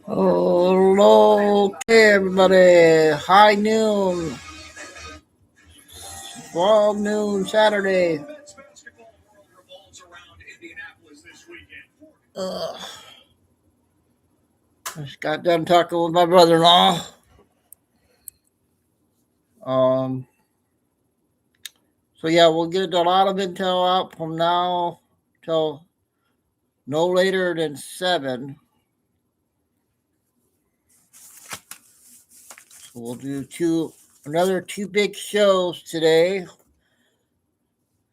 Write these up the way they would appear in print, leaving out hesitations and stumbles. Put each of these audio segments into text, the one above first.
Hello, okay, everybody. High noon, 12 noon Saturday. Uh, just got done talking with my brother-in-law. Um, so yeah, we'll get a lot of intel out from now till no later than 7. So we'll do another two big shows today.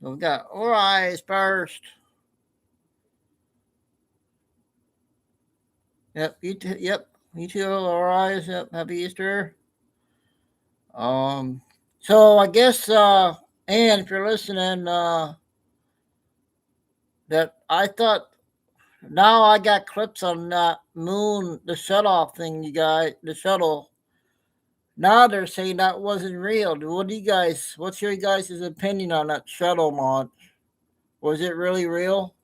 So we got Our Eyes first. Yep, you too, Our Eyes. Yep, happy Easter. So I guess, Ann, if you're listening, that I thought now I got clips on that moon, the shuttle thing, you guys, the shuttle. Now they're saying that wasn't real. What's your guys' opinion on that shuttle launch? Was it really real?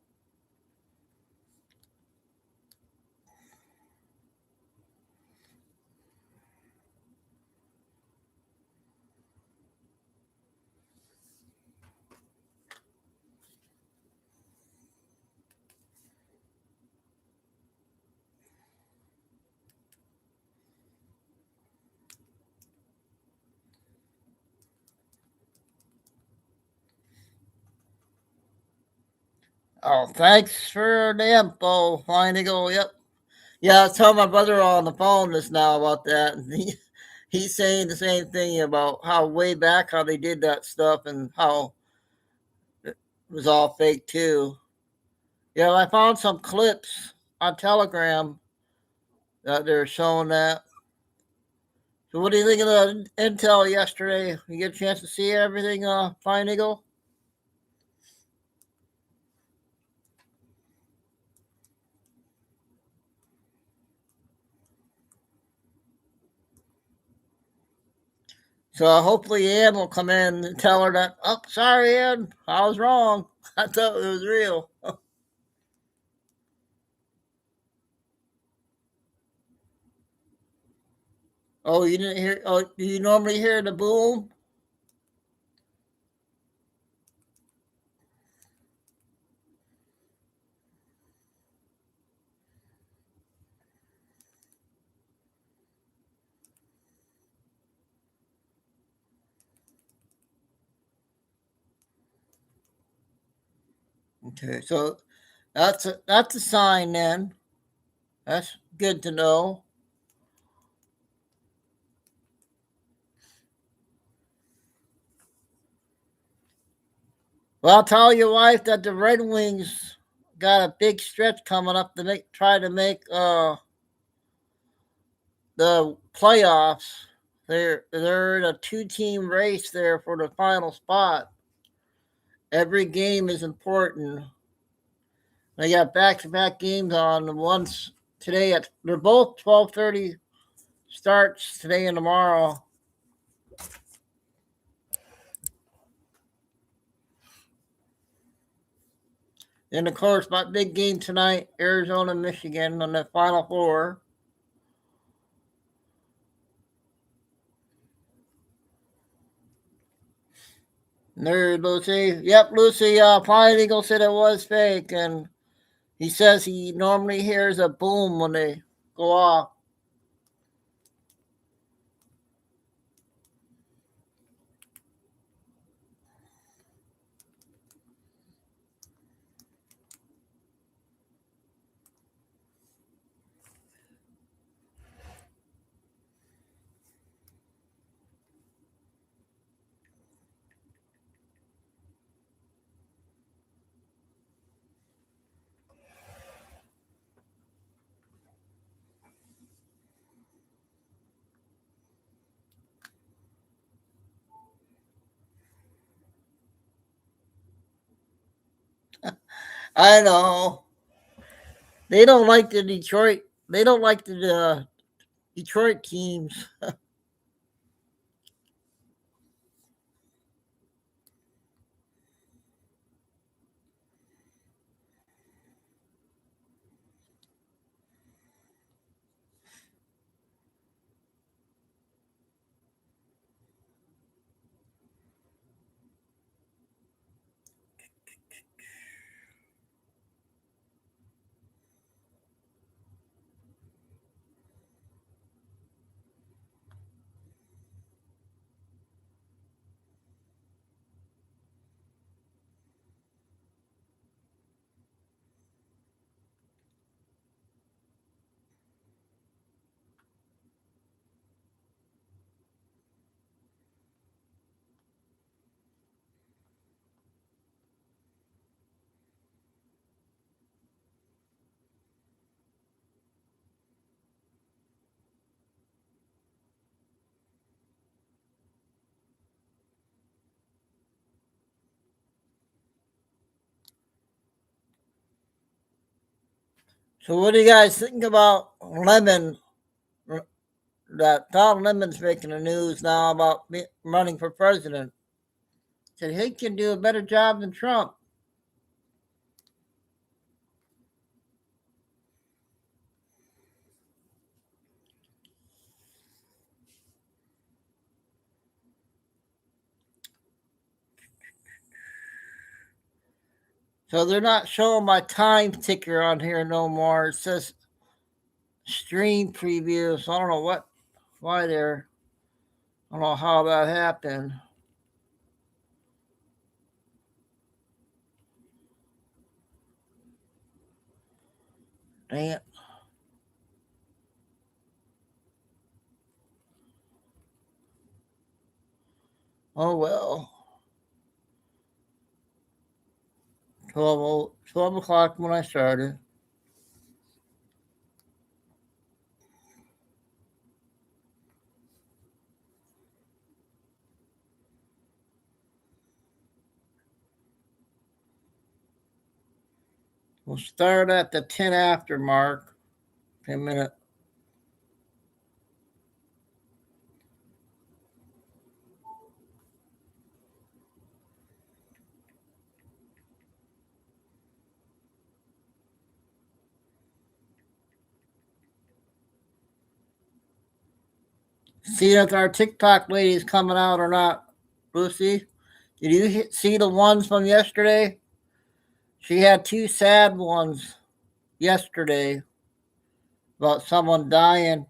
Oh, thanks for the info, Flying Eagle. Yep. Yeah, I was telling my brother on the phone just now about that, and he's saying the same thing about how way back how they did that stuff and how it was all fake too. Yeah, I found some clips on Telegram that they're showing that. So, what do you think of the intel yesterday? You get a chance to see everything, Flying Eagle? So hopefully Ann will come in and tell her that, oh, sorry, Ann, I was wrong. I thought it was real. Oh, you didn't hear? Oh, do you normally hear the boom? Okay, so that's a sign then. That's good to know. Well, I'll tell your wife that the Red Wings got a big stretch coming up to try to make the playoffs. They're in a two-team race there for the final spot. Every game is important. They got back-to-back games on once today. They're both 12:30 starts today and tomorrow. And of course, my big game tonight, Arizona, Michigan, on the Final Four. There's Lucy. Yep, Lucy. Flying Eagle said it was fake, and he says he normally hears a boom when they go off. I know. They don't like the Detroit. They don't like the Detroit teams. So, what do you guys think about Lemon? That Don Lemon's making the news now about running for president. Said he can do a better job than Trump. So they're not showing my time ticker on here no more. It says stream preview. So I don't know why they're. I don't know how that happened. Dang it. Oh well. 12 o'clock when I started. We'll start at the 10 after mark. 10 minute. See if our TikTok lady's coming out or not, Lucy. Did you see the ones from yesterday? She had two sad ones yesterday about someone dying.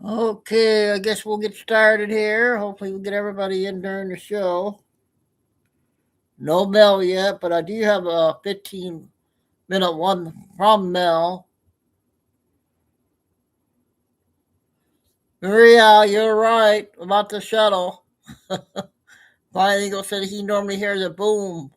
Okay, I guess we'll get started here. Hopefully, we'll get everybody in during the show. No Mel yet, but I do have a 15-minute one from Mel. Maria, you're right about the shuttle. Flying Eagle said he normally hears a boom.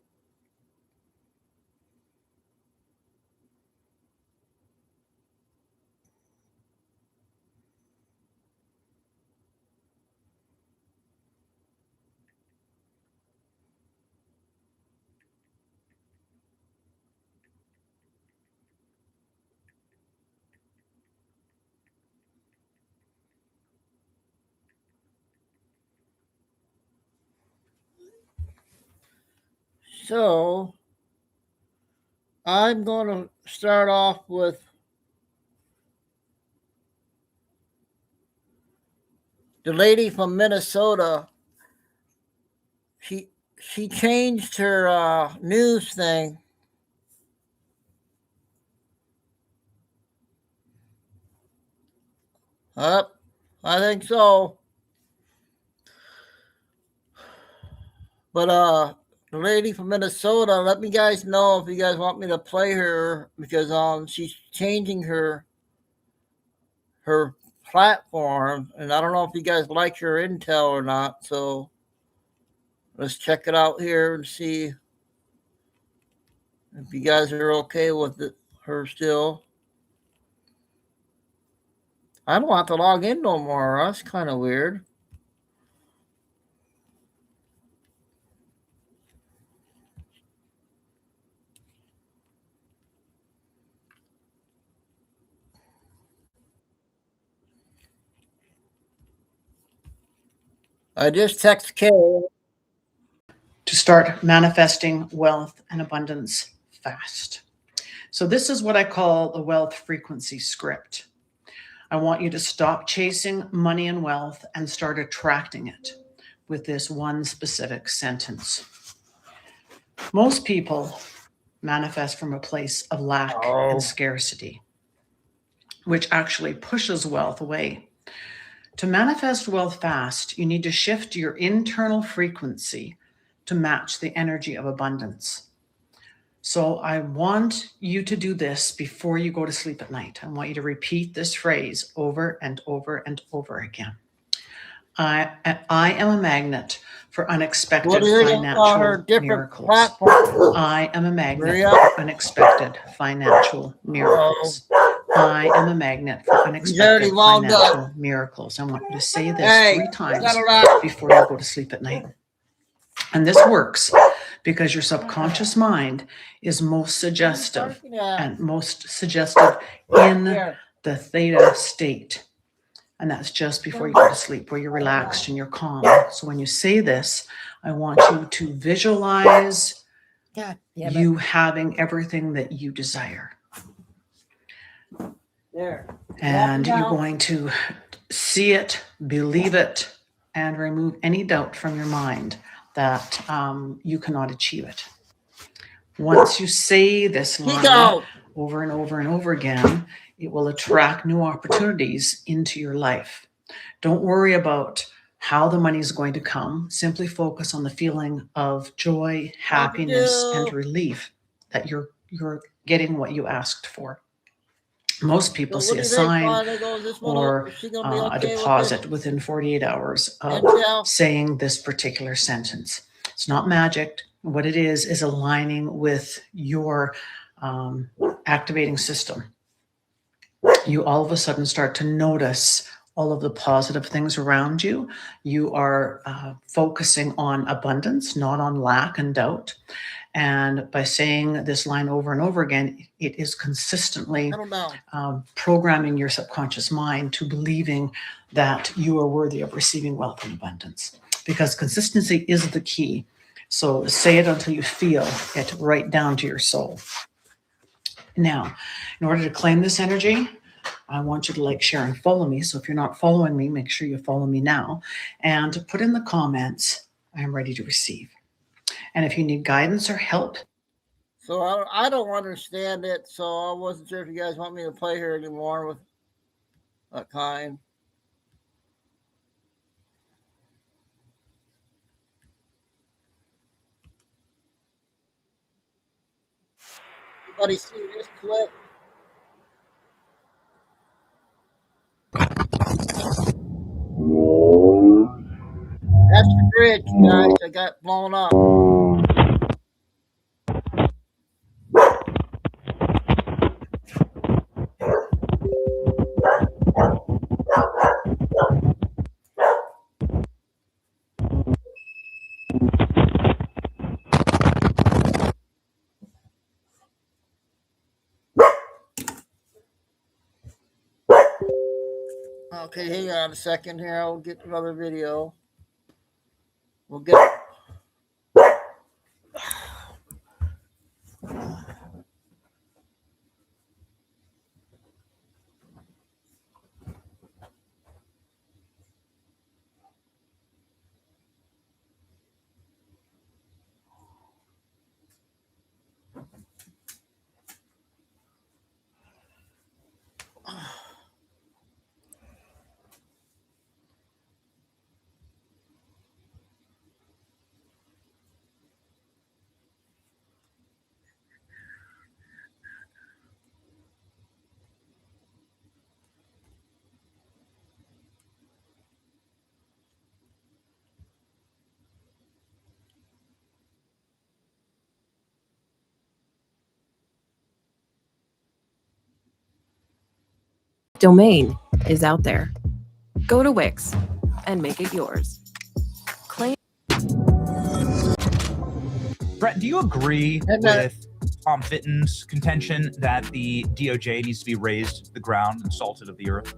So, I'm going to start off with the lady from Minnesota. She she changed her news thing. Up, I think so. But the lady from Minnesota. Let me guys know if you guys want me to play her because she's changing her platform, and I don't know if you guys like her intel or not. So let's check it out here and see if you guys are okay with it, her still. I don't have to log in no more. That's kind of weird. I just text Kay. To start manifesting wealth and abundance fast. So, this is what I call the wealth frequency script. I want you to stop chasing money and wealth and start attracting it with this one specific sentence. Most people manifest from a place of lack and scarcity, which actually pushes wealth away. To manifest wealth fast, you need to shift your internal frequency to match the energy of abundance. So I want you to do this before you go to sleep at night. I want you to repeat this phrase over and over and over again. I am a magnet for unexpected financial miracles. I am a magnet for unexpected financial miracles. I am a magnet for unexpected financial miracles. I want you to say this 3 times before you go to sleep at night. And this works because your subconscious mind is most suggestive and most suggestive in the theta state. And that's just before you go to sleep, where you're relaxed and you're calm. So when you say this, I want you to visualize you having everything that you desire. And you're going to see it, believe it, and remove any doubt from your mind that you cannot achieve it. Once you say this line over and over and over again, it will attract new opportunities into your life. Don't worry about how the money is going to come. Simply focus on the feeling of joy, happiness, and relief that you're getting what you asked for. Most people see a sign or a deposit within 48 hours of saying this particular sentence. It's not magic. What it is aligning with your activating system. You all of a sudden start to notice all of the positive things around you. You are focusing on abundance, not on lack and doubt. And by saying this line over and over again, it is consistently programming your subconscious mind to believing that you are worthy of receiving wealth and abundance. Because consistency is the key. So say it until you feel it right down to your soul. Now, in order to claim this energy, I want you to like, share, and follow me. So if you're not following me, make sure you follow me now. And to put in the comments, I am ready to receive. And if you need guidance or help. So I don't understand it. So I wasn't sure if you guys want me to play her anymore with that kind. Everybody see this clip? That's the bridge, guys. I got blown up. Okay, hang on a second here. I'll get another video. We'll get. domain is out there. Go to Wix and make it yours. Claim. Brett, do you agree with Tom Fitton's contention that the DOJ needs to be razed to the ground and salted of the earth?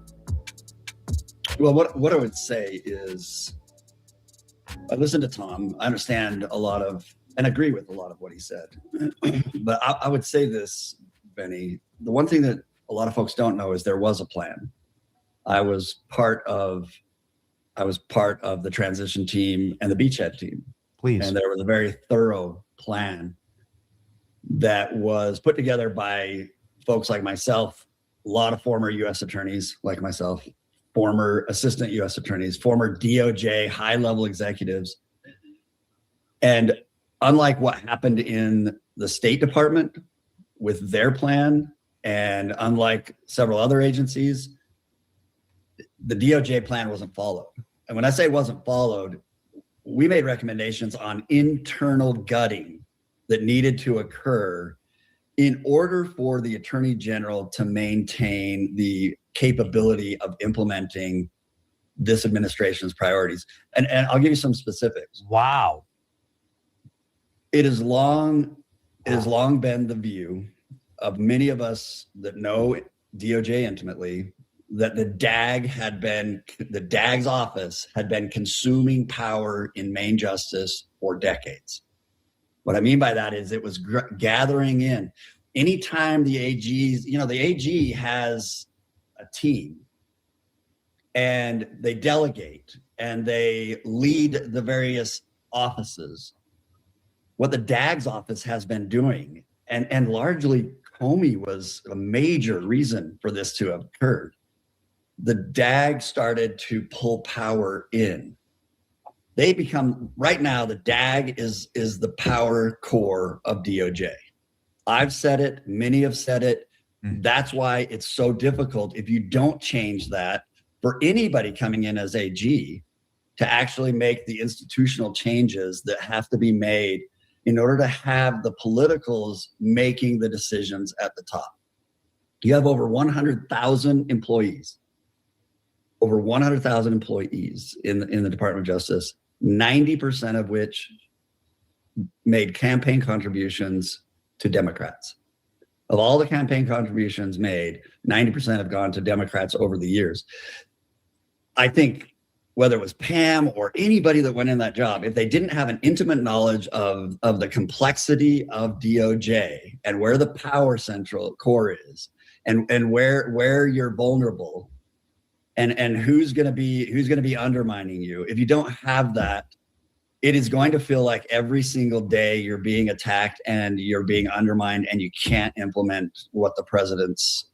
Well, what I would say is, I listened to Tom. I understand a lot of, and agree with a lot of what he said. But I would say this, Benny, the one thing that a lot of folks don't know is there was a plan. I was part of the transition team and the beachhead team. Please. And there was a very thorough plan that was put together by folks like myself, a lot of former U.S. attorneys like myself, former assistant U.S. attorneys, former DOJ high-level executives. And unlike what happened in the State Department with their plan, and unlike several other agencies, the DOJ plan wasn't followed. And when I say wasn't followed, we made recommendations on internal gutting that needed to occur in order for the Attorney General to maintain the capability of implementing this administration's priorities. And I'll give you some specifics. Wow. It has long been the view of many of us that know DOJ intimately that the DAG's office had been consuming power in Main justice for decades. What I mean by that is it was gathering in. Anytime the AGs, the AG has a team and they delegate and they lead the various offices. What the DAG's office has been doing, and largely Comey was a major reason for this to have occurred. The DAG started to pull power in. They become, right now, the DAG is the power core of DOJ. I've said it, many have said it. That's why it's so difficult, if you don't change that, for anybody coming in as AG to actually make the institutional changes that have to be made in order to have the politicals making the decisions at the top. You have over 100,000 employees. Over 100,000 employees in the Department of Justice, 90% of which made campaign contributions to Democrats. Of all the campaign contributions made, 90% have gone to Democrats over the years. I think whether it was Pam or anybody that went in that job, if they didn't have an intimate knowledge of the complexity of DOJ and where the power central core is and where you're vulnerable, and who's going to be undermining you. If you don't have that, it is going to feel like every single day you're being attacked and you're being undermined, and you can't implement what the president's,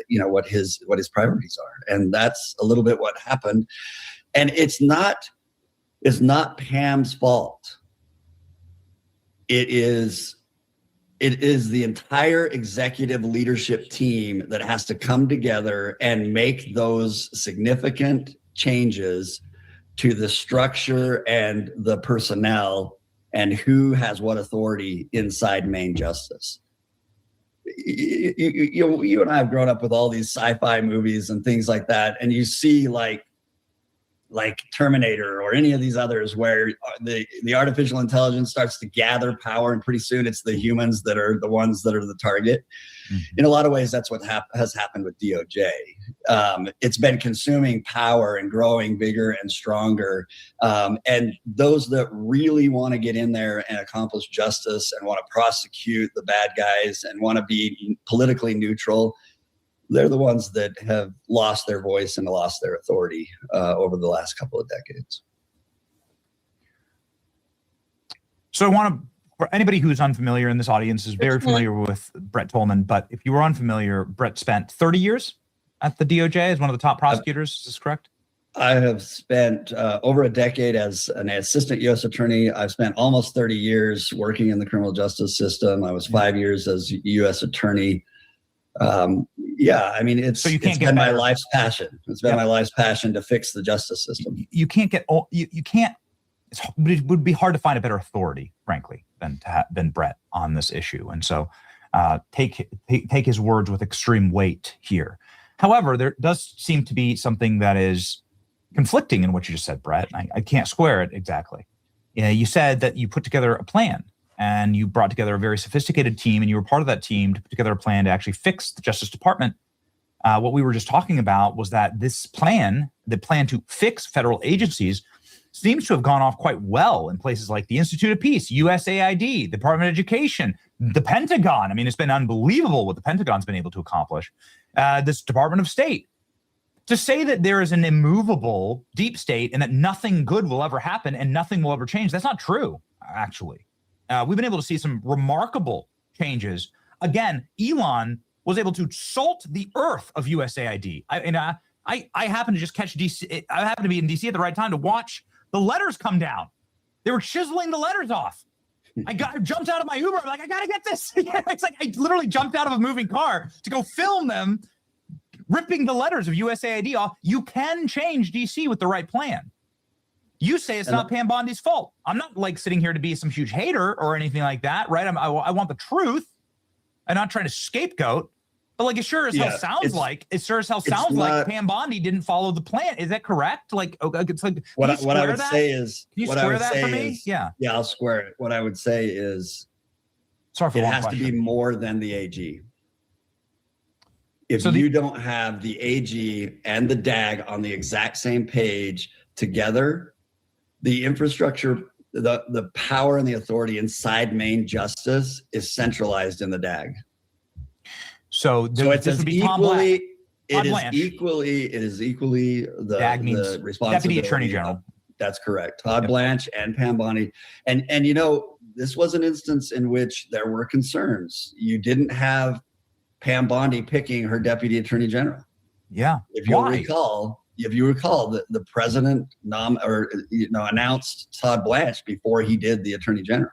what his priorities are. And that's a little bit what happened. And it's not Pam's fault. It is the entire executive leadership team that has to come together and make those significant changes to the structure and the personnel and who has what authority inside Main Justice. You and I have grown up with all these sci-fi movies and things like that, and you see like Terminator or any of these others where the artificial intelligence starts to gather power, and pretty soon it's the humans that are the ones that are the target. Mm-hmm. In a lot of ways, that's what has happened with DOJ. It's been consuming power and growing bigger and stronger. And those that really want to get in there and accomplish justice and want to prosecute the bad guys and want to be politically neutral, they're the ones that have lost their voice and lost their authority over the last couple of decades. So I want to, for anybody who's unfamiliar in this audience is very familiar with Brett Tolman, but if you were unfamiliar, Brett spent 30 years at the DOJ as one of the top prosecutors. Is this correct? I have spent over a decade as an assistant U.S. attorney. I've spent almost 30 years working in the criminal justice system. I was 5 years as U.S. attorney. It's been my life's passion. It's been my life's passion to fix the justice system. You can't get, it would be hard to find a better authority, frankly, than Brett on this issue. And so take his words with extreme weight here. However, there does seem to be something that is conflicting in what you just said, Brett. I can't square it exactly. You said that you put together a plan and you brought together a very sophisticated team, and you were part of that team to put together a plan to actually fix the Justice Department. What we were just talking about was that this plan, the plan to fix federal agencies, seems to have gone off quite well in places like the Institute of Peace, USAID, Department of Education, the Pentagon. I mean, it's been unbelievable what the Pentagon's been able to accomplish. This Department of State. To say that there is an immovable deep state and that nothing good will ever happen and nothing will ever change, that's not true, actually. We've been able to see some remarkable changes. Again, Elon was able to salt the earth of USAID. I happened to just catch DC. I happened to be in DC at the right time to watch the letters come down. They were chiseling the letters off. I jumped out of my Uber. I'm like, I got to get this. It's like I literally jumped out of a moving car to go film them ripping the letters of USAID off. You can change DC with the right plan. You say it's not Pam Bondi's fault. I'm not like sitting here to be some huge hater or anything like that, right? I want the truth. I'm not trying to scapegoat, but like it sure as hell sounds like Pam Bondi didn't follow the plan. Is that correct? Like, it's like what I would say is, can you square that for me? Yeah, I'll square it. What I would say is, sorry for it the long has question. to be more than the AG. If you don't have the AG and the DAG on the exact same page together, the infrastructure, the power and the authority inside main justice is centralized in the DAG. So it's this as would be Tom Black. it is equally the DAG means the responsibility. Deputy Attorney General. That's correct. Todd Blanche and Pam Bondi. And you know, this was an instance in which there were you didn't have Pam Bondi picking her deputy attorney general. Yeah. If you recall, the president announced Todd Blanche before he did the attorney general.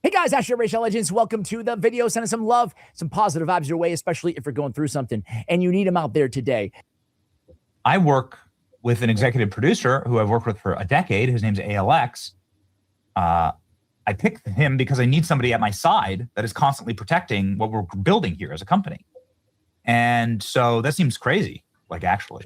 Hey guys, Asher Racial Legends. Welcome to the video. Send us some love, some positive vibes your way, especially if you're going through something and you need them out there today. I work with an executive producer who I've worked with for a decade. His name's ALX. I picked him because I need somebody at my side that is constantly protecting what we're building here as a company. And so that seems crazy, like actually.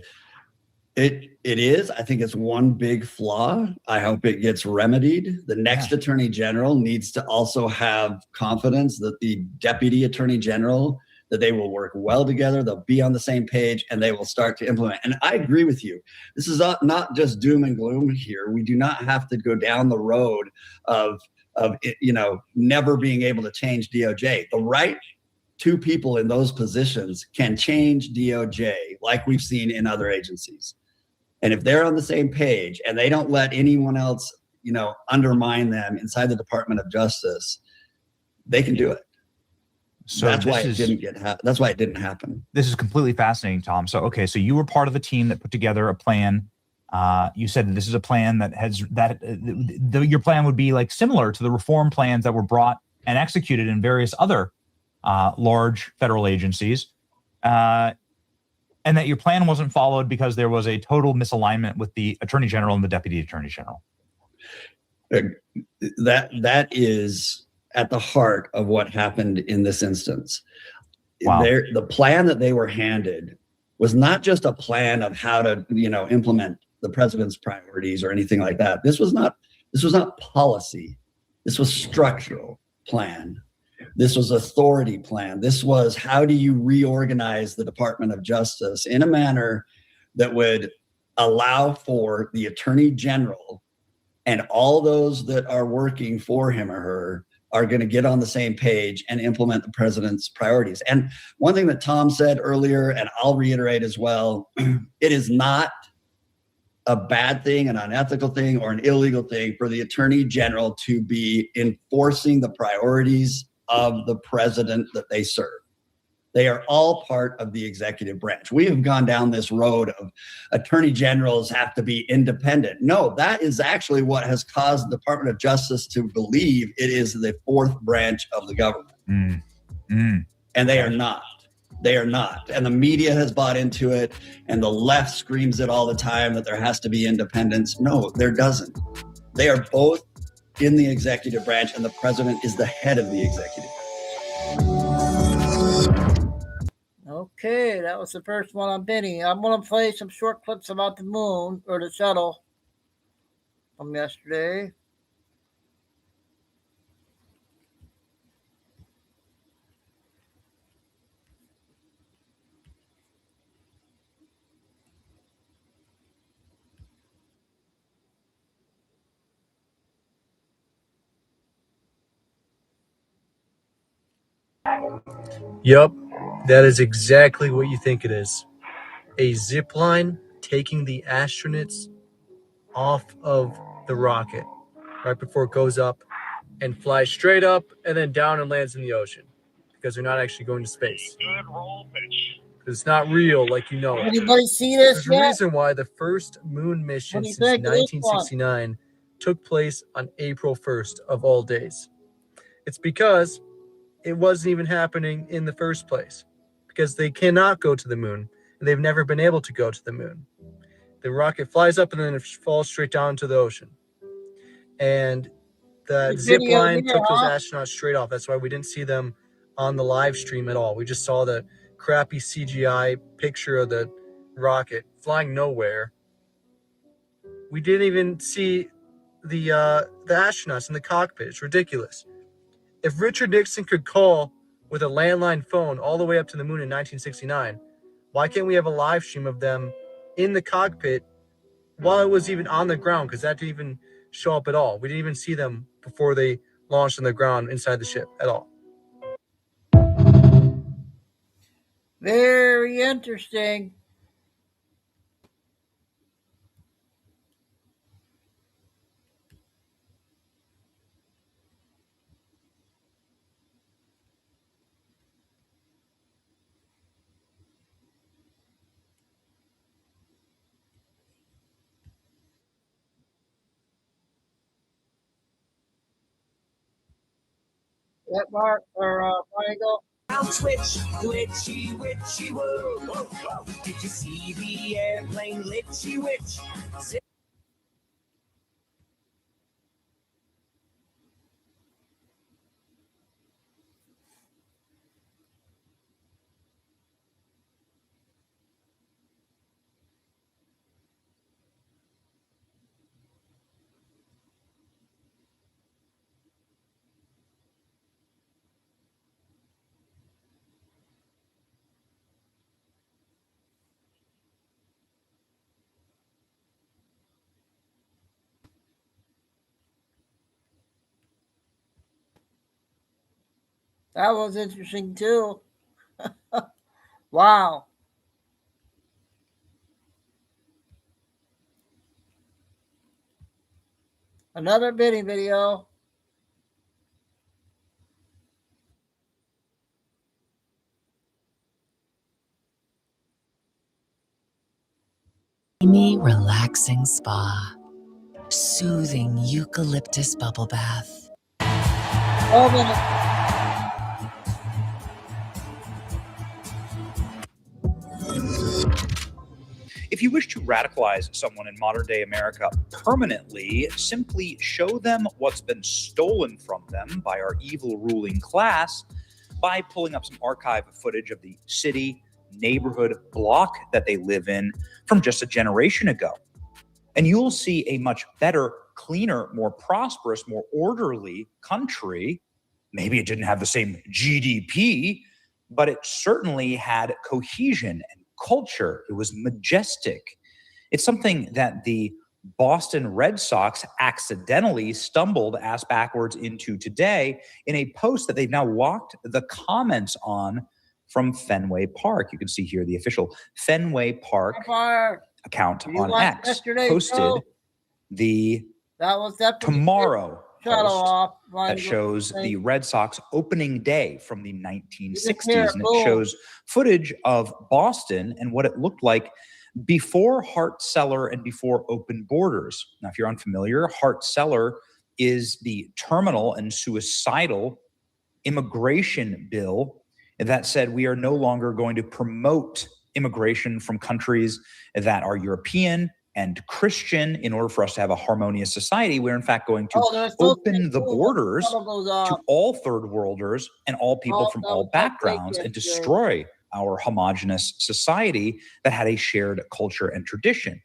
It is. I think it's one big flaw. I hope it gets remedied. The next attorney general needs to also have confidence that the deputy attorney general, that they will work well together, they'll be on the same page, and they will start to implement. And I agree with you. This is not just doom and gloom here. We do not have to go down the road of never being able to change DOJ. The right two people in those positions can change DOJ like we've seen in other agencies. And if they're on the same page and they don't let anyone else, undermine them inside the Department of Justice, they can do it. So that's why it didn't happen. This is completely fascinating, Tom. So you were part of the team that put together a plan. You said that this is a plan your plan would be like similar to the reform plans that were brought and executed in various other large federal agencies, and that your plan wasn't followed because there was a total misalignment with the attorney general and the deputy attorney general. That is at the heart of what happened in this instance. Wow. The plan that they were handed was not just a plan of how to, implement the president's priorities or anything like that. This was not policy. This was structural plan. This was authority plan. This was, how do you reorganize the Department of Justice in a manner that would allow for the attorney general and all those that are working for him or her are going to get on the same page and implement the president's priorities. And one thing that Tom said earlier, and I'll reiterate as well, it is not a bad thing, an unethical thing, or an illegal thing for the attorney general to be enforcing the priorities of the president that they serve. They are all part of the executive branch. We have gone down this road of attorney generals have to be independent. No, that is actually what has caused the Department of Justice to believe it is the fourth branch of the government. And they are not. They are not. And the media has bought into it, and the left screams it all the time that there has to be independence. No, there doesn't. They are both in the executive branch, and the president is the head of the executive. Okay, that was the first one on Benny. I'm going to play some short clips about the moon or the shuttle from yesterday. Yup, that is exactly what you think it is. A zip line taking the astronauts off of the rocket right before it goes up and flies straight up and then down and lands in the ocean because they're not actually going to space. Because it's not real like you know it. Anybody see this There's a yet? reason why the first moon mission What do you since think of this one? 1969 took place on April 1st of all days. It's because it wasn't even happening in the first place, because they cannot go to the moon and they've never been able to go to the moon. The rocket flies up and then it falls straight down to the ocean. And the This zip video line here, took those huh? astronauts straight off. That's why we didn't see them on the live stream at all. We just saw the crappy CGI picture of the rocket flying nowhere. We didn't even see the astronauts in the cockpit. It's ridiculous. If Richard Nixon could call with a landline phone all the way up to the moon in 1969, why can't we have a live stream of them in the cockpit while it was even on the ground? Because that didn't even show up at all. We didn't even see them before they launched on the ground inside the ship at all. Very interesting. That Mark or Michael? Switch, glitchy, witchy, woo. Did you see the airplane glitchy, witch? That was interesting too. Wow. Another Benny video. Creamy, relaxing spa. Soothing eucalyptus bubble bath. 12 minutes. If you wish to radicalize someone in modern day America permanently, simply show them what's been stolen from them by our evil ruling class by pulling up some archive footage of the city, neighborhood, block that they live in from just a generation ago. And you'll see a much better, cleaner, more prosperous, more orderly country. Maybe it didn't have the same GDP, but it certainly had cohesion and culture. It was majestic. It's something that the Boston Red Sox accidentally stumbled ass backwards into today in a post that they've now locked the comments on from Fenway Park. You can see here the official Fenway Park account on X posted the tomorrow post that shows the Red Sox opening day from the 1960s, and it shows footage of Boston and what it looked like before Hart Cellar and before open borders. Now, if you're unfamiliar, Hart Cellar is the terminal and suicidal immigration bill that said we are no longer going to promote immigration from countries that are European and Christian in order for us to have a harmonious society. We're in fact going to open the borders to all third worlders and all people from all backgrounds and destroy our homogenous society that had a shared culture and tradition.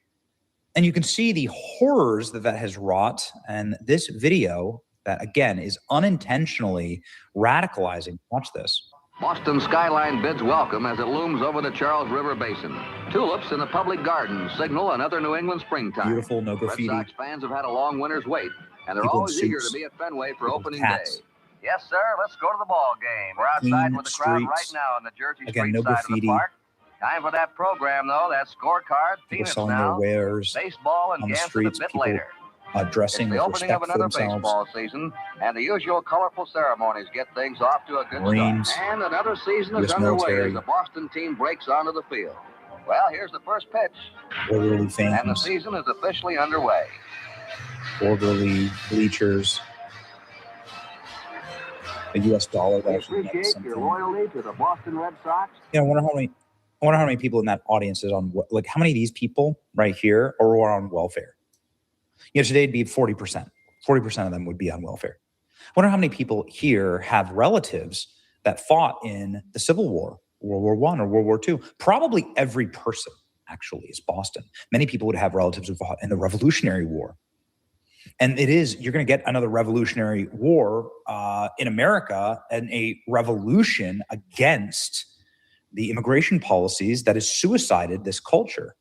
And you can see the horrors that that has wrought. And this video that, again, is unintentionally radicalizing. Watch this. Boston skyline bids welcome as it looms over the Charles River Basin. Tulips in the public gardens signal another New England springtime. Beautiful, no graffiti. Red Sox fans have had a long winter's wait, and they're People in always eager to suits. be at Fenway for People with opening hats. day. Yes, sir. Let's go to the ball game. We're outside Clean with the crowd right streets. now in the Jersey Again, Street no side of graffiti. the park. Time for that program, though. That scorecard. People Peanuts selling now. their wares Baseball and on the Ganson streets. a bit People later. dressing It's the with opening of respect for another themselves. baseball season, and the usual colorful ceremonies get things off to a good Marines, start. And another season is US underway military. as the Boston team breaks onto the field. Well, here's the first pitch, Orderly and the fans, season is officially underway. orderly bleachers. The U.S. dollar that We actually meant appreciate something. your loyalty to the Boston Red Sox. I wonder how many people in that audience is on, like, how many of these people right here are on welfare? Today it'd be 40%. 40% of them would be on welfare. I wonder how many people here have relatives that fought in the Civil War, World War I or World War II. Probably every person, actually, is Boston. Many people would have relatives who fought in the Revolutionary War. And you're going to get another Revolutionary War in America, and a revolution against the immigration policies that has suicided this culture.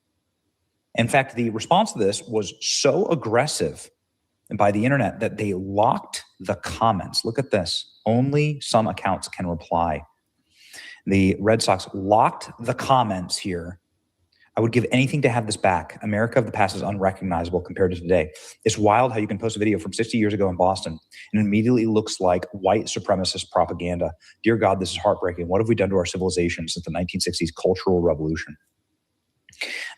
In fact, the response to this was so aggressive by the internet that they locked the comments. Look at this. Only some accounts can reply. The Red Sox locked the comments here. I would give anything to have this back. America of the past is unrecognizable compared to today. It's wild how you can post a video from 60 years ago in Boston and it immediately looks like white supremacist propaganda. Dear God, this is heartbreaking. What have we done to our civilization since the 1960s Cultural Revolution?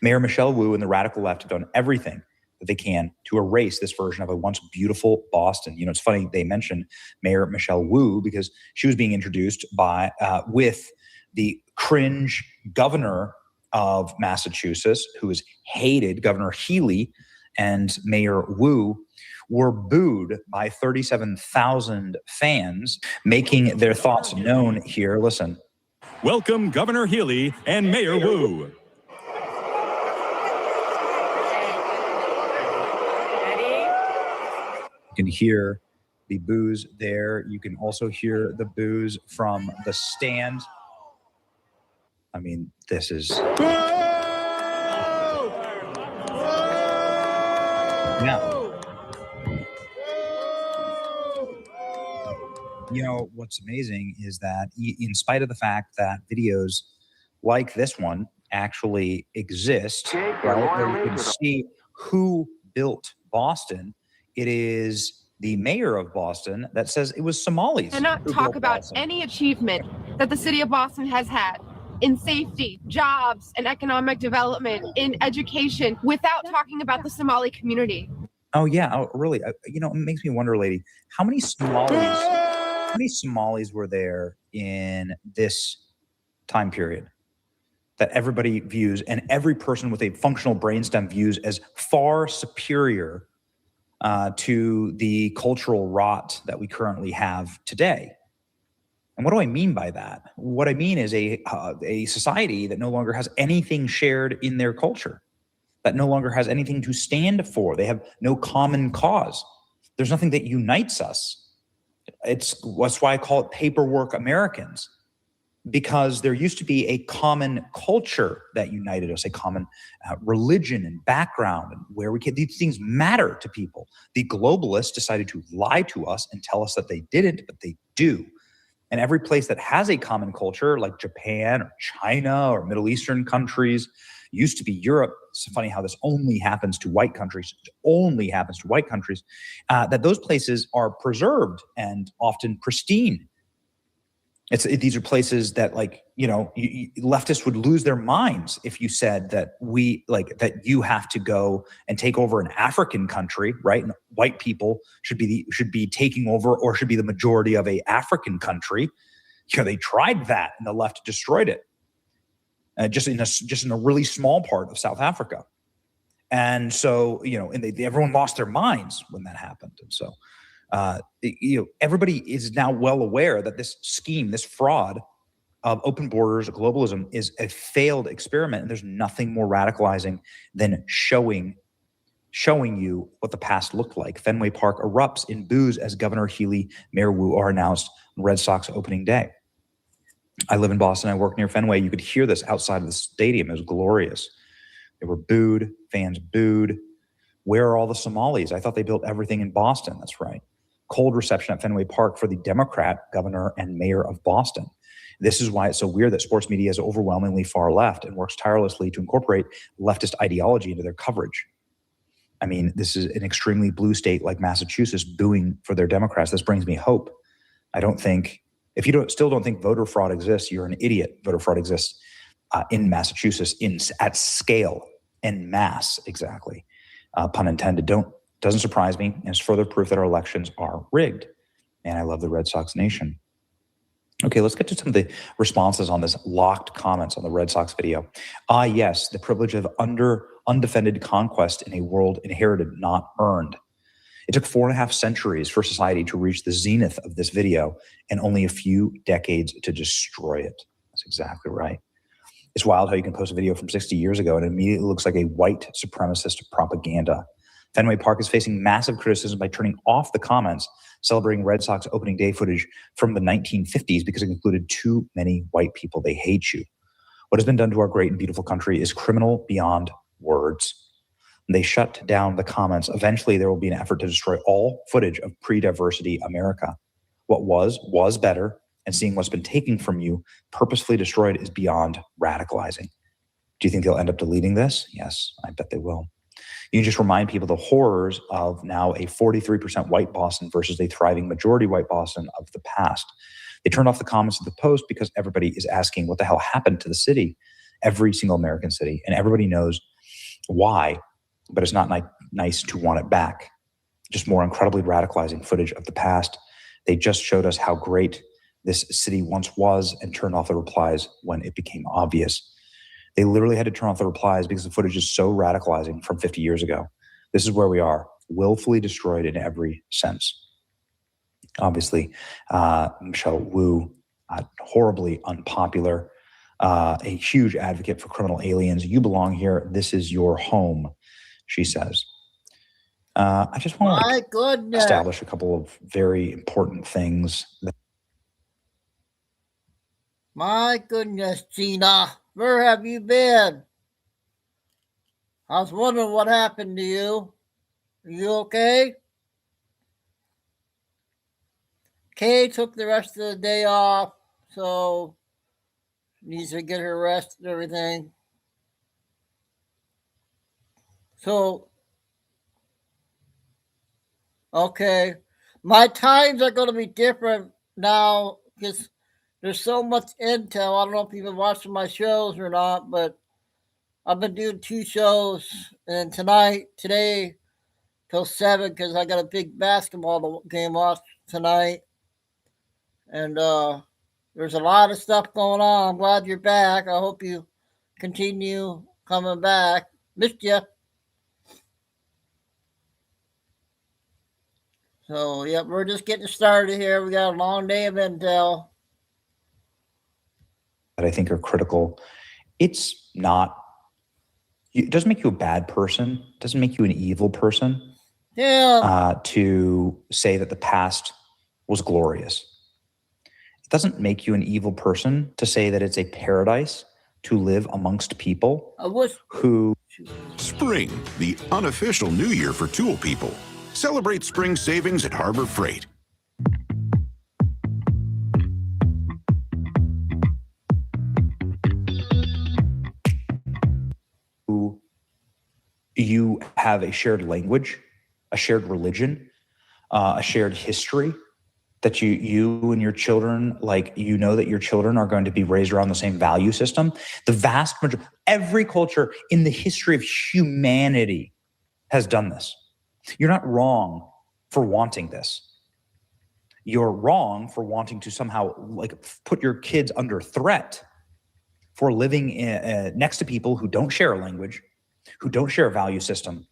Mayor Michelle Wu and the radical left have done everything that they can to erase this version of a once beautiful Boston. It's funny they mentioned Mayor Michelle Wu because she was being introduced with the cringe governor of Massachusetts, who is hated. Governor Healy and Mayor Wu were booed by 37,000 fans, making their thoughts known here. Listen. Welcome Governor Healy and Mayor Wu. You can hear the boos there. You can also hear the boos from the stand. I mean, this is... Yeah. What's amazing is that in spite of the fact that videos like this one actually exist, right, where you can see who built Boston, it is the mayor of Boston that says it was Somalis. Cannot who talk built about Boston. any achievement that the city of Boston has had in safety, jobs, and economic development, in education, without talking about the Somali community. Oh yeah, really? It makes me wonder, lady, how many Somalis were there in this time period that everybody views, and every person with a functional brainstem views as far superior to the cultural rot that we currently have today? And what do I mean by that? What I mean is a society that no longer has anything shared in their culture, that no longer has anything to stand for. They have no common cause. There's nothing that unites us. That's why I call it paperwork Americans, because there used to be a common culture that united us, a common religion and background, and where these things matter to people. The globalists decided to lie to us and tell us that they didn't, but they do. And every place that has a common culture, like Japan or China or Middle Eastern countries, used to be Europe. It's funny how this only happens to white countries. It only happens to white countries, that those places are preserved and often pristine. These are places that, leftists would lose their minds if you said that that you have to go and take over an African country, right? And white people should be taking over, or should be the majority of a African country. They tried that, and the left destroyed it. Just in a really small part of South Africa, and so everyone lost their minds when that happened, and so. Everybody is now well aware that this scheme, this fraud, of open borders, globalism is a failed experiment. And there's nothing more radicalizing than showing you what the past looked like. Fenway Park erupts in boos as Governor Healy, Mayor Wu are announced on Red Sox opening day. I live in Boston. I work near Fenway. You could hear this outside of the stadium. It was glorious. They were booed. Fans booed. Where are all the Somalis? I thought they built everything in Boston. That's right. Cold reception at Fenway Park for the Democrat governor and mayor of Boston. This is why it's so weird that sports media is overwhelmingly far left and works tirelessly to incorporate leftist ideology into their coverage. I mean, this is an extremely blue state like Massachusetts booing for their Democrats. This brings me hope. I don't think, if you still don't think voter fraud exists, you're an idiot. Voter fraud exists in Massachusetts at scale, en masse, exactly. Pun intended. Doesn't surprise me, and it's further proof that our elections are rigged. And I love the Red Sox nation. Okay, let's get to some of the responses on this locked comments on the Red Sox video. Yes, the privilege of undefended conquest in a world inherited, not earned. It took 4.5 centuries for society to reach the zenith of this video and only a few decades to destroy it. That's exactly right. It's wild how you can post a video from 60 years ago and it immediately looks like a white supremacist propaganda. Fenway Park is facing massive criticism by turning off the comments celebrating Red Sox opening day footage from the 1950s because it included too many white people. They hate you. What has been done to our great and beautiful country is criminal beyond words. They shut down the comments. Eventually, there will be an effort to destroy all footage of pre-diversity America. What was better, and seeing what's been taken from you, purposefully destroyed, is beyond radicalizing. Do you think they'll end up deleting this? Yes, I bet they will. You just remind people the horrors of now a 43% white Boston versus a thriving majority white Boston of the past. They turned off the comments of the post because everybody is asking what the hell happened to the city, every single American city, and everybody knows why, but it's not nice to want it back. Just more incredibly radicalizing footage of the past. They just showed us how great this city once was and turned off the replies when it became obvious. They literally had to turn off the replies because the footage is so radicalizing from 50 years ago. This is where we are, willfully destroyed in every sense. Obviously, Michelle Wu, horribly unpopular, a huge advocate for criminal aliens. You belong here. This is your home, she says. I just want to establish a couple of very important things. My goodness, Gina, where have you been? I was wondering what happened to you. Are you okay? Kay took the rest of the day off, so needs to get her rest and everything. So, okay. My times are going to be different now because there's so much intel. I don't know if you've been watching my shows or not, but I've been doing 2 shows, and today, till 7, because I got a big basketball game off tonight. And there's a lot of stuff going on. I'm glad you're back. I hope you continue coming back. Missed you. So, yep, we're just getting started here. We got a long day of intel that I think are critical. It's not, it doesn't make you a bad person. It doesn't make you an evil person. Yeah. To say that the past was glorious. It doesn't make you an evil person to say that it's a paradise to live amongst people who... Spring, the unofficial new year for tool people. Celebrate spring savings at Harbor Freight. You have a shared language, a shared religion, a shared history that you and your children, like, you know that your children are going to be raised around the same value system. The vast majority, every culture in the history of humanity has done this. You're not wrong for wanting this. You're wrong for wanting to somehow put your kids under threat for living next to people who don't share a language, who don't share a value system,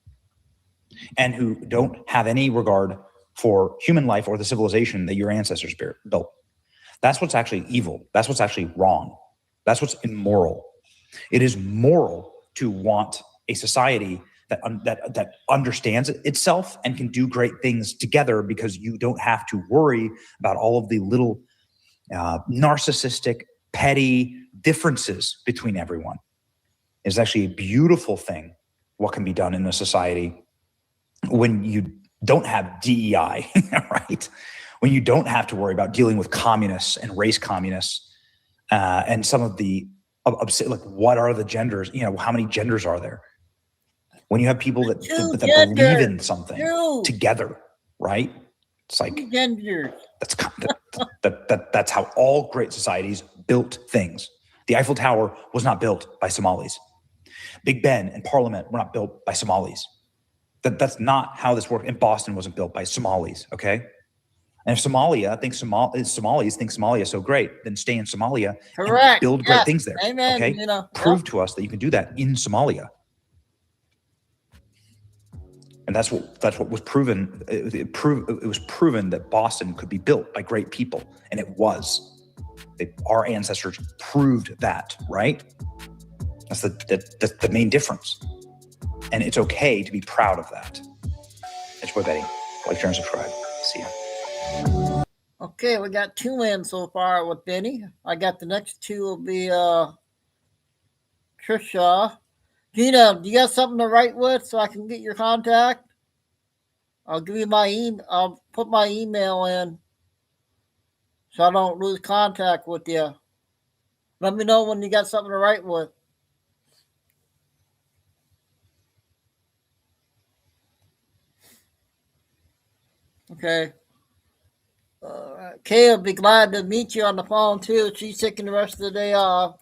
and who don't have any regard for human life or the civilization that your ancestors built. That's what's actually evil. That's what's actually wrong. That's what's immoral. It is moral to want a society that understands itself and can do great things together, because you don't have to worry about all of the little narcissistic, petty differences between everyone. It's actually a beautiful thing what can be done in a society when you don't have DEI, right? When you don't have to worry about dealing with communists and race communists and some of the like, what are the genders? How many genders are there? When you have people that believe in something together, right? It's like that's how all great societies built things. The Eiffel Tower was not built by Somalis. Big Ben and Parliament were not built by Somalis. That's not how this worked. And Boston wasn't built by Somalis, okay? And if Somalis think Somalia is so great, then stay in Somalia and build great things there. Amen. Okay? Prove to us that you can do that in Somalia. And that's what was proven. It was proven that Boston could be built by great people, and it was. Our ancestors proved that, right? That's the main difference. And it's okay to be proud of that. It's Boy Betty. Like, share, and subscribe. See ya. Okay, we got 2 in so far with Benny. I got the next 2 will be Trisha. Gina, do you got something to write with so I can get your contact? I'll give you my email. I'll put my email in so I don't lose contact with you. Let me know when you got something to write with. Okay. Kay will be glad to meet you on the phone too. She's taking the rest of the day off.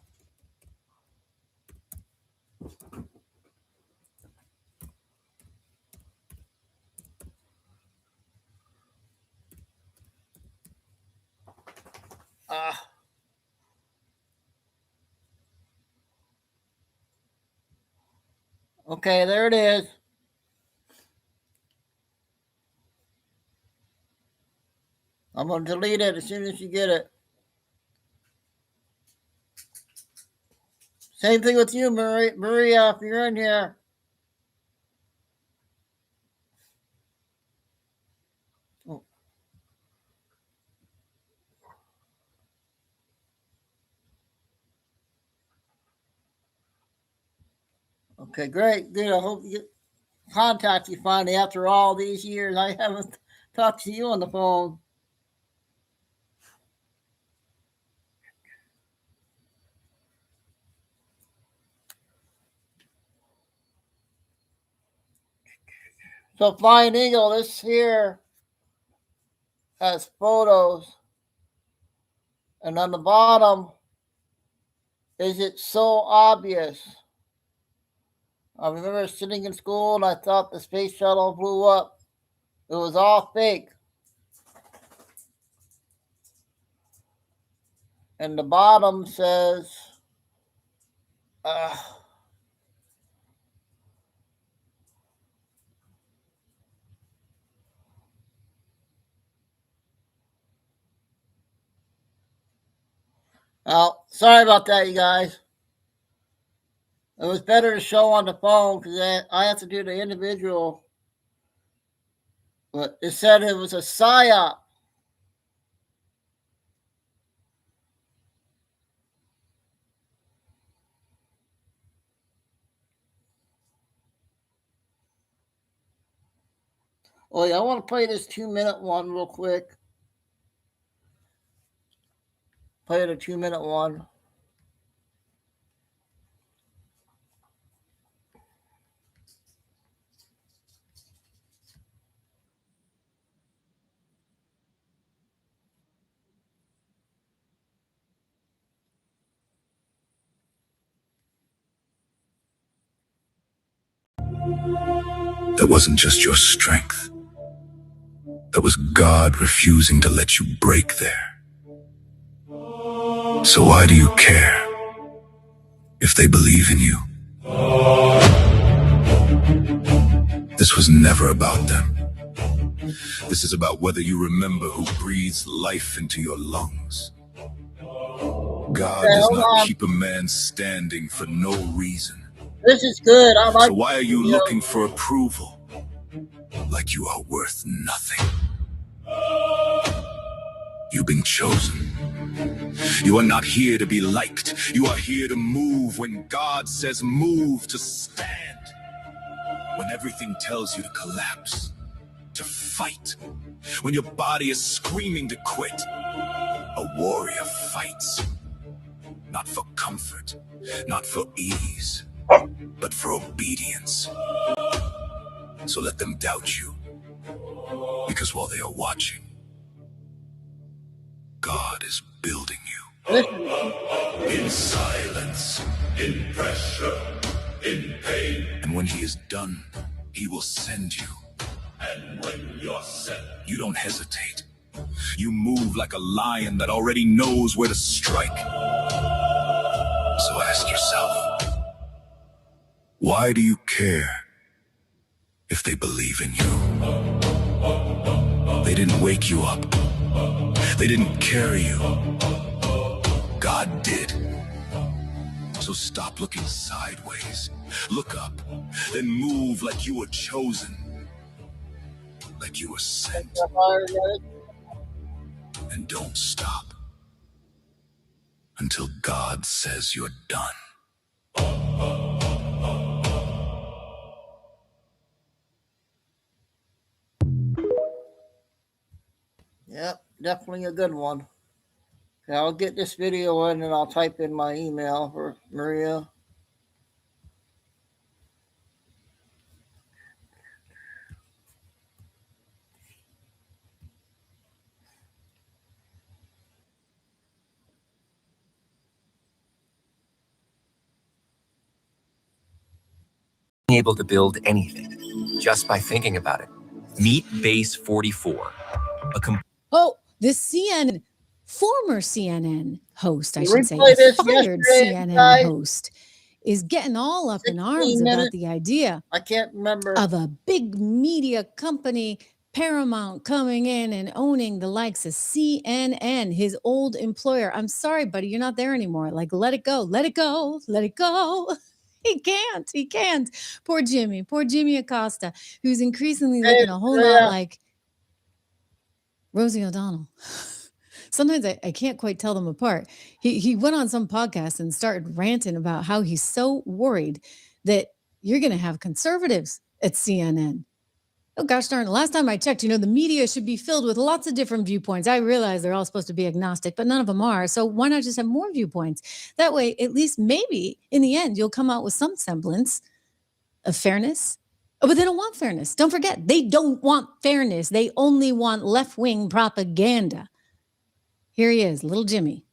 Okay, there it is. I'm going to delete it as soon as you get it. Same thing with you, Maria, if you're in here. Oh. Okay, great. Good. I hope you get contact you finally after all these years. I haven't talked to you on the phone. So Flying Eagle, this here has photos. And on the bottom, is it so obvious? I remember sitting in school and I thought the space shuttle blew up. It was all fake. And the bottom says, oh, sorry about that, you guys. It was better to show on the phone because I have to do the individual. But it said it was a PSYOP. Oh, yeah, I want to play this 2-minute one real quick. Play the 2-minute one. That wasn't just your strength. That was God refusing to let you break there. So why do you care if they believe in you? This was never about them. This is about whether you remember who breathes life into your lungs. God Okay, does hold not on. keep a man standing for no reason. This is good. I like So why are you the video. looking for approval? Like you are worth nothing. You've been chosen. You are not here to be liked. You are here to move when God says move, to stand. When everything tells you to collapse, to fight. When your body is screaming to quit. A warrior fights. Not for comfort, not for ease, but for obedience. So let them doubt you. Because while they are watching, God is building you. In silence, in pressure, in pain. And when he is done, he will send you. And when you're sent, you don't hesitate. You move like a lion that already knows where to strike. So ask yourself, why do you care if they believe in you? They didn't wake you up. They didn't carry you. God did. So stop looking sideways. Look up, then move like you were chosen. Like you were sent. And don't stop until God says you're done. Yep, definitely a good one. Okay, I'll get this video in and I'll type in my email for Maria. Able to build anything just by thinking about it. Meet Base 44. The former CNN host, I Did should we say, play a this fired yesterday, CNN guys? host, is getting all up in arms 16 about minutes. the idea I can't remember. of a big media company, Paramount, coming in and owning the likes of CNN, his old employer. I'm sorry, buddy, you're not there anymore. Like, let it go, let it go, let it go. He can't. Poor Jimmy Acosta, who's increasingly looking a whole lot like Rosie O'Donnell. Sometimes I can't quite tell them apart. He went on some podcast and started ranting about how he's so worried that you're going to have conservatives at CNN. Oh, gosh darn it. Last time I checked, the media should be filled with lots of different viewpoints. I realize they're all supposed to be agnostic, but none of them are. So why not just have more viewpoints? That way, at least maybe in the end, you'll come out with some semblance of fairness. Oh, but they don't want fairness. Don't forget, they don't want fairness. They only want left-wing propaganda. Here he is, little Jimmy.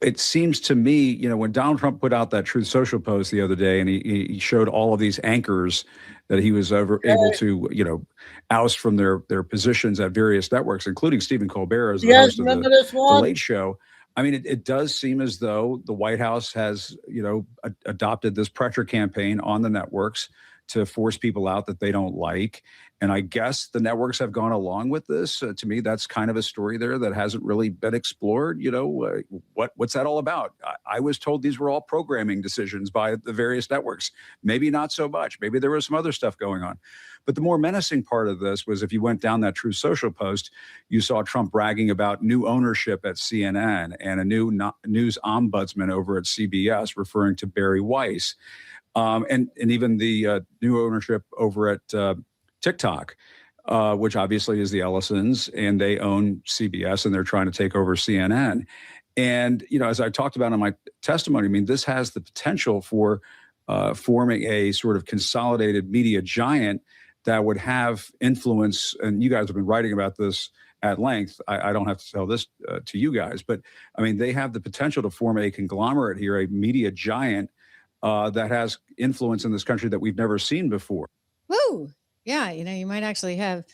It seems to me, when Donald Trump put out that Truth Social post the other day, and he showed all of these anchors that he was able to, oust from their positions at various networks, including Stephen Colbert as the host of the Late Show. I mean, it does seem as though the White House has, adopted this pressure campaign on the networks to force people out that they don't like. And I guess the networks have gone along with this. To me, that's kind of a story there that hasn't really been explored. What's that all about? I was told these were all programming decisions by the various networks. Maybe not so much. Maybe there was some other stuff going on. But the more menacing part of this was if you went down that Truth Social post, you saw Trump bragging about new ownership at CNN and a new news ombudsman over at CBS, referring to Barry Weiss. And even the new ownership over at TikTok, which obviously is the Ellisons, and they own CBS, and they're trying to take over CNN. And, as I talked about in my testimony, I mean, this has the potential for forming a sort of consolidated media giant that would have influence. And you guys have been writing about this at length. I don't have to tell this to you guys, but I mean, they have the potential to form a conglomerate here, a media giant that has influence in this country that we've never seen before. Woo! Yeah, you might actually have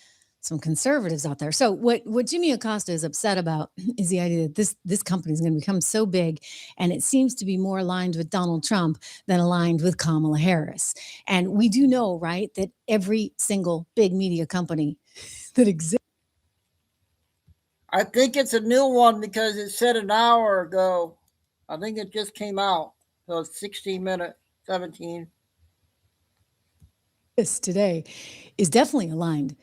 some conservatives out there. So what Jimmy Acosta is upset about is the idea that this company is going to become so big, and it seems to be more aligned with Donald Trump than aligned with Kamala Harris. And we do know, right, that every single big media company that exists. I think it's a new one because it said an hour ago. I think it just came out. So it's 16 minutes, 17. This today is definitely aligned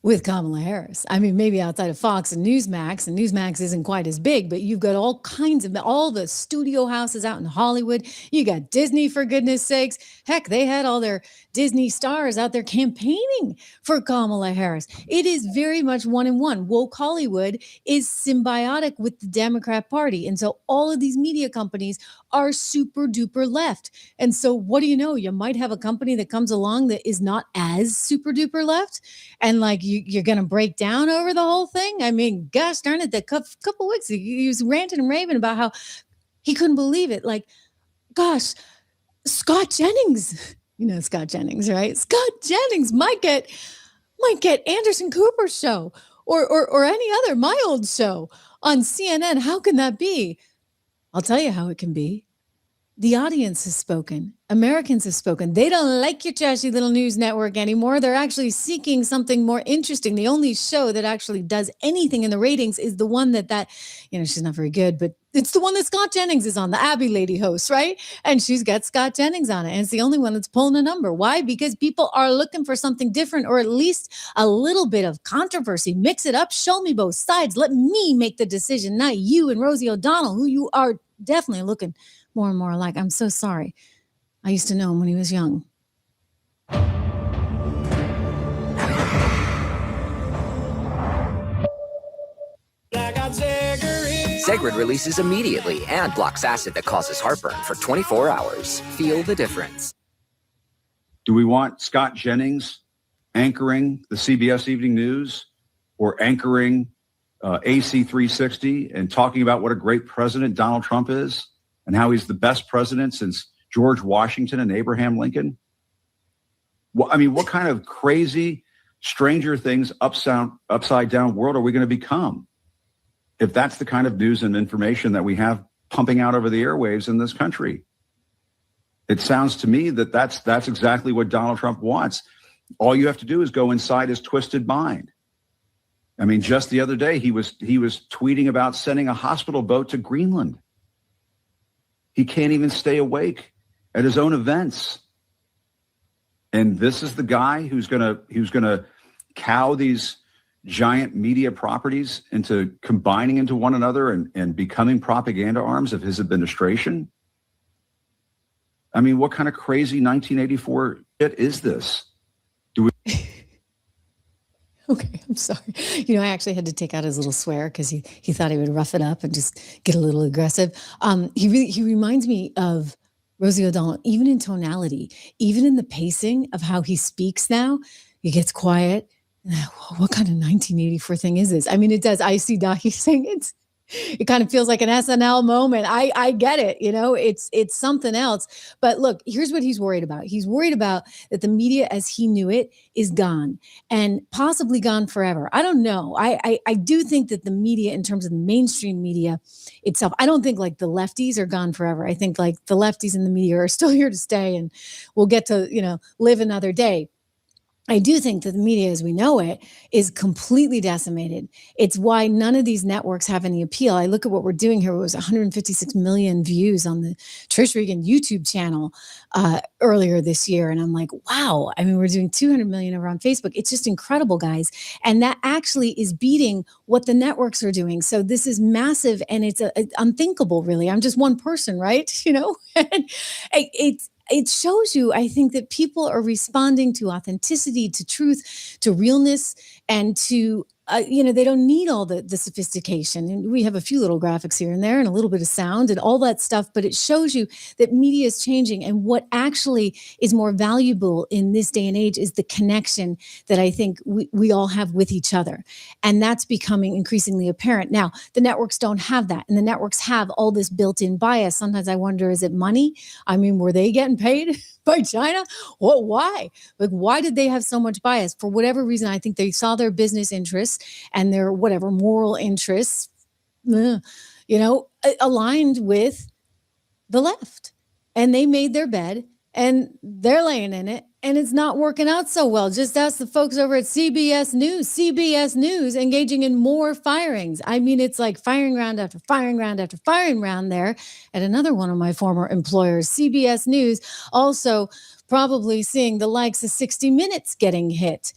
with Kamala Harris. I mean, maybe outside of Fox and Newsmax isn't quite as big, but you've got all kinds of, all the studio houses out in Hollywood. You got Disney, for goodness sakes. Heck, they had all their Disney stars out there campaigning for Kamala Harris. It is very much one in one. Woke Hollywood is symbiotic with the Democrat Party. And so all of these media companies are super duper left. And so what do you know? You might have a company that comes along that is not as super duper left. And like you're going to break down over the whole thing. I mean, gosh darn it, that couple weeks ago, he was ranting and raving about how he couldn't believe it. Like, gosh, Scott Jennings, you know, Scott Jennings, right? Scott Jennings might get Anderson Cooper's show or any other, my old show on CNN. How can that be? I'll tell you how it can be. The audience has spoken. Americans have spoken. They don't like your trashy little news network anymore. They're actually seeking something more interesting. The only show that actually does anything in the ratings is the one that, you know, she's not very good, but it's the one that Scott Jennings is on, the Abby lady host, right? And she's got Scott Jennings on it. And it's the only one that's pulling a number. Why? Because people are looking for something different, or at least a little bit of controversy. Mix it up. Show me both sides. Let me make the decision, not you and Rosie O'Donnell, who you are definitely looking more and more alike. I'm so sorry. I used to know him when he was young. Zegrid releases immediately and blocks acid that causes heartburn for 24 hours. Feel the difference. Do we want Scott Jennings anchoring the CBS Evening News or anchoring AC 360 and talking about what a great president Donald Trump is and how he's the best president since George Washington and Abraham Lincoln? Well, I mean, what kind of crazy Stranger Things upside down world are we going to become if that's the kind of news and information that we have pumping out over the airwaves in this country? It sounds to me that that's exactly what Donald Trump wants. All you have to do is go inside his twisted mind. I mean, just the other day, he was tweeting about sending a hospital boat to Greenland. He can't even stay awake at his own events. And this is the guy who's gonna cow these giant media properties into combining into one another and becoming propaganda arms of his administration. I mean, what kind of crazy 1984 shit is this? Do we? Okay, I'm sorry. You know, I actually had to take out his little swear because he thought he would rough it up and just get a little aggressive. He reminds me of Rosie O'Donnell, even in tonality, even in the pacing of how he speaks now. He gets quiet. What kind of 1984 thing is this? I mean, it does. I see Doc saying it kind of feels like an SNL moment. I get it. You know, it's something else. But look, here's what he's worried about. He's worried about that the media as he knew it is gone and possibly gone forever. I don't know. I do think that the media, in terms of the mainstream media itself, I don't think like the lefties are gone forever. I think like the lefties in the media are still here to stay and we'll get to, you know, live another day. I do think that the media as we know it is completely decimated. It's why none of these networks have any appeal. I look at what we're doing here. It was 156 million views on the Trish Regan YouTube channel earlier this year. And I'm like, wow. I mean, we're doing 200 million over on Facebook. It's just incredible, guys. And that actually is beating what the networks are doing. So this is massive and it's unthinkable, really. I'm just one person, right? You know, and it shows you, I think, that people are responding to authenticity, to truth, to realness, and to, they don't need all the sophistication. And we have a few little graphics here and there and a little bit of sound and all that stuff, but it shows you that media is changing. And what actually is more valuable in this day and age is the connection that I think we all have with each other. And that's becoming increasingly apparent. Now, the networks don't have that. And the networks have all this built-in bias. Sometimes I wonder, is it money? I mean, were they getting paid by China? Well, why? Like, why did they have so much bias? For whatever reason, I think they saw their business interests and their whatever moral interests, aligned with the left. And they made their bed and they're laying in it and it's not working out so well. Just ask the folks over at CBS News. CBS News engaging in more firings. I mean, it's like firing round after firing round after firing round there at another one of my former employers. CBS News also probably seeing the likes of 60 Minutes getting hit.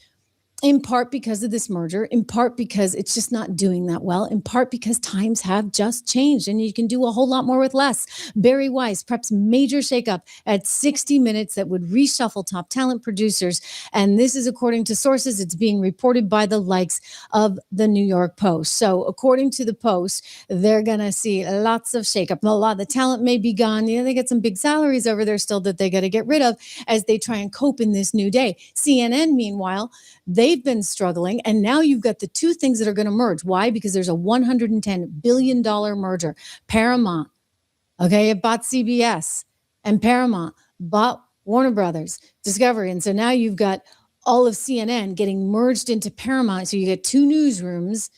In part because of this merger, in part because it's just not doing that well, in part because times have just changed and you can do a whole lot more with less. Barry Weiss preps major shakeup at 60 Minutes that would reshuffle top talent producers. And this is according to sources. It's being reported by the likes of the New York Post. So according to the Post, they're going to see lots of shakeup. A lot of the talent may be gone. You know, they get some big salaries over there still that they got to get rid of as they try and cope in this new day. CNN, meanwhile, they've been struggling, and now you've got the two things that are going to merge. Why? Because there's a $110 billion merger. Paramount, okay, it bought CBS, and Paramount bought Warner Brothers, Discovery. And so now you've got all of CNN getting merged into Paramount. So you get two newsrooms.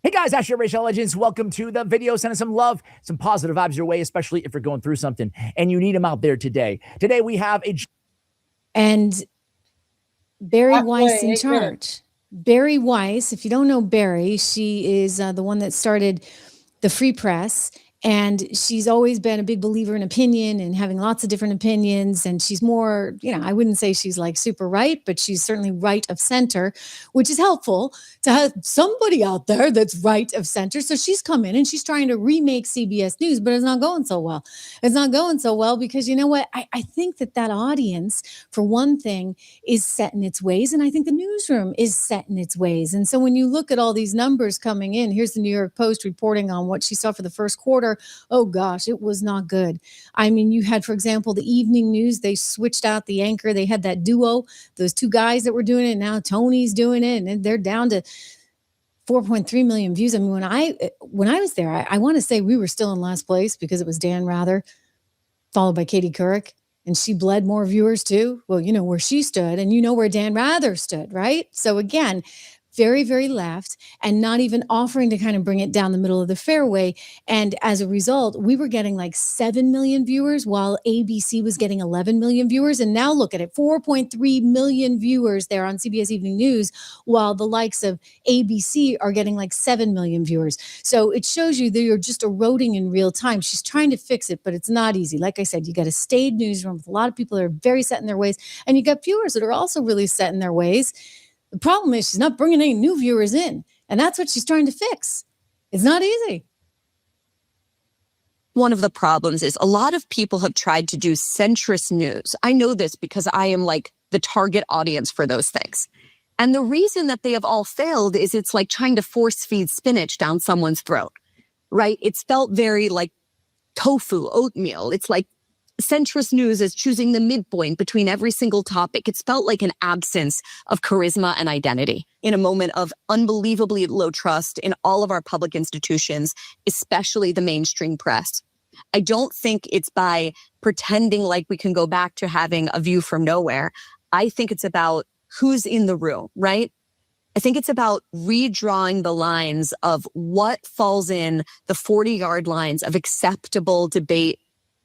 Hey guys, Asher Racial Legends. Welcome to the video. Send us some love, some positive vibes your way, especially if you're going through something and you need them out there today. Today we have a... And Barry Weiss in charge. Barry Weiss, if you don't know Barry, she is the one that started the Free Press. And she's always been a big believer in opinion and having lots of different opinions. And she's more, you know, I wouldn't say she's like super right, but she's certainly right of center, which is helpful to have somebody out there that's right of center. So she's come in and she's trying to remake CBS News, but it's not going so well. It's not going so well because you know what? I think that audience, for one thing, is set in its ways. And I think the newsroom is set in its ways. And so when you look at all these numbers coming in, here's the New York Post reporting on what she saw for the first quarter. Oh gosh, it was not good. I mean, you had, for example, the evening news, they switched out the anchor. They had that duo, those two guys that were doing it. Now Tony's doing it and they're down to 4.3 million views. I mean, when I was there, I want to say we were still in last place because it was Dan Rather, followed by Katie Couric. And she bled more viewers too. Well, you know where she stood and you know where Dan Rather stood, right? So again, very, very left and not even offering to kind of bring it down the middle of the fairway. And as a result, we were getting like 7 million viewers while ABC was getting 11 million viewers. And now look at it, 4.3 million viewers there on CBS Evening News, while the likes of ABC are getting like 7 million viewers. So it shows you that you're just eroding in real time. She's trying to fix it, but it's not easy. Like I said, you got a staid newsroom with a lot of people that are very set in their ways. And you got viewers that are also really set in their ways. The problem is she's not bringing any new viewers in, and that's what she's trying to fix. It's not easy. One of the problems is a lot of people have tried to do centrist news. I know this because I am like the target audience for those things. And the reason that they have all failed is it's like trying to force feed spinach down someone's throat, right? It's felt very like tofu, oatmeal. It's like centrist news is choosing the midpoint between every single topic. It's felt like an absence of charisma and identity in a moment of unbelievably low trust in all of our public institutions, especially the mainstream press. I don't think it's by pretending like we can go back to having a view from nowhere. I think it's about who's in the room, right? I think it's about redrawing the lines of what falls in the 40-yard lines of acceptable debate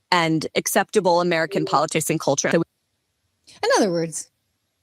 and acceptable American politics and culture. In other words,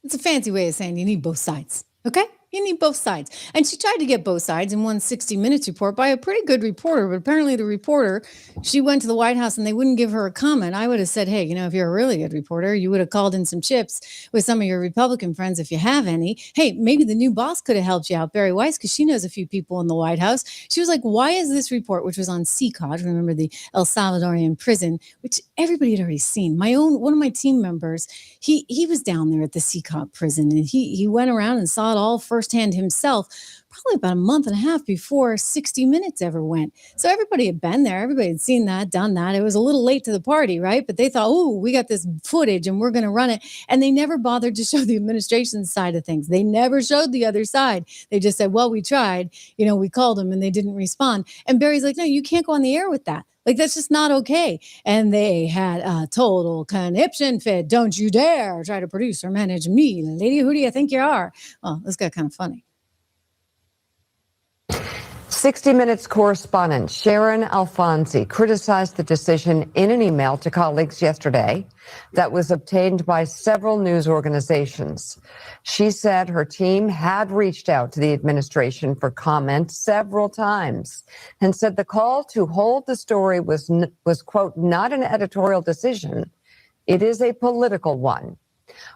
it's a fancy way of saying you need both sides, okay? You need both sides. And she tried to get both sides in one 60 Minutes report by a pretty good reporter, but apparently the reporter, she went to the White House and they wouldn't give her a comment. I would have said, hey, you know, if you're a really good reporter, you would have called in some chips with some of your Republican friends if you have any. Hey, maybe the new boss could have helped you out, Barry Weiss, because she knows a few people in the White House. She was like, why is this report, which was on CCOT, remember the El Salvadorian prison, which everybody had already seen. One of my team members, he was down there at the CCOT prison and he went around and saw it all firsthand himself, probably about a month and a half before 60 Minutes ever went. So everybody had been there. Everybody had seen that, done that. It was a little late to the party, right? But they thought, oh, we got this footage and we're going to run it. And they never bothered to show the administration side of things. They never showed the other side. They just said, well, we tried, you know, we called them and they didn't respond. And Barry's like, no, you can't go on the air with that. Like, that's just not okay. And they had a total conniption fit. Don't you dare try to produce or manage me. Lady, who do you think you are? Well, this got kind of funny. 60 Minutes correspondent Sharon Alfonsi criticized the decision in an email to colleagues yesterday that was obtained by several news organizations. She said her team had reached out to the administration for comment several times and said the call to hold the story was quote, not an editorial decision. It is a political one.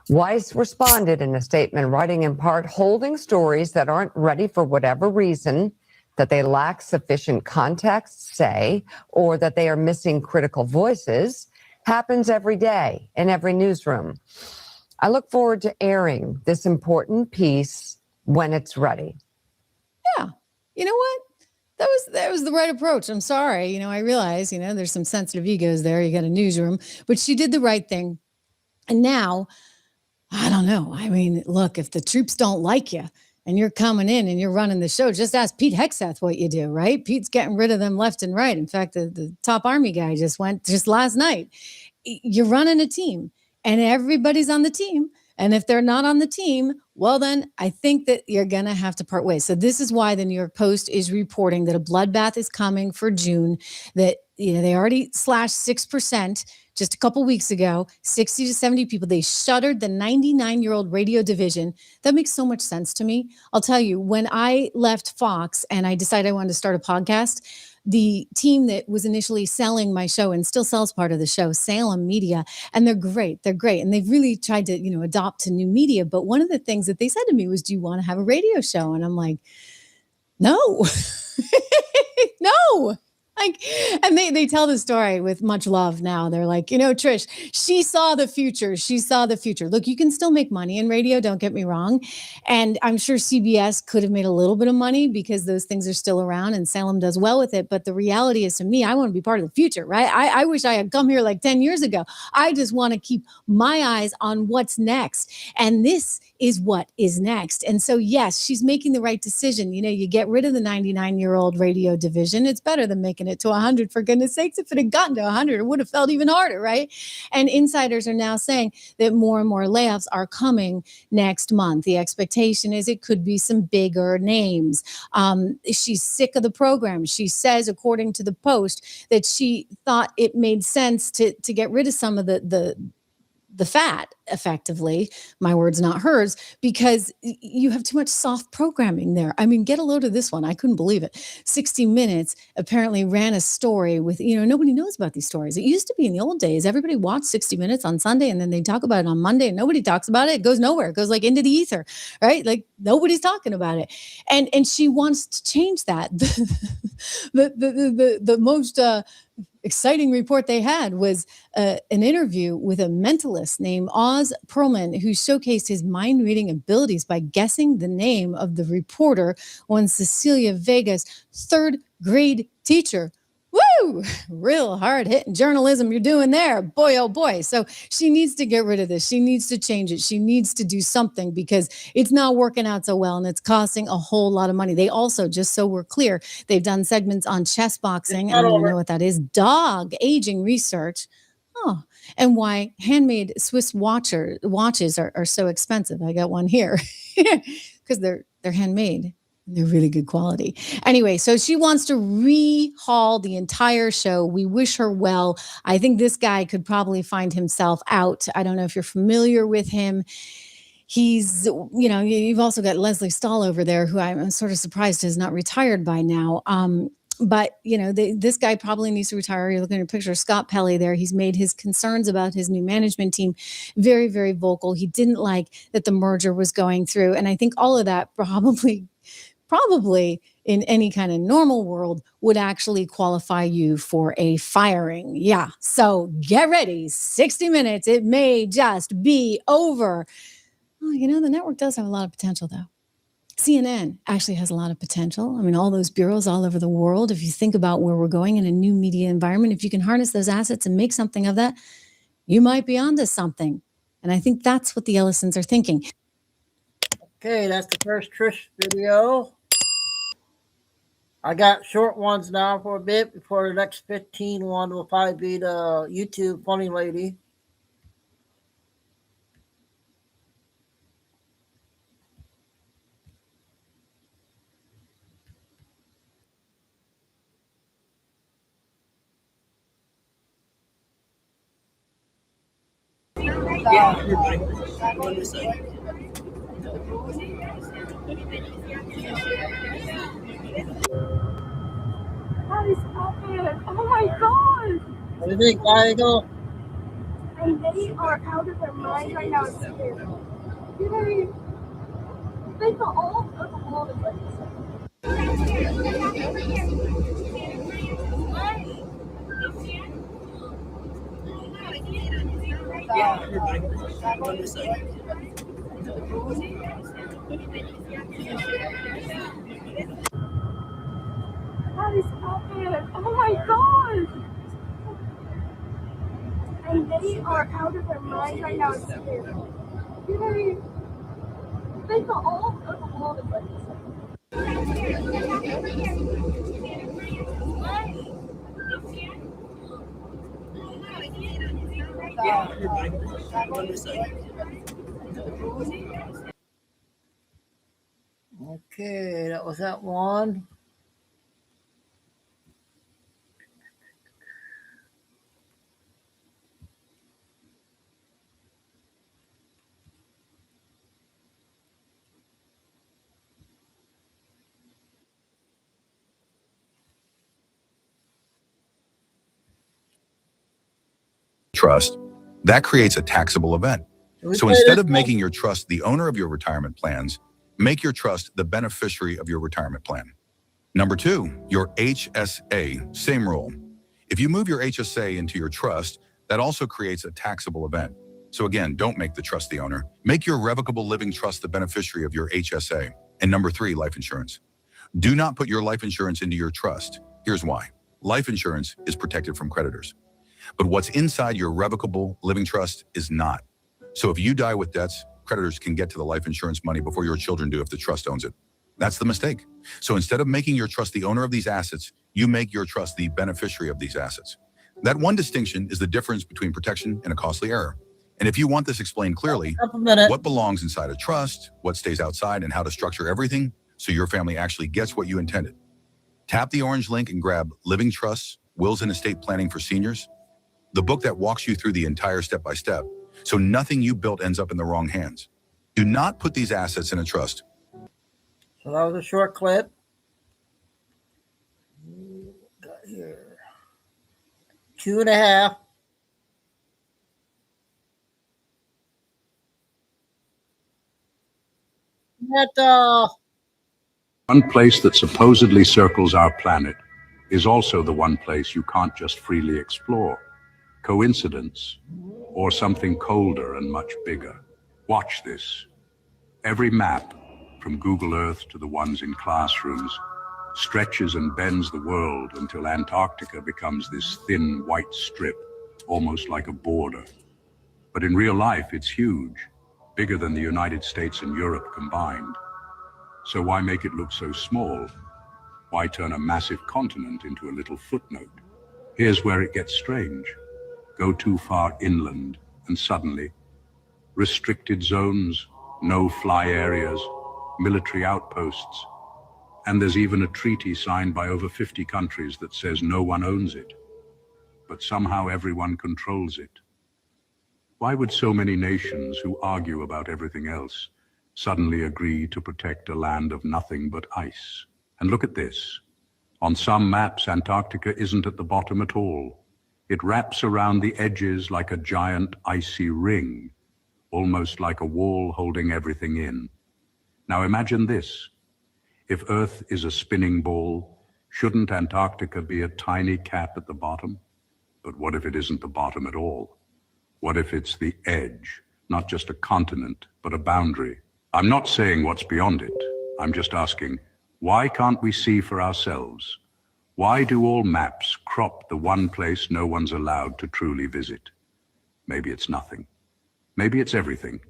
Weiss responded in a statement, writing in part, holding stories that aren't ready for whatever reason, that they lack sufficient context, say, or that they are missing critical voices, happens every day in every newsroom. I look forward to airing this important piece when it's ready. Yeah. You know what? That was the right approach. I'm sorry. I realize, there's some sensitive egos there. You got a newsroom, but she did the right thing. And now, I don't know. I mean, look, if the troops don't like you and you're coming in and you're running the show, just ask Pete Hegseth what you do, right? Pete's getting rid of them left and right. In fact, the top Army guy just went just last night. You're running a team and everybody's on the team. And if they're not on the team, well, then I think that you're going to have to part ways. So this is why the New York Post is reporting that a bloodbath is coming for June, that, they already slashed 6% just a couple weeks ago, 60 to 70 people. They shuttered the 99-year-old radio division. That makes so much sense to me. I'll tell you, when I left Fox and I decided I wanted to start a podcast, the team that was initially selling my show and still sells part of the show, Salem Media, and they're great. They're great. And they've really tried to, adopt to new media. But one of the things that they said to me was, do you want to have a radio show? And I'm like, no, no. And they tell the story with much love now. They're like, Trish, she saw the future. She saw the future. Look, you can still make money in radio. Don't get me wrong. And I'm sure CBS could have made a little bit of money because those things are still around and Salem does well with it. But the reality is, to me, I want to be part of the future, right? I wish I had come here like 10 years ago. I just want to keep my eyes on what's next. And this is what is next. And so, yes, she's making the right decision. You get rid of the 99-year-old radio division. It's better than making it to 100, for goodness sakes. If it had gotten to 100, it would have felt even harder, right? And insiders are now saying that more and more layoffs are coming next month. The expectation is it could be some bigger names. She's sick of the program. She says, according to the Post, that she thought it made sense to get rid of some of the fat, effectively, my words, not hers, because you have too much soft programming there. I mean, get a load of this one. I couldn't believe it. 60 Minutes apparently ran a story with, nobody knows about these stories. It used to be in the old days, everybody watched 60 Minutes on Sunday and then they talk about it on Monday and nobody talks about it. It goes nowhere. It goes like into the ether, right? Like nobody's talking about it. And she wants to change that. The most exciting report they had was an interview with a mentalist named Oz Perlman, who showcased his mind-reading abilities by guessing the name of the reporter on Cecilia Vega's third grade teacher. Woo! Real hard-hitting journalism you're doing there. Boy, oh boy. So she needs to get rid of this. She needs to change it. She needs to do something because it's not working out so well and it's costing a whole lot of money. They also, just so we're clear, they've done segments on chess boxing. I don't even know what that is. Dog aging research. Oh, and why handmade Swiss watches are so expensive. I got one here because they're handmade. They're really good quality. Anyway, so she wants to rehaul the entire show. We wish her well. I think this guy could probably find himself out. I don't know if you're familiar with him. He's, you've also got Leslie Stahl over there, who I'm sort of surprised is not retired by now. But, this guy probably needs to retire. You're looking at a picture of Scott Pelley there. He's made his concerns about his new management team very, very vocal. He didn't like that the merger was going through. And I think all of that probably in any kind of normal world would actually qualify you for a firing. Yeah. So get ready. 60 Minutes. It may just be over. Oh, the network does have a lot of potential, though. CNN actually has a lot of potential. I mean, all those bureaus all over the world, if you think about where we're going in a new media environment, if you can harness those assets and make something of that, you might be onto something. And I think that's what the Ellisons are thinking. Okay, that's the first Trish video. I got short ones now for a bit before the next 15 one will probably be the YouTube funny lady. That is epic. Oh my god. What do you think, Diego? And they are out of their minds right now. It's scary. They got all of the That is epic. Oh my god. And they are out of their minds right now. It's scary. They got all of the Okay, that was that one. Trust, that creates a taxable event. So instead of making your trust the owner of your retirement plans, make your trust the beneficiary of your retirement plan. Number 2, your HSA, same rule. If you move your HSA into your trust, that also creates a taxable event. So again, don't make the trust the owner. Make your revocable living trust the beneficiary of your HSA. And number 3, life insurance. Do not put your life insurance into your trust. Here's why. Life insurance is protected from creditors. But what's inside your revocable living trust is not. So if you die with debts, creditors can get to the life insurance money before your children do if the trust owns it. That's the mistake. So instead of making your trust the owner of these assets, you make your trust the beneficiary of these assets. That one distinction is the difference between protection and a costly error. And if you want this explained clearly, what belongs inside a trust, what stays outside, and how to structure everything so your family actually gets what you intended. Tap the orange link and grab Living Trusts, Wills and Estate Planning for Seniors, the book that walks you through the entire step-by-step, so nothing you built ends up in the wrong hands. Do not put these assets in a trust. So that was a short clip. Got here 2.5. One place that supposedly circles our planet is also the one place you can't just freely explore. Coincidence, or something colder and much bigger? Watch this. Every map, from Google Earth to the ones in classrooms, stretches and bends the world until Antarctica becomes this thin white strip, almost like a border. But in real life, it's huge, bigger than the United States and Europe combined. So why make it look so small? Why turn a massive continent into a little footnote? Here's where it gets strange. Go too far inland, and suddenly, restricted zones, no-fly areas, military outposts, and there's even a treaty signed by over 50 countries that says no one owns it, but somehow everyone controls it. Why would so many nations who argue about everything else suddenly agree to protect a land of nothing but ice? And look at this. On some maps, Antarctica isn't at the bottom at all. It wraps around the edges like a giant icy ring, almost like a wall holding everything in. Now imagine this. If Earth is a spinning ball, shouldn't Antarctica be a tiny cap at the bottom? But what if it isn't the bottom at all? What if it's the edge, not just a continent, but a boundary? I'm not saying what's beyond it. I'm just asking, why can't we see for ourselves? Why do all maps crop the one place no one's allowed to truly visit? Maybe it's nothing. Maybe it's everything.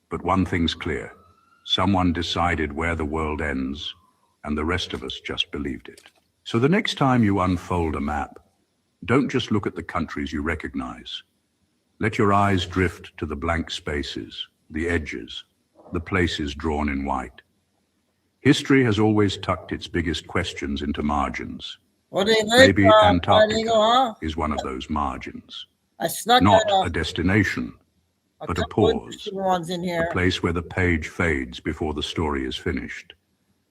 But one thing's clear. Someone decided where the world ends, and the rest of us just believed it. So the next time you unfold a map, don't just look at the countries you recognize. Let your eyes drift to the blank spaces, the edges, the places drawn in white. History has always tucked its biggest questions into margins. What do you think? Maybe Antarctica is one of those margins. I snuck Not that a destination, but a pause, ones in here. a place where the page fades before the story is finished.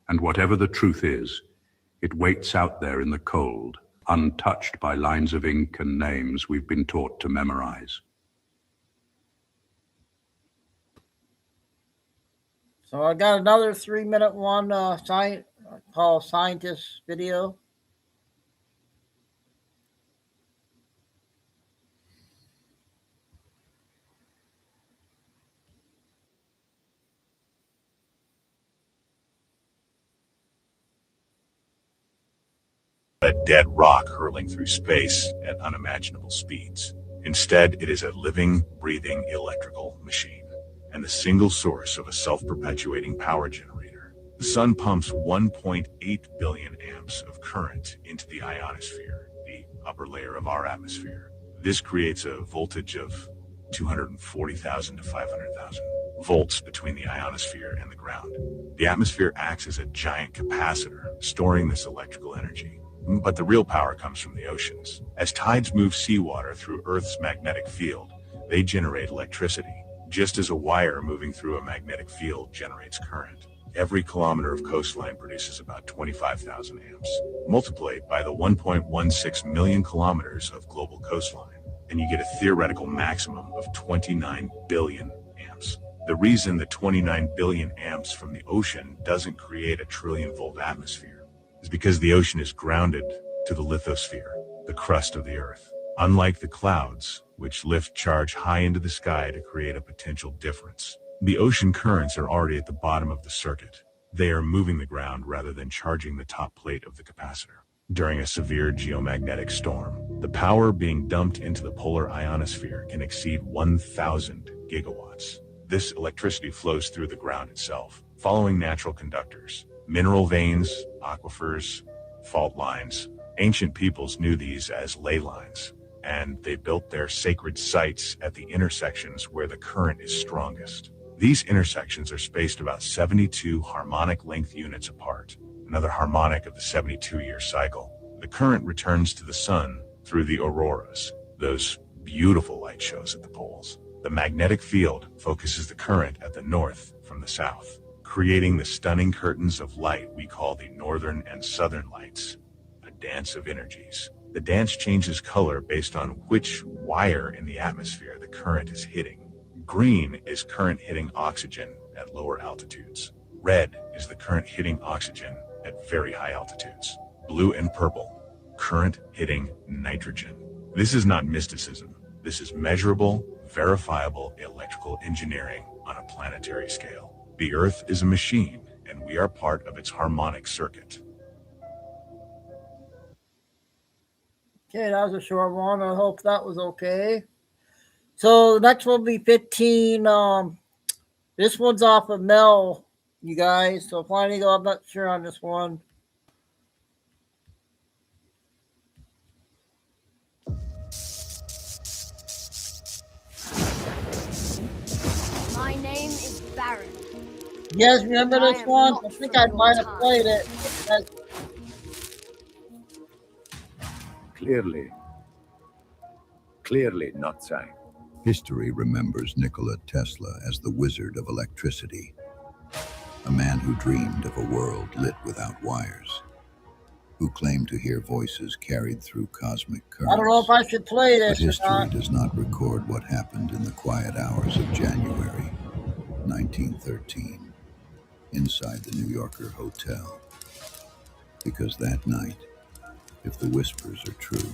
And whatever the truth is, it waits out there in the cold, untouched by lines of ink and names we've been taught to memorize. So I got another 3-minute one, called Scientist video. A dead rock hurling through space at unimaginable speeds. Instead, it is a living, breathing electrical machine, and the single source of a self-perpetuating power generator. The sun pumps 1.8 billion amps of current into the ionosphere, the upper layer of our atmosphere. This creates a voltage of 240,000 to 500,000 volts between the ionosphere and the ground. The atmosphere acts as a giant capacitor, storing this electrical energy. But the real power comes from the oceans. As tides move seawater through Earth's magnetic field, they generate electricity, just as a wire moving through a magnetic field generates current. Every kilometer of coastline produces about 25,000 amps. Multiply it by the 1.16 million kilometers of global coastline, and you get a theoretical maximum of 29 billion amps. The reason the 29 billion amps from the ocean doesn't create a trillion-volt atmosphere is because the ocean is grounded to the lithosphere, the crust of the Earth. Unlike the clouds, which lift charge high into the sky to create a potential difference, the ocean currents are already at the bottom of the circuit. They are moving the ground rather than charging the top plate of the capacitor. During a severe geomagnetic storm, the power being dumped into the polar ionosphere can exceed 1,000 gigawatts. This electricity flows through the ground itself, following natural conductors. Mineral veins, aquifers, fault lines. Ancient peoples knew these as ley lines, and they built their sacred sites at the intersections where the current is strongest. These intersections are spaced about 72 harmonic length units apart, another harmonic of the 72-year cycle. The current returns to the sun through the auroras, those beautiful light shows at the poles. The magnetic field focuses the current at the north from the south, creating the stunning curtains of light we call the northern and southern lights, a dance of energies. The dance changes color based on which wire in the atmosphere the current is hitting. Green is current hitting oxygen at lower altitudes. Red is the current hitting oxygen at very high altitudes. Blue and purple, current hitting nitrogen. This is not mysticism. This is measurable, verifiable electrical engineering on a planetary scale. The Earth is a machine, and we are part of its harmonic circuit. Okay, that was a short one. I hope that was okay. So the next one will be 15. This one's off of Mel, you guys. So Flying Eagle, I'm not sure on this one. My name is Baron. You guys remember this one? I think I might have played it. Clearly not so. History remembers Nikola Tesla as the wizard of electricity, a man who dreamed of a world lit without wires, who claimed to hear voices carried through cosmic currents. I don't know if I should play this. But history does not record what happened in the quiet hours of January 1913 inside the New Yorker hotel. Because that night, if the whispers are true,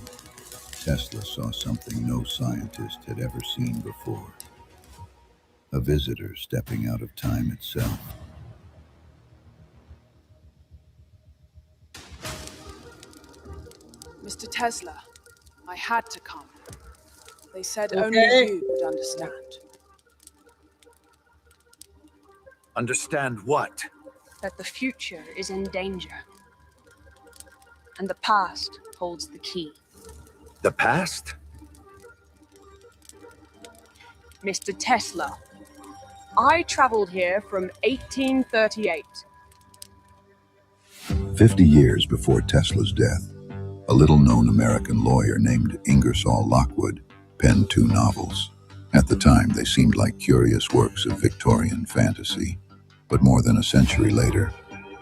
Tesla saw something no scientist had ever seen before. A visitor stepping out of time itself. Mr. Tesla, I had to come. They said Okay. only you would understand. Understand what? That the future is in danger. And the past holds the key. The past? Mr. Tesla, I traveled here from 1838. 50 years before Tesla's death, a little-known American lawyer named Ingersoll Lockwood penned 2 novels At the time, they seemed like curious works of Victorian fantasy, but more than a century later,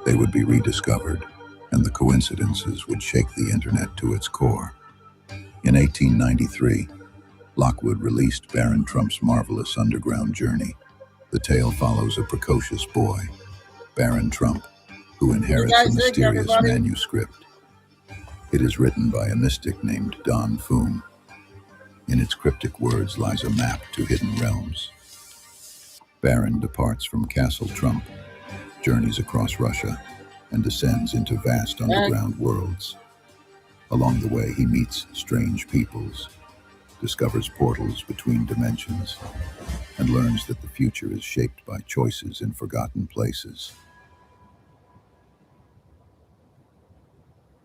they would be rediscovered, and the coincidences would shake the internet to its core. In 1893, Lockwood released Baron Trump's marvelous underground journey. The tale follows a precocious boy, Baron Trump, who inherits a mysterious manuscript. It is written by a mystic named Don Foom. In its cryptic words lies a map to hidden realms. Baron departs from Castle Trump, journeys across Russia, and descends into vast underground worlds. Along the way, he meets strange peoples, discovers portals between dimensions, and learns that the future is shaped by choices in forgotten places.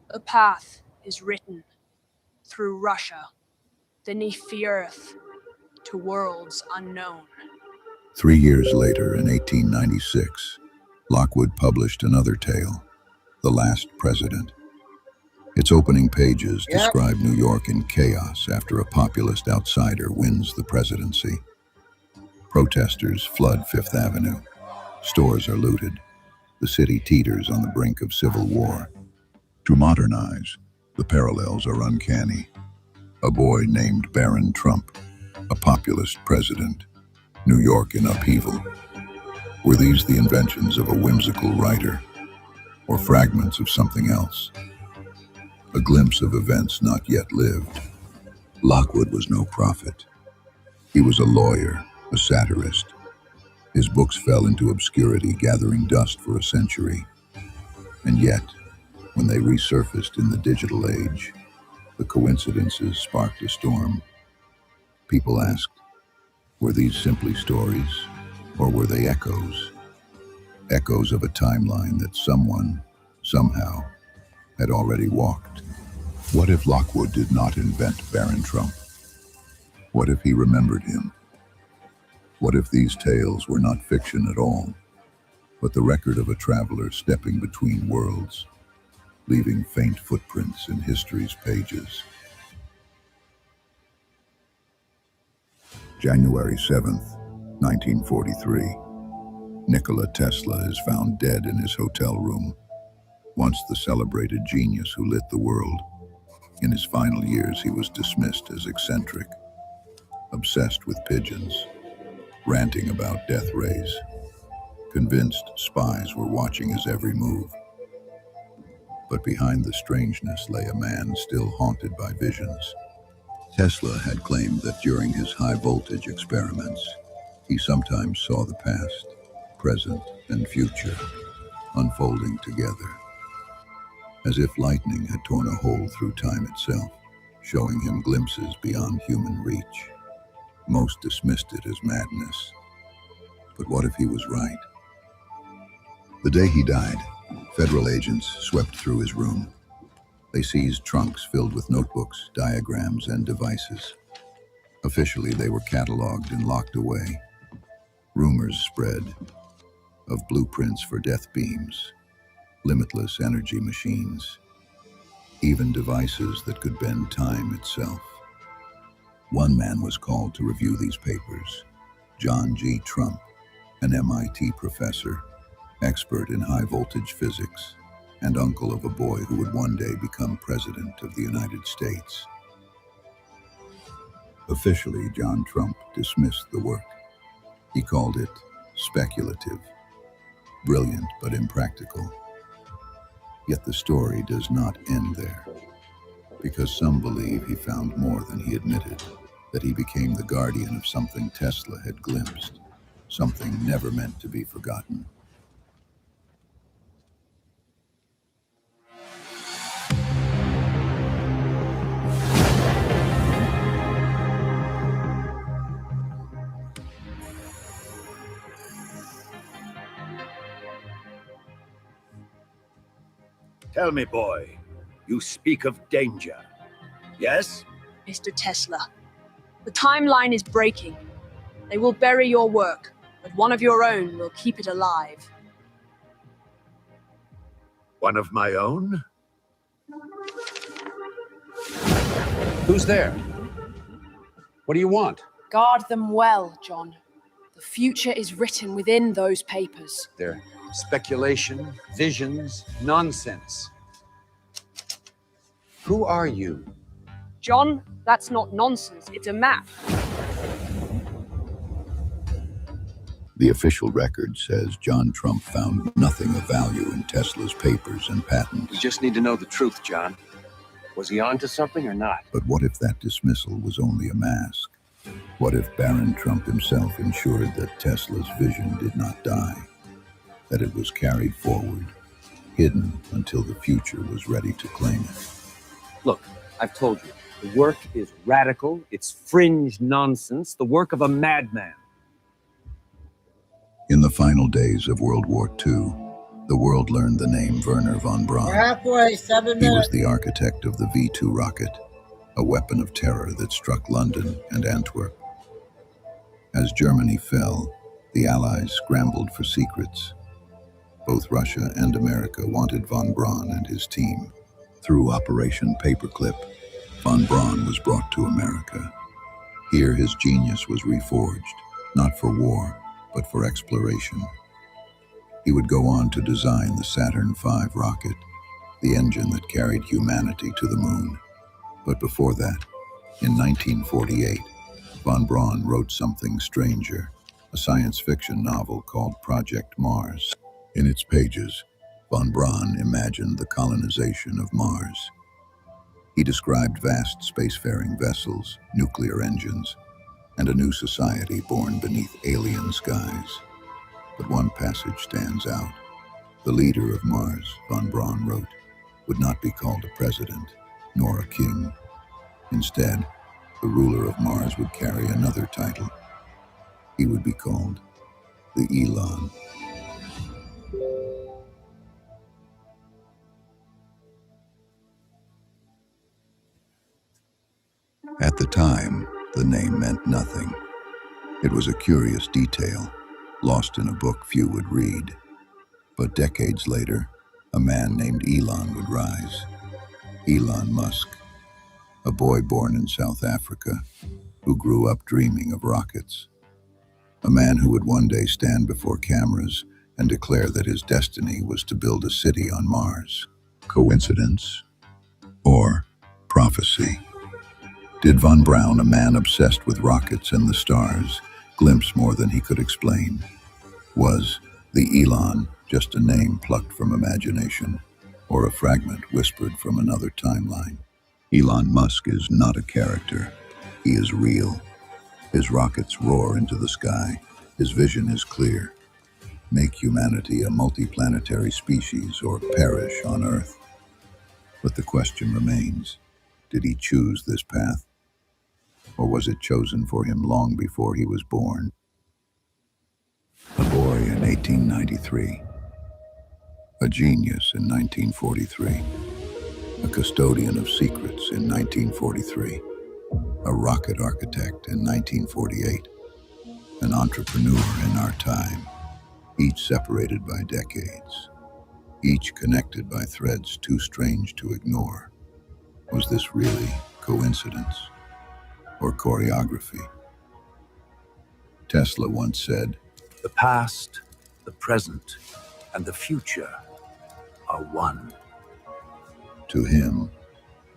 A path is written through Russia, beneath the earth, to worlds unknown. 3 years later, in 1896, Lockwood published another tale, The Last President. Its opening pages describe New York in chaos after a populist outsider wins the presidency. Protesters flood Fifth Avenue. Stores are looted. The city teeters on the brink of civil war. To modernize, the parallels are uncanny. A boy named Baron Trump, a populist president, New York in upheaval. Were these the inventions of a whimsical writer, or fragments of something else? A glimpse of events not yet lived. Lockwood was no prophet. He was a lawyer, a satirist. His books fell into obscurity, gathering dust for a century. And yet, when they resurfaced in the digital age, the coincidences sparked a storm. People asked, were these simply stories, or were they echoes? Echoes of a timeline that someone, somehow, had already walked. What if Lockwood did not invent Baron Trump? What if he remembered him? What if these tales were not fiction at all, but the record of a traveler stepping between worlds, leaving faint footprints in history's pages? January 7th, 1943. Nikola Tesla is found dead in his hotel room. Once the celebrated genius who lit the world, in his final years he was dismissed as eccentric, obsessed with pigeons, ranting about death rays, convinced spies were watching his every move. But behind the strangeness lay a man still haunted by visions. Tesla had claimed that during his high-voltage experiments, he sometimes saw the past, present, and future unfolding together, as if lightning had torn a hole through time itself, showing him glimpses beyond human reach. Most dismissed it as madness. But what if he was right? The day he died, federal agents swept through his room. They seized trunks filled with notebooks, diagrams, and devices. Officially, they were cataloged and locked away. Rumors spread of blueprints for death beams, limitless energy machines, even devices that could bend time itself. One man was called to review these papers, John G. Trump, an MIT professor, expert in high-voltage physics, and uncle of a boy who would one day become president of the United States. Officially, John Trump dismissed the work. He called it speculative, brilliant but impractical. Yet the story does not end there, because some believe he found more than he admitted, that he became the guardian of something Tesla had glimpsed, something never meant to be forgotten. Tell me, boy, you speak of danger. Yes? Mr. Tesla, the timeline is breaking. They will bury your work, but one of your own will keep it alive. One of my own? Who's there? What do you want? Guard them well, John. The future is written within those papers. They're speculation, visions, nonsense. Who are you? John, that's not nonsense. It's a map. The official record says John Trump found nothing of value in Tesla's papers and patents. We just need to know the truth, John. Was he on to something or not? But what if that dismissal was only a mask? What if Baron Trump himself ensured that Tesla's vision did not die, that it was carried forward, hidden until the future was ready to claim it? Look, I've told you, the work is radical, it's fringe nonsense, the work of a madman. In the final days of World War II, the world learned the name Wernher von Braun. We're halfway, 7 He was minutes. the architect of the V-2 rocket, a weapon of terror that struck London and Antwerp. As Germany fell, the Allies scrambled for secrets. Both Russia and America wanted von Braun and his team. Through Operation Paperclip, von Braun was brought to America. Here his genius was reforged, not for war, but for exploration. He would go on to design the Saturn V rocket, the engine that carried humanity to the moon. But before that, in 1948, von Braun wrote something stranger, a science fiction novel called Project Mars. In its pages, von Braun imagined the colonization of Mars. He described vast spacefaring vessels, nuclear engines, and a new society born beneath alien skies. But one passage stands out. The leader of Mars, von Braun wrote, would not be called a president, nor a king. Instead, the ruler of Mars would carry another title. He would be called the Elon. At the time, the name meant nothing. It was a curious detail, lost in a book few would read. But decades later, a man named Elon would rise. Elon Musk, a boy born in South Africa who grew up dreaming of rockets. A man who would one day stand before cameras and declare that his destiny was to build a city on Mars. Coincidence or prophecy? Did von Braun, a man obsessed with rockets and the stars, glimpse more than he could explain? Was the Elon just a name plucked from imagination, or a fragment whispered from another timeline? Elon Musk is not a character. He is real. His rockets roar into the sky. His vision is clear. Make humanity a multiplanetary species or perish on Earth. But the question remains, did he choose this path? Or was it chosen for him long before he was born? A boy in 1893. A genius in 1943. A custodian of secrets in 1943. A rocket architect in 1948. An entrepreneur in our time. Each separated by decades. Each connected by threads too strange to ignore. Was this really coincidence? Or choreography? Tesla once said, "The past, the present, and the future are one." To him,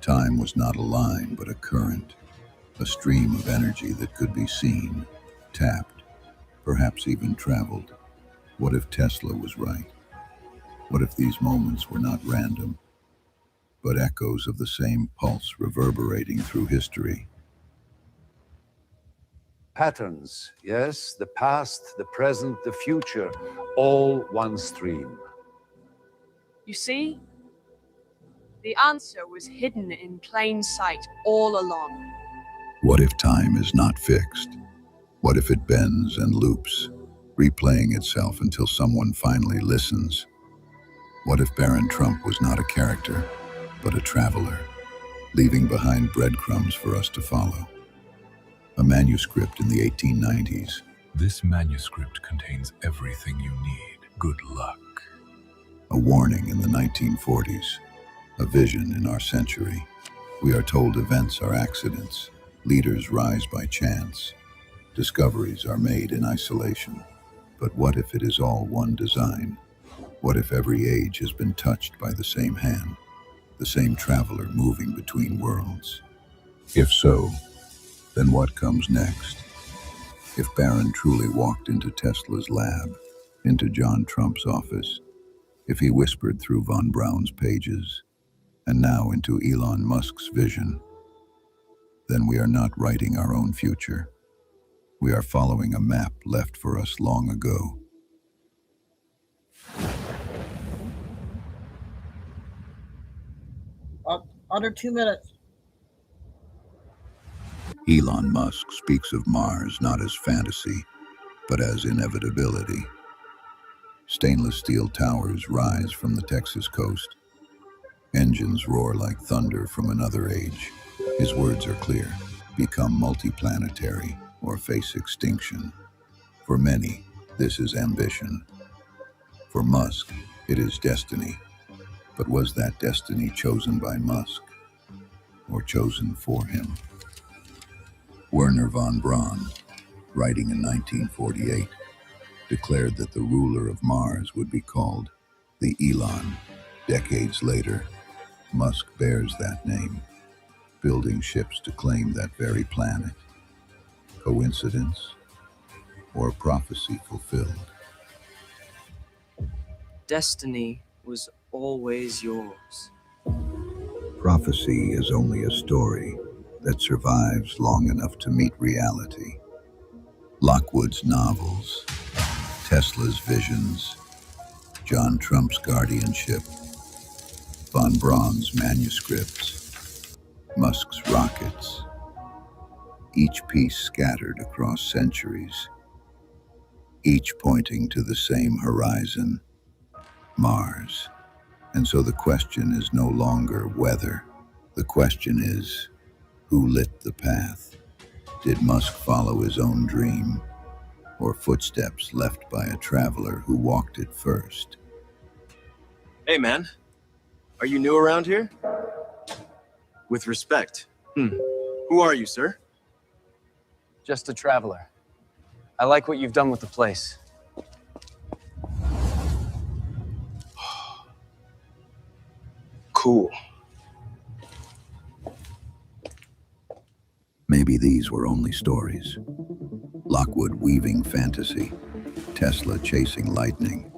time was not a line but a current, a stream of energy that could be seen, tapped, perhaps even traveled. What if Tesla was right? What if these moments were not random, but echoes of the same pulse reverberating through history? Patterns, yes, the past, the present, the future, all one stream. You see? The answer was hidden in plain sight all along. What if time is not fixed? What if it bends and loops, replaying itself until someone finally listens? What if Baron Trump was not a character, but a traveler, leaving behind breadcrumbs for us to follow? A manuscript in the 1890s. This manuscript contains everything you need. Good luck. A warning in the 1940s. A vision in our century. We are told events are accidents. Leaders rise by chance. Discoveries are made in isolation. But what if it is all one design? What if every age has been touched by the same hand, the same traveler moving between worlds? If so, then what comes next? If Barron truly walked into Tesla's lab, into John Trump's office, if he whispered through von Braun's pages, and now into Elon Musk's vision, then we are not writing our own future. We are following a map left for us long ago. Under 2 minutes. Elon Musk speaks of Mars not as fantasy, but as inevitability. Stainless steel towers rise from the Texas coast. Engines roar like thunder from another age. His words are clear: become multiplanetary or face extinction. For many, this is ambition. For Musk, it is destiny. But was that destiny chosen by Musk, or chosen for him? Werner von Braun, writing in 1948, declared that the ruler of Mars would be called the Elon. Decades later, Musk bears that name, building ships to claim that very planet. Coincidence or prophecy fulfilled? Destiny was always yours. Prophecy is only a story that survives long enough to meet reality. Lockwood's novels, Tesla's visions, John Trump's guardianship, von Braun's manuscripts, Musk's rockets, each piece scattered across centuries, each pointing to the same horizon, Mars. And so the question is no longer whether. The question is, who lit the path? Did Musk follow his own dream, or footsteps left by a traveler who walked it first? Hey, man. Are you new around here? With respect. Who are you, sir? Just a traveler. I like what you've done with the place. Cool. Maybe these were only stories. Lockwood weaving fantasy, Tesla chasing lightning,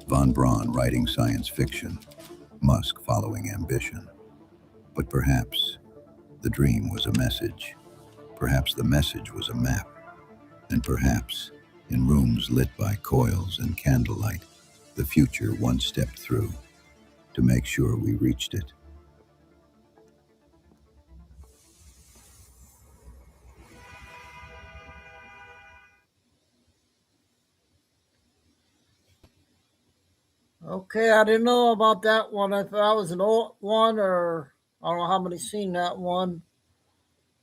von Braun writing science fiction, Musk following ambition. But perhaps the dream was a message. Perhaps the message was a map. And perhaps, in rooms lit by coils and candlelight, the future one stepped through to make sure we reached it. Okay, I didn't know about that one. If that was an old one, or I don't know how many seen that one.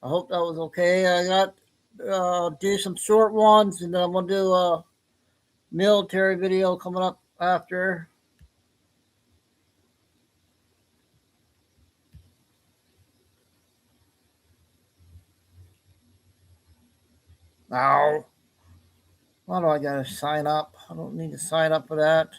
I hope that was okay. I got do some short ones, and then I'm gonna do a military video coming up after. Now, why do I gotta sign up? I don't need to sign up for that.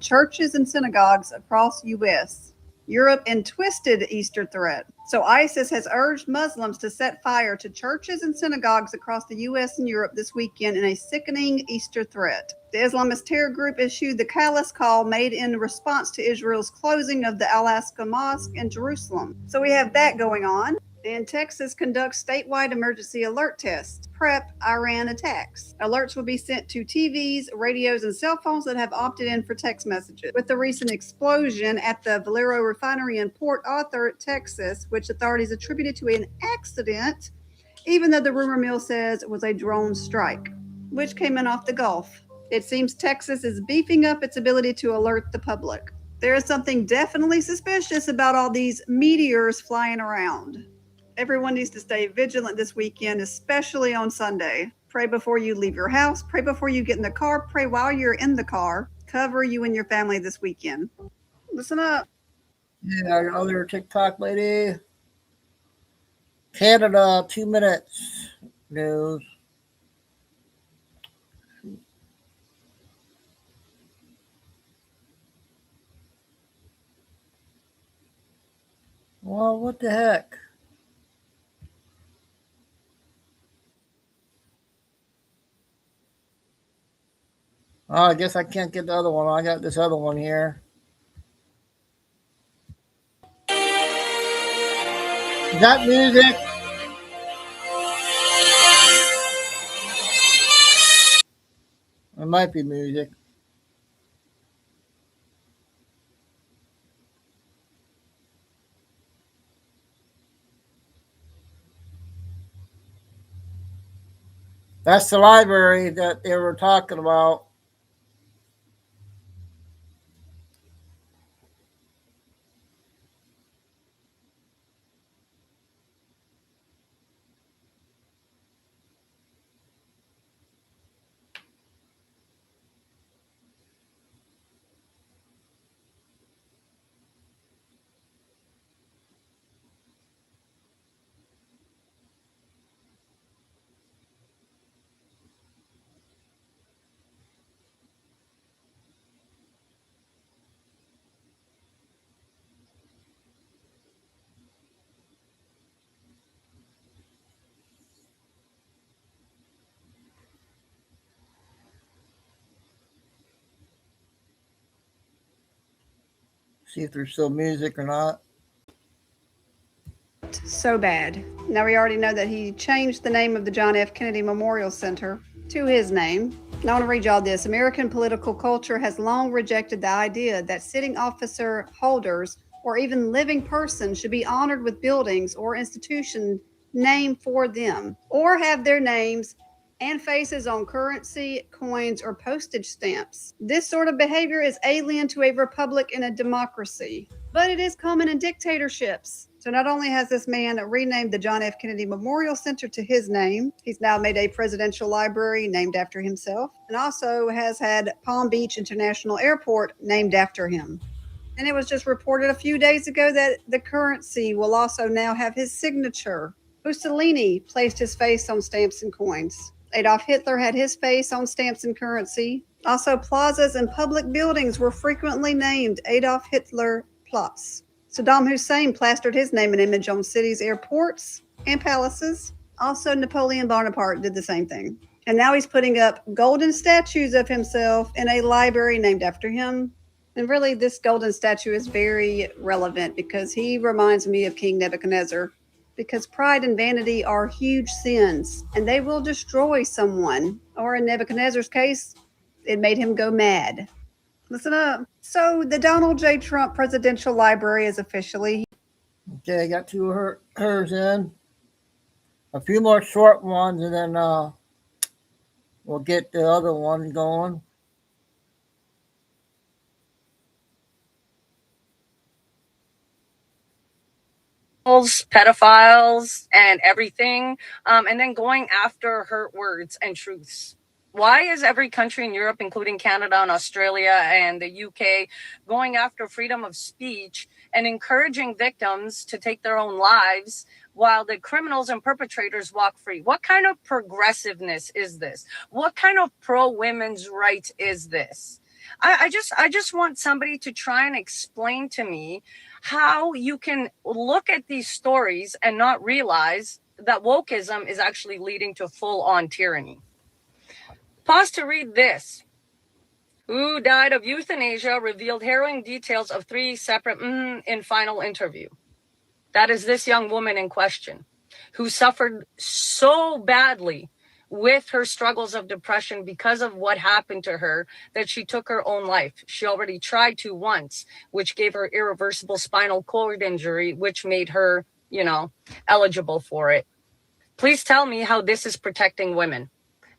Churches and synagogues across U.S., Europe, and twisted Easter threat. So ISIS has urged Muslims to set fire to churches and synagogues across the U.S. and Europe this weekend in a sickening Easter threat. The Islamist terror group issued the callous call made in response to Israel's closing of the Al-Aqsa Mosque in Jerusalem. So we have that going on. And Texas conducts statewide emergency alert tests, prep Iran attacks. Alerts will be sent to TVs, radios, and cell phones that have opted in for text messages. With the recent explosion at the Valero refinery in Port Arthur, Texas, which authorities attributed to an accident, even though the rumor mill says it was a drone strike, which came in off the Gulf. It seems Texas is beefing up its ability to alert the public. There is something definitely suspicious about all these meteors flying around. Everyone needs to stay vigilant this weekend, especially on Sunday. Pray before you leave your house. Pray before you get in the car. Pray while you're in the car. cover you and your family this weekend. Listen up. Yeah, other TikTok lady. Canada, 2 minutes news. Well, what the heck? Oh, I guess I can't get the other one. I got this other one here. Is that music? It might be music. That's the library that they were talking about. See if there's still music or not. So bad. Now we already know that he changed the name of the John F. Kennedy Memorial Center to his name. Now I want to read y'all this. American political culture has long rejected the idea that sitting officer holders or even living persons should be honored with buildings or institutions named for them, or have their names and faces on currency, coins, or postage stamps. This sort of behavior is alien to a republic and a democracy, but it is common in dictatorships. So not only has this man renamed the John F. Kennedy Memorial Center to his name, he's now made a presidential library named after himself, and also has had Palm Beach International Airport named after him. And it was just reported a few days ago that the currency will also now have his signature. Mussolini placed his face on stamps and coins. Adolf Hitler had his face on stamps and currency. Also, plazas and public buildings were frequently named Adolf Hitler Platz. Saddam Hussein plastered his name and image on cities' airports and palaces. Also, Napoleon Bonaparte did the same thing. And now he's putting up golden statues of himself in a library named after him. And really, this golden statue is very relevant because he reminds me of King Nebuchadnezzar. Because pride and vanity are huge sins, and they will destroy someone. Or in Nebuchadnezzar's case, it made him go mad. Listen up. So the Donald J. Trump Presidential Library is officially... Okay, I got two of hers in. A few more short ones, and then we'll get the other one going. Pedophiles and everything, and then going after hurt words and truths. Why is every country in Europe, including Canada and Australia and the UK, going after freedom of speech and encouraging victims to take their own lives while the criminals and perpetrators walk free? What kind of progressiveness is this? What kind of pro-women's rights is this? I just want somebody to try and explain to me how you can look at these stories and not realize that wokeism is actually leading to full-on tyranny. Pause to read this. Who died of euthanasia revealed harrowing details of 3 separate in final interview. That is this young woman in question, who suffered so badly with her struggles of depression because of what happened to her that she took her own life. She already tried to once, which gave her irreversible spinal cord injury, which made her, eligible for it. Please tell me how this is protecting women.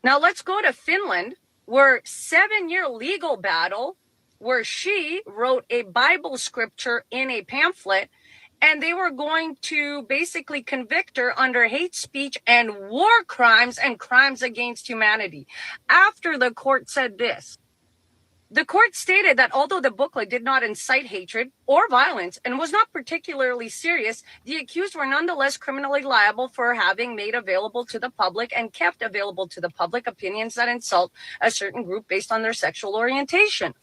Now let's go to Finland, where 7-year legal battle, where she wrote a Bible scripture in a pamphlet, and they were going to basically convict her under hate speech and war crimes and crimes against humanity. After the court said this, The court stated that although the booklet did not incite hatred or violence and was not particularly serious, the accused were nonetheless criminally liable for having made available to the public and kept available to the public opinions that insult a certain group based on their sexual orientation.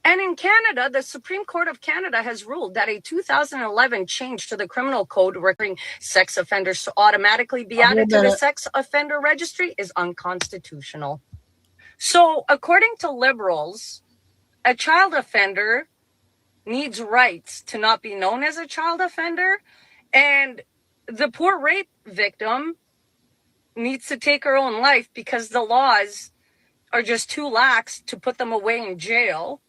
And in Canada, the Supreme Court of Canada has ruled that a 2011 change to the criminal code requiring sex offenders to automatically be added to the sex offender registry is unconstitutional. So, according to liberals, a child offender needs rights to not be known as a child offender, and the poor rape victim needs to take her own life because the laws are just too lax to put them away in jail.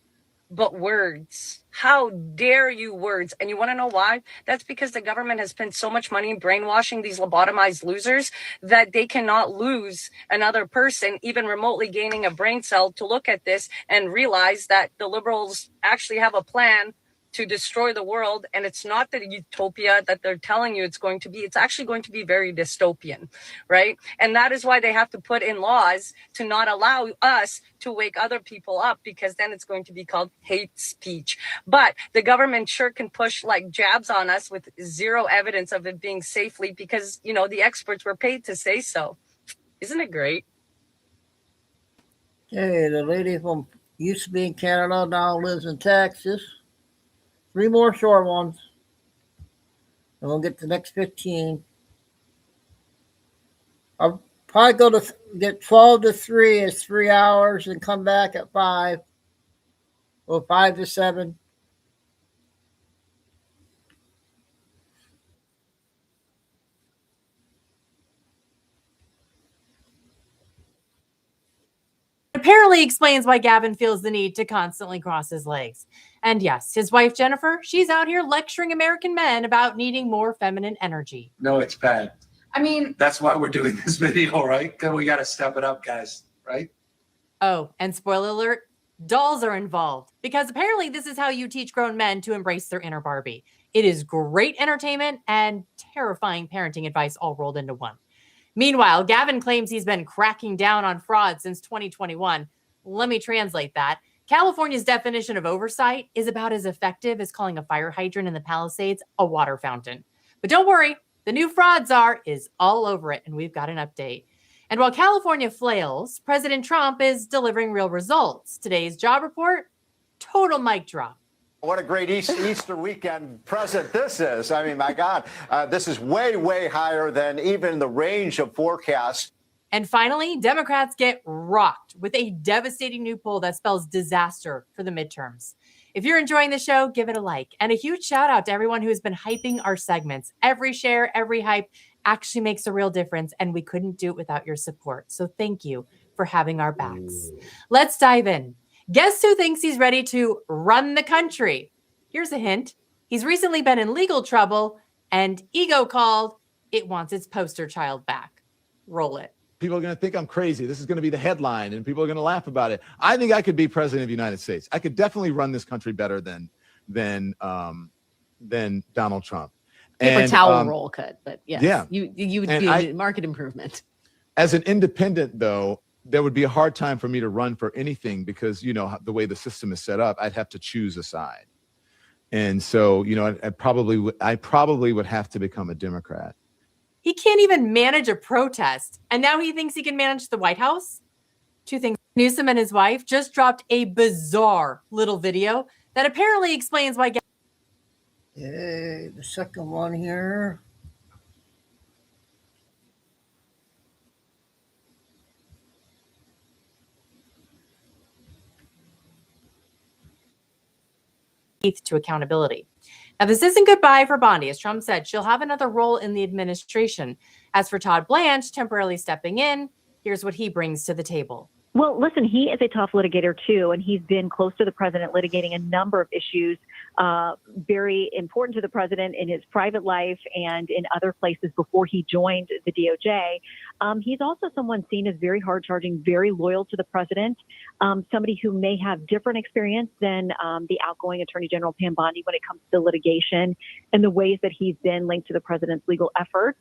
But words, how dare you, words? And you want to know why? That's because the government has spent so much money brainwashing these lobotomized losers that they cannot lose another person, even remotely gaining a brain cell, to look at this and realize that the liberals actually have a plan to destroy the world. And it's not the utopia that they're telling you it's going to be. It's actually going to be very dystopian, right? And that is why they have to put in laws to not allow us to wake other people up, because then it's going to be called hate speech. But the government sure can push like jabs on us with zero evidence of it being safely, because, you know, the experts were paid to say so. Isn't it great? Okay, the lady from used to be in Canada now lives in Texas. 3 more short ones, and we'll get the next 15. I'll probably go to get 12 to 3 is 3 hours and come back at 5. Or 5 to 7. Apparently explains why Gavin feels the need to constantly cross his legs. And yes, his wife Jennifer, she's out here lecturing American men about needing more feminine energy. No, it's bad. I mean, That's why we're doing this video, right? Because we got to step it up, guys, right? oh, and spoiler alert, dolls are involved, because apparently this is how you teach grown men to embrace their inner Barbie. It is great entertainment and terrifying parenting advice all rolled into one. Meanwhile, Gavin claims he's been cracking down on fraud since 2021. Let me translate that. California's definition of oversight is about as effective as calling a fire hydrant in the Palisades a water fountain. But don't worry, the new fraud czar is all over it, and we've got an update. And while California flails, President Trump is delivering real results. Today's job report, total mic drop. What a great Easter weekend present this is. I mean, my God, this is way, way higher than even the range of forecasts. And finally, Democrats get rocked with a devastating new poll that spells disaster for the midterms. If you're enjoying the show, give it a like. And a huge shout out to everyone who has been hyping our segments. Every share, every hype actually makes a real difference, and we couldn't do it without your support. So thank you for having our backs. Let's dive in. Guess who thinks he's ready to run the country? Here's a hint. He's recently been in legal trouble, and ego called. It wants its poster child back. Roll it. People are going to think I'm crazy. This is going to be the headline, and people are going to laugh about it. I think I could be president of the United States. I could definitely run this country better than Donald Trump. Paper towel roll could, but yes, yeah, you would be a market improvement. As an independent, though, there would be a hard time for me to run for anything because, you know, the way the system is set up, I'd have to choose a side. And so, you know, I probably would have to become a Democrat. He can't even manage a protest, and now he thinks he can manage the White House? Two things. Newsom and his wife just dropped a bizarre little video that apparently explains why. Okay, the second one here. To accountability. Now, this isn't goodbye for Bondi. As Trump said, she'll have another role in the administration. As for Todd Blanche, temporarily stepping in, here's what he brings to the table. Well, listen, he is a tough litigator, too, and he's been close to the president litigating a number of issues very important to the president in his private life and in other places before he joined the DOJ. He's also someone seen as very hard-charging, very loyal to the president, somebody who may have different experience than the outgoing Attorney General Pam Bondi when it comes to litigation and the ways that he's been linked to the president's legal efforts.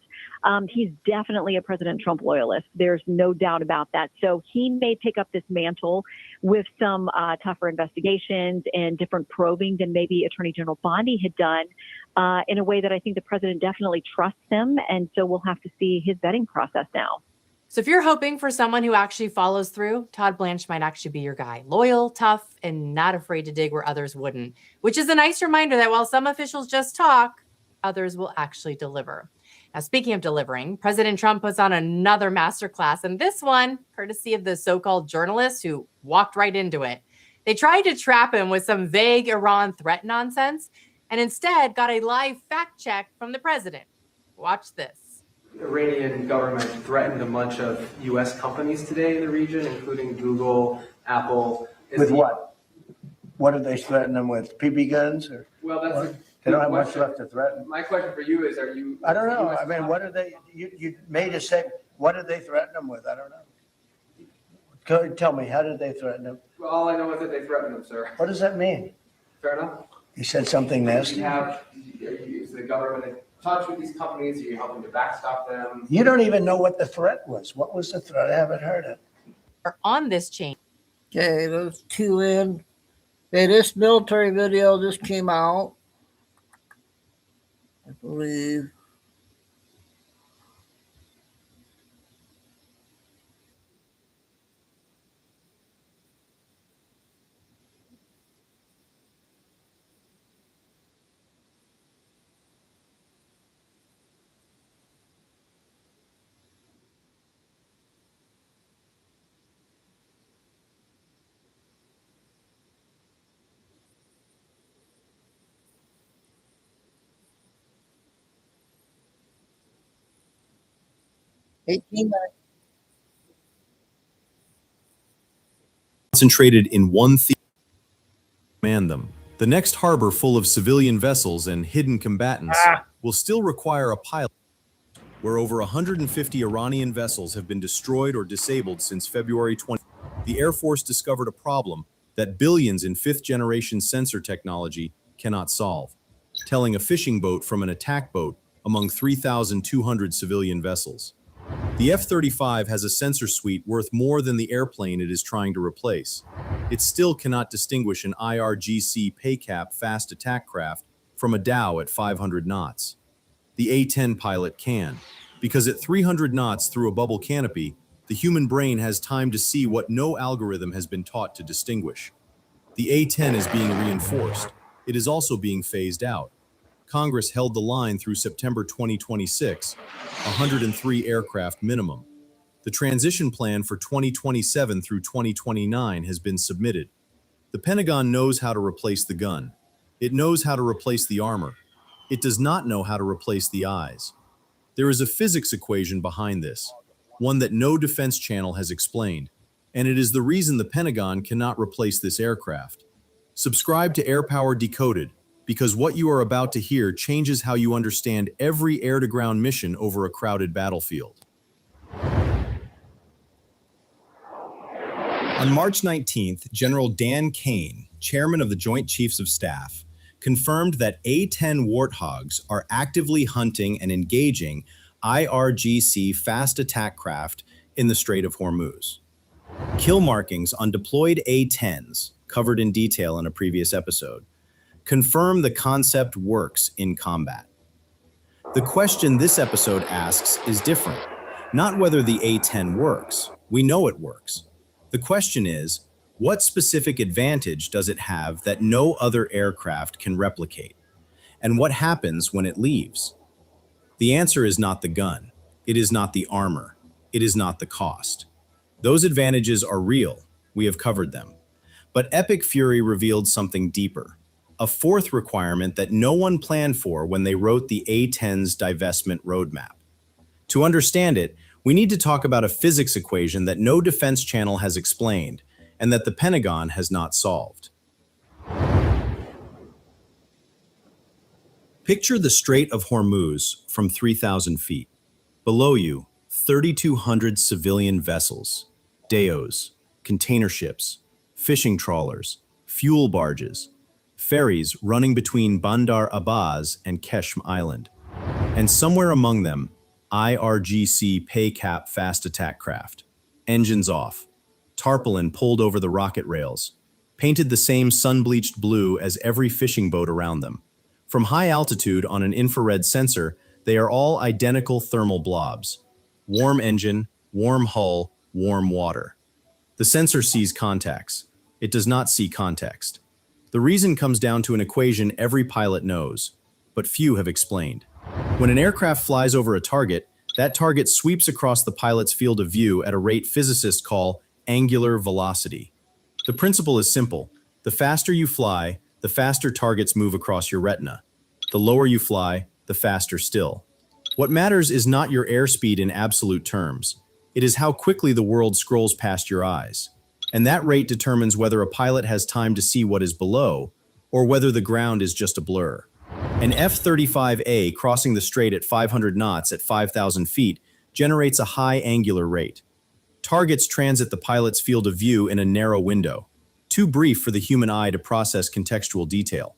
He's definitely a President Trump loyalist. There's no doubt about that. So he may take up this mantle with some tougher investigations and different probing than maybe Attorney General Bondi had done, in a way that I think the president definitely trusts him. And so we'll have to see his vetting process now. So if you're hoping for someone who actually follows through, Todd Blanche might actually be your guy. Loyal, tough, and not afraid to dig where others wouldn't, which is a nice reminder that while some officials just talk, others will actually deliver. Now, speaking of delivering, President Trump puts on another masterclass, and this one, courtesy of the so-called journalists who walked right into it. They tried to trap him with some vague Iran threat nonsense, and instead got a live fact check from the president. Watch this. Iranian government threatened a bunch of U.S. companies today in the region, including Google, Apple. With what? What did they threaten them with? BB guns? Or well, that's they don't have much left to threaten. My question for you is: are you? I don't know. I mean, what did they? You made a statement. What did they threaten them with? I don't know. Tell me, how did they threaten them? Well, all I know is that they threatened them, sir. What does that mean? Fair enough. You said something nasty. Is the government in touch with these companies? Are you helping to backstop them? You don't even know what the threat was. What was the threat? I haven't heard it. On this chain. Okay, those two in. Okay, this military video just came out, I believe. Concentrated in one theater. Man them. The next harbor full of civilian vessels and hidden combatants will still require a pilot, where over 150 Iranian vessels have been destroyed or disabled since February 20. The Air Force discovered a problem that billions in fifth-generation sensor technology cannot solve, telling a fishing boat from an attack boat among 3,200 civilian vessels. The F-35 has a sensor suite worth more than the airplane it is trying to replace. It still cannot distinguish an IRGC PACAP fast attack craft from a Dow at 500 knots. The A-10 pilot can, because at 300 knots through a bubble canopy, the human brain has time to see what no algorithm has been taught to distinguish. The A-10 is being reinforced. It is also being phased out. Congress held the line through September 2026, 103 aircraft minimum. The transition plan for 2027 through 2029 has been submitted. The Pentagon knows how to replace the gun. It knows how to replace the armor. It does not know how to replace the eyes. There is a physics equation behind this, one that no defense channel has explained, and it is the reason the Pentagon cannot replace this aircraft. Subscribe to Air Power Decoded, because what you are about to hear changes how you understand every air-to-ground mission over a crowded battlefield. On March 19th, General Dan Kane, chairman of the Joint Chiefs of Staff, confirmed that A-10 Warthogs are actively hunting and engaging IRGC fast attack craft in the Strait of Hormuz. Kill markings on deployed A-10s, covered in detail in a previous episode, confirm the concept works in combat. The question this episode asks is different. Not whether the A-10 works. We know it works. The question is, what specific advantage does it have that no other aircraft can replicate? And what happens when it leaves? The answer is not the gun. It is not the armor. It is not the cost. Those advantages are real. We have covered them. But Epic Fury revealed something deeper. A fourth requirement that no one planned for when they wrote the A-10's divestment roadmap. To understand it, we need to talk about a physics equation that no defense channel has explained and that the Pentagon has not solved. Picture the Strait of Hormuz from 3,000 feet. Below you, 3,200 civilian vessels, deos, container ships, fishing trawlers, fuel barges, ferries running between Bandar Abbas and Keshm Island, and somewhere among them, IRGC PACAP fast attack craft, engines off, tarpaulin pulled over the rocket rails, painted the same sun-bleached blue as every fishing boat around them. From high altitude on an infrared sensor, they are all identical thermal blobs. Warm engine, warm hull, warm water. The sensor sees contacts. It does not see context. The reason comes down to an equation every pilot knows, but few have explained. When an aircraft flies over a target, that target sweeps across the pilot's field of view at a rate physicists call angular velocity. The principle is simple. The faster you fly, the faster targets move across your retina. The lower you fly, the faster still. What matters is not your airspeed in absolute terms. It is how quickly the world scrolls past your eyes. And that rate determines whether a pilot has time to see what is below, or whether the ground is just a blur. An F-35A crossing the strait at 500 knots at 5,000 feet generates a high angular rate. Targets transit the pilot's field of view in a narrow window, too brief for the human eye to process contextual detail.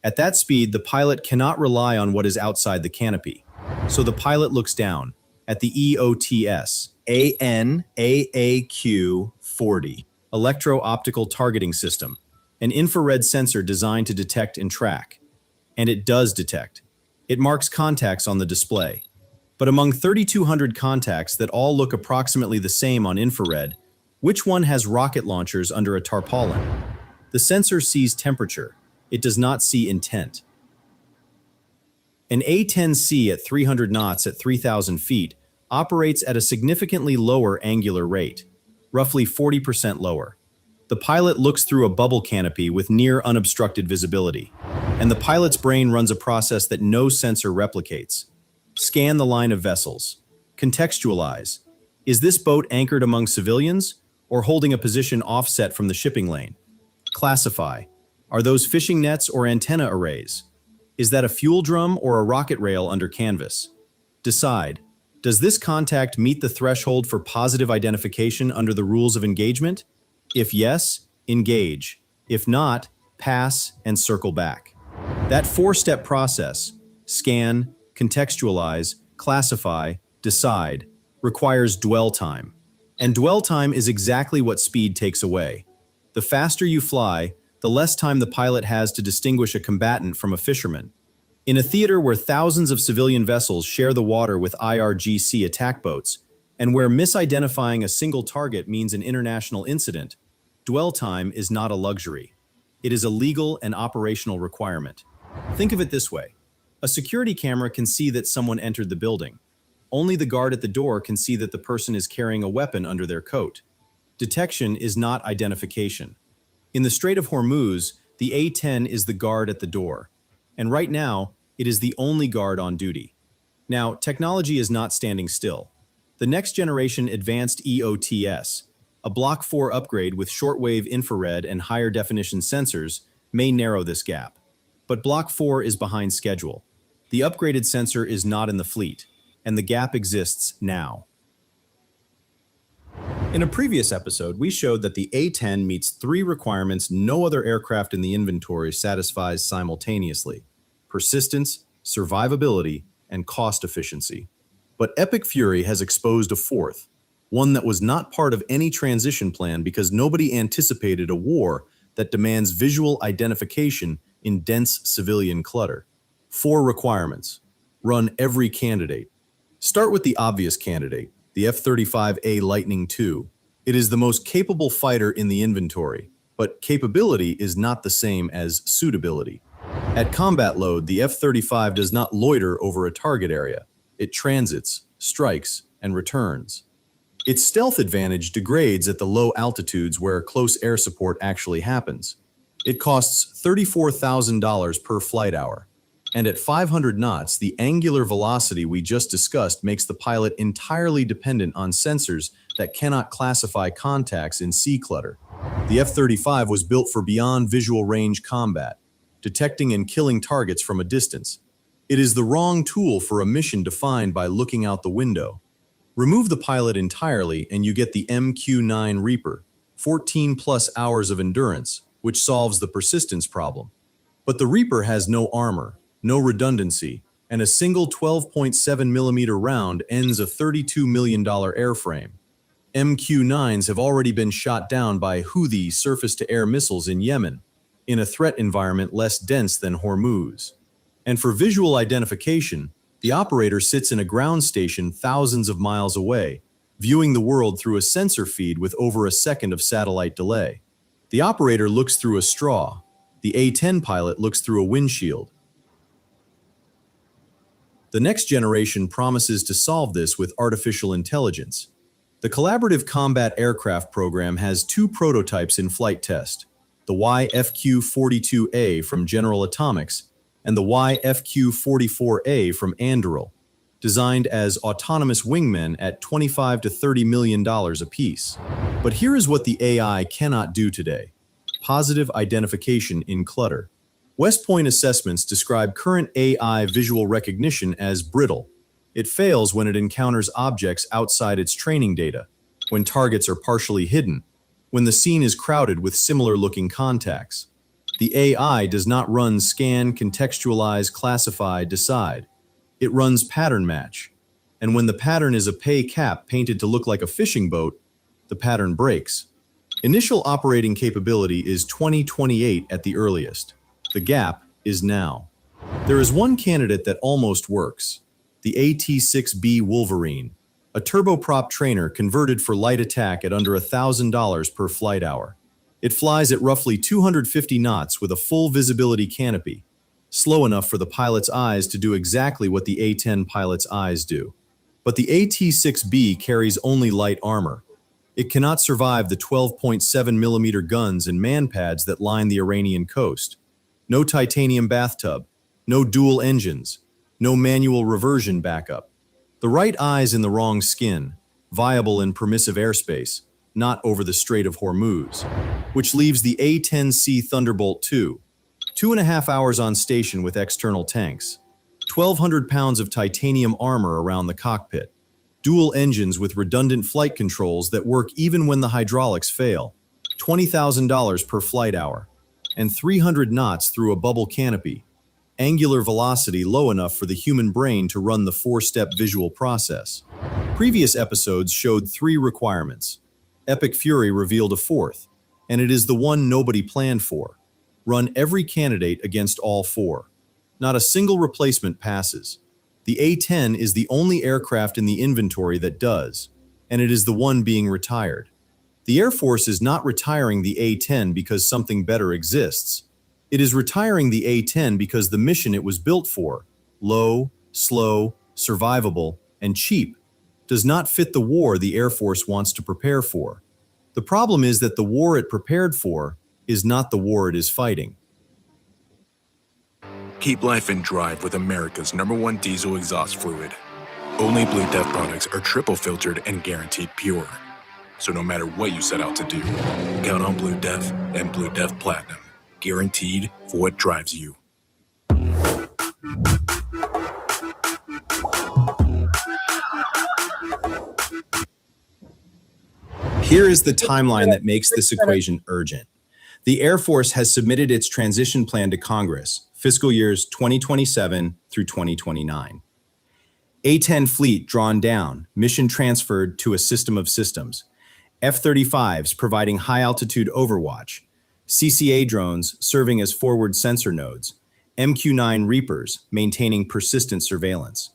At that speed, the pilot cannot rely on what is outside the canopy. So the pilot looks down at the EOTS, ANAAQ-40, Electro-Optical Targeting System, an infrared sensor designed to detect and track. And it does detect. It marks contacts on the display. But among 3,200 contacts that all look approximately the same on infrared, which one has rocket launchers under a tarpaulin? The sensor sees temperature. It does not see intent. An A-10C at 300 knots at 3,000 feet operates at a significantly lower angular rate, roughly 40% lower. The pilot looks through a bubble canopy with near unobstructed visibility, and the pilot's brain runs a process that no sensor replicates. Scan the line of vessels. Contextualize. Is this boat anchored among civilians or holding a position offset from the shipping lane? Classify. Are those fishing nets or antenna arrays? Is that a fuel drum or a rocket rail under canvas? Decide. Does this contact meet the threshold for positive identification under the rules of engagement? If yes, engage. If not, pass and circle back. That four-step process, scan, contextualize, classify, decide, requires dwell time. And dwell time is exactly what speed takes away. The faster you fly, the less time the pilot has to distinguish a combatant from a fisherman. In a theater where thousands of civilian vessels share the water with IRGC attack boats, and where misidentifying a single target means an international incident, dwell time is not a luxury. It is a legal and operational requirement. Think of it this way. A security camera can see that someone entered the building. Only the guard at the door can see that the person is carrying a weapon under their coat. Detection is not identification. In the Strait of Hormuz, the A-10 is the guard at the door. And right now, it is the only guard on duty. Now, technology is not standing still. The next generation advanced EOTS, a Block 4 upgrade with shortwave infrared and higher definition sensors, may narrow this gap. But Block 4 is behind schedule. The upgraded sensor is not in the fleet, and the gap exists now. In a previous episode, we showed that the A-10 meets 3 requirements no other aircraft in the inventory satisfies simultaneously: persistence, survivability, and cost efficiency. But Epic Fury has exposed a 4th, one that was not part of any transition plan because nobody anticipated a war that demands visual identification in dense civilian clutter. 4 requirements. Run every candidate. Start with the obvious candidate, the F-35A Lightning II. It is the most capable fighter in the inventory, but capability is not the same as suitability. At combat load, the F-35 does not loiter over a target area. It transits, strikes, and returns. Its stealth advantage degrades at the low altitudes where close air support actually happens. It costs $34,000 per flight hour. And at 500 knots, the angular velocity we just discussed makes the pilot entirely dependent on sensors that cannot classify contacts in sea clutter. The F-35 was built for beyond visual range combat, detecting and killing targets from a distance. It is the wrong tool for a mission defined by looking out the window. Remove the pilot entirely and you get the MQ-9 Reaper, 14+ hours of endurance, which solves the persistence problem. But the Reaper has no armor, no redundancy, and a single 12.7mm round ends a $32 million airframe. MQ-9s have already been shot down by Houthi surface-to-air missiles in Yemen, in a threat environment less dense than Hormuz. And for visual identification, the operator sits in a ground station thousands of miles away, viewing the world through a sensor feed with over a second of satellite delay. The operator looks through a straw. The A-10 pilot looks through a windshield. The next generation promises to solve this with artificial intelligence. The Collaborative Combat Aircraft program has 2 prototypes in flight test, the YFQ-42A from General Atomics and the YFQ-44A from Anduril, designed as autonomous wingmen at $25 to $30 million apiece. But here is what the AI cannot do today: positive identification in clutter. West Point assessments describe current AI visual recognition as brittle. It fails when it encounters objects outside its training data, when targets are partially hidden, when the scene is crowded with similar-looking contacts. The AI does not run scan, contextualize, classify, decide. It runs pattern match. And when the pattern is a pay cap painted to look like a fishing boat, the pattern breaks. Initial operating capability is 2028 at the earliest. The gap is now. There is one candidate that almost works: the AT-6B Wolverine, a turboprop trainer converted for light attack at under $1,000 per flight hour. It flies at roughly 250 knots with a full visibility canopy, slow enough for the pilot's eyes to do exactly what the A-10 pilot's eyes do. But the AT-6B carries only light armor. It cannot survive the 12.7mm guns and manpads that line the Iranian coast. No titanium bathtub, no dual engines, no manual reversion backup. The right eye's in the wrong skin, viable in permissive airspace, not over the Strait of Hormuz, which leaves the A-10C Thunderbolt II, 2.5 hours on station with external tanks, 1,200 pounds of titanium armor around the cockpit, dual engines with redundant flight controls that work even when the hydraulics fail, $20,000 per flight hour, and 300 knots through a bubble canopy, angular velocity low enough for the human brain to run the 4-step visual process. Previous episodes showed 3 requirements. Epic Fury revealed a 4th, and it is the one nobody planned for. Run every candidate against all 4. Not a single replacement passes. The A-10 is the only aircraft in the inventory that does, and it is the one being retired. The Air Force is not retiring the A-10 because something better exists. It is retiring the A-10 because the mission it was built for, low, slow, survivable, and cheap, does not fit the war the Air Force wants to prepare for. The problem is that the war it prepared for is not the war it is fighting. Keep life in drive with America's #1 diesel exhaust fluid. Only Blue Death products are triple filtered and guaranteed pure. So no matter what you set out to do, count on Blue Death and Blue Death Platinum. Guaranteed for what drives you. Here is the timeline that makes this equation urgent. The Air Force has submitted its transition plan to Congress, fiscal years 2027 through 2029. A-10 fleet drawn down, mission transferred to a system of systems. F-35s providing high-altitude overwatch. CCA drones serving as forward sensor nodes. MQ-9 Reapers maintaining persistent surveillance.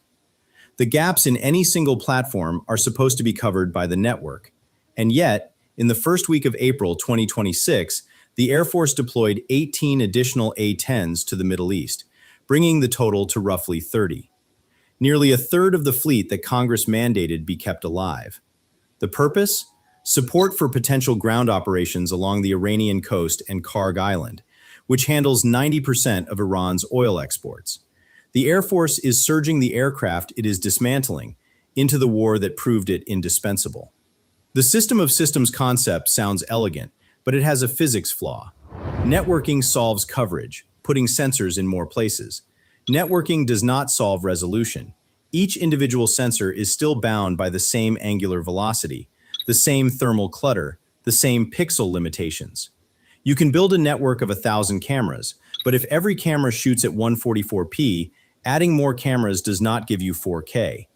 The gaps in any single platform are supposed to be covered by the network. And yet, in the first week of April 2026, the Air Force deployed 18 additional A-10s to the Middle East, bringing the total to roughly 30. Nearly a third of the fleet that Congress mandated be kept alive. The purpose? Support for potential ground operations along the Iranian coast and Karg Island, which handles 90% of Iran's oil exports. The Air Force is surging the aircraft it is dismantling into the war that proved it indispensable. The system of systems concept sounds elegant, but it has a physics flaw. Networking solves coverage, putting sensors in more places. Networking does not solve resolution. Each individual sensor is still bound by the same angular velocity, the same thermal clutter, the same pixel limitations. You can build a network of 1,000 cameras, but if every camera shoots at 144p, adding more cameras does not give you 4K.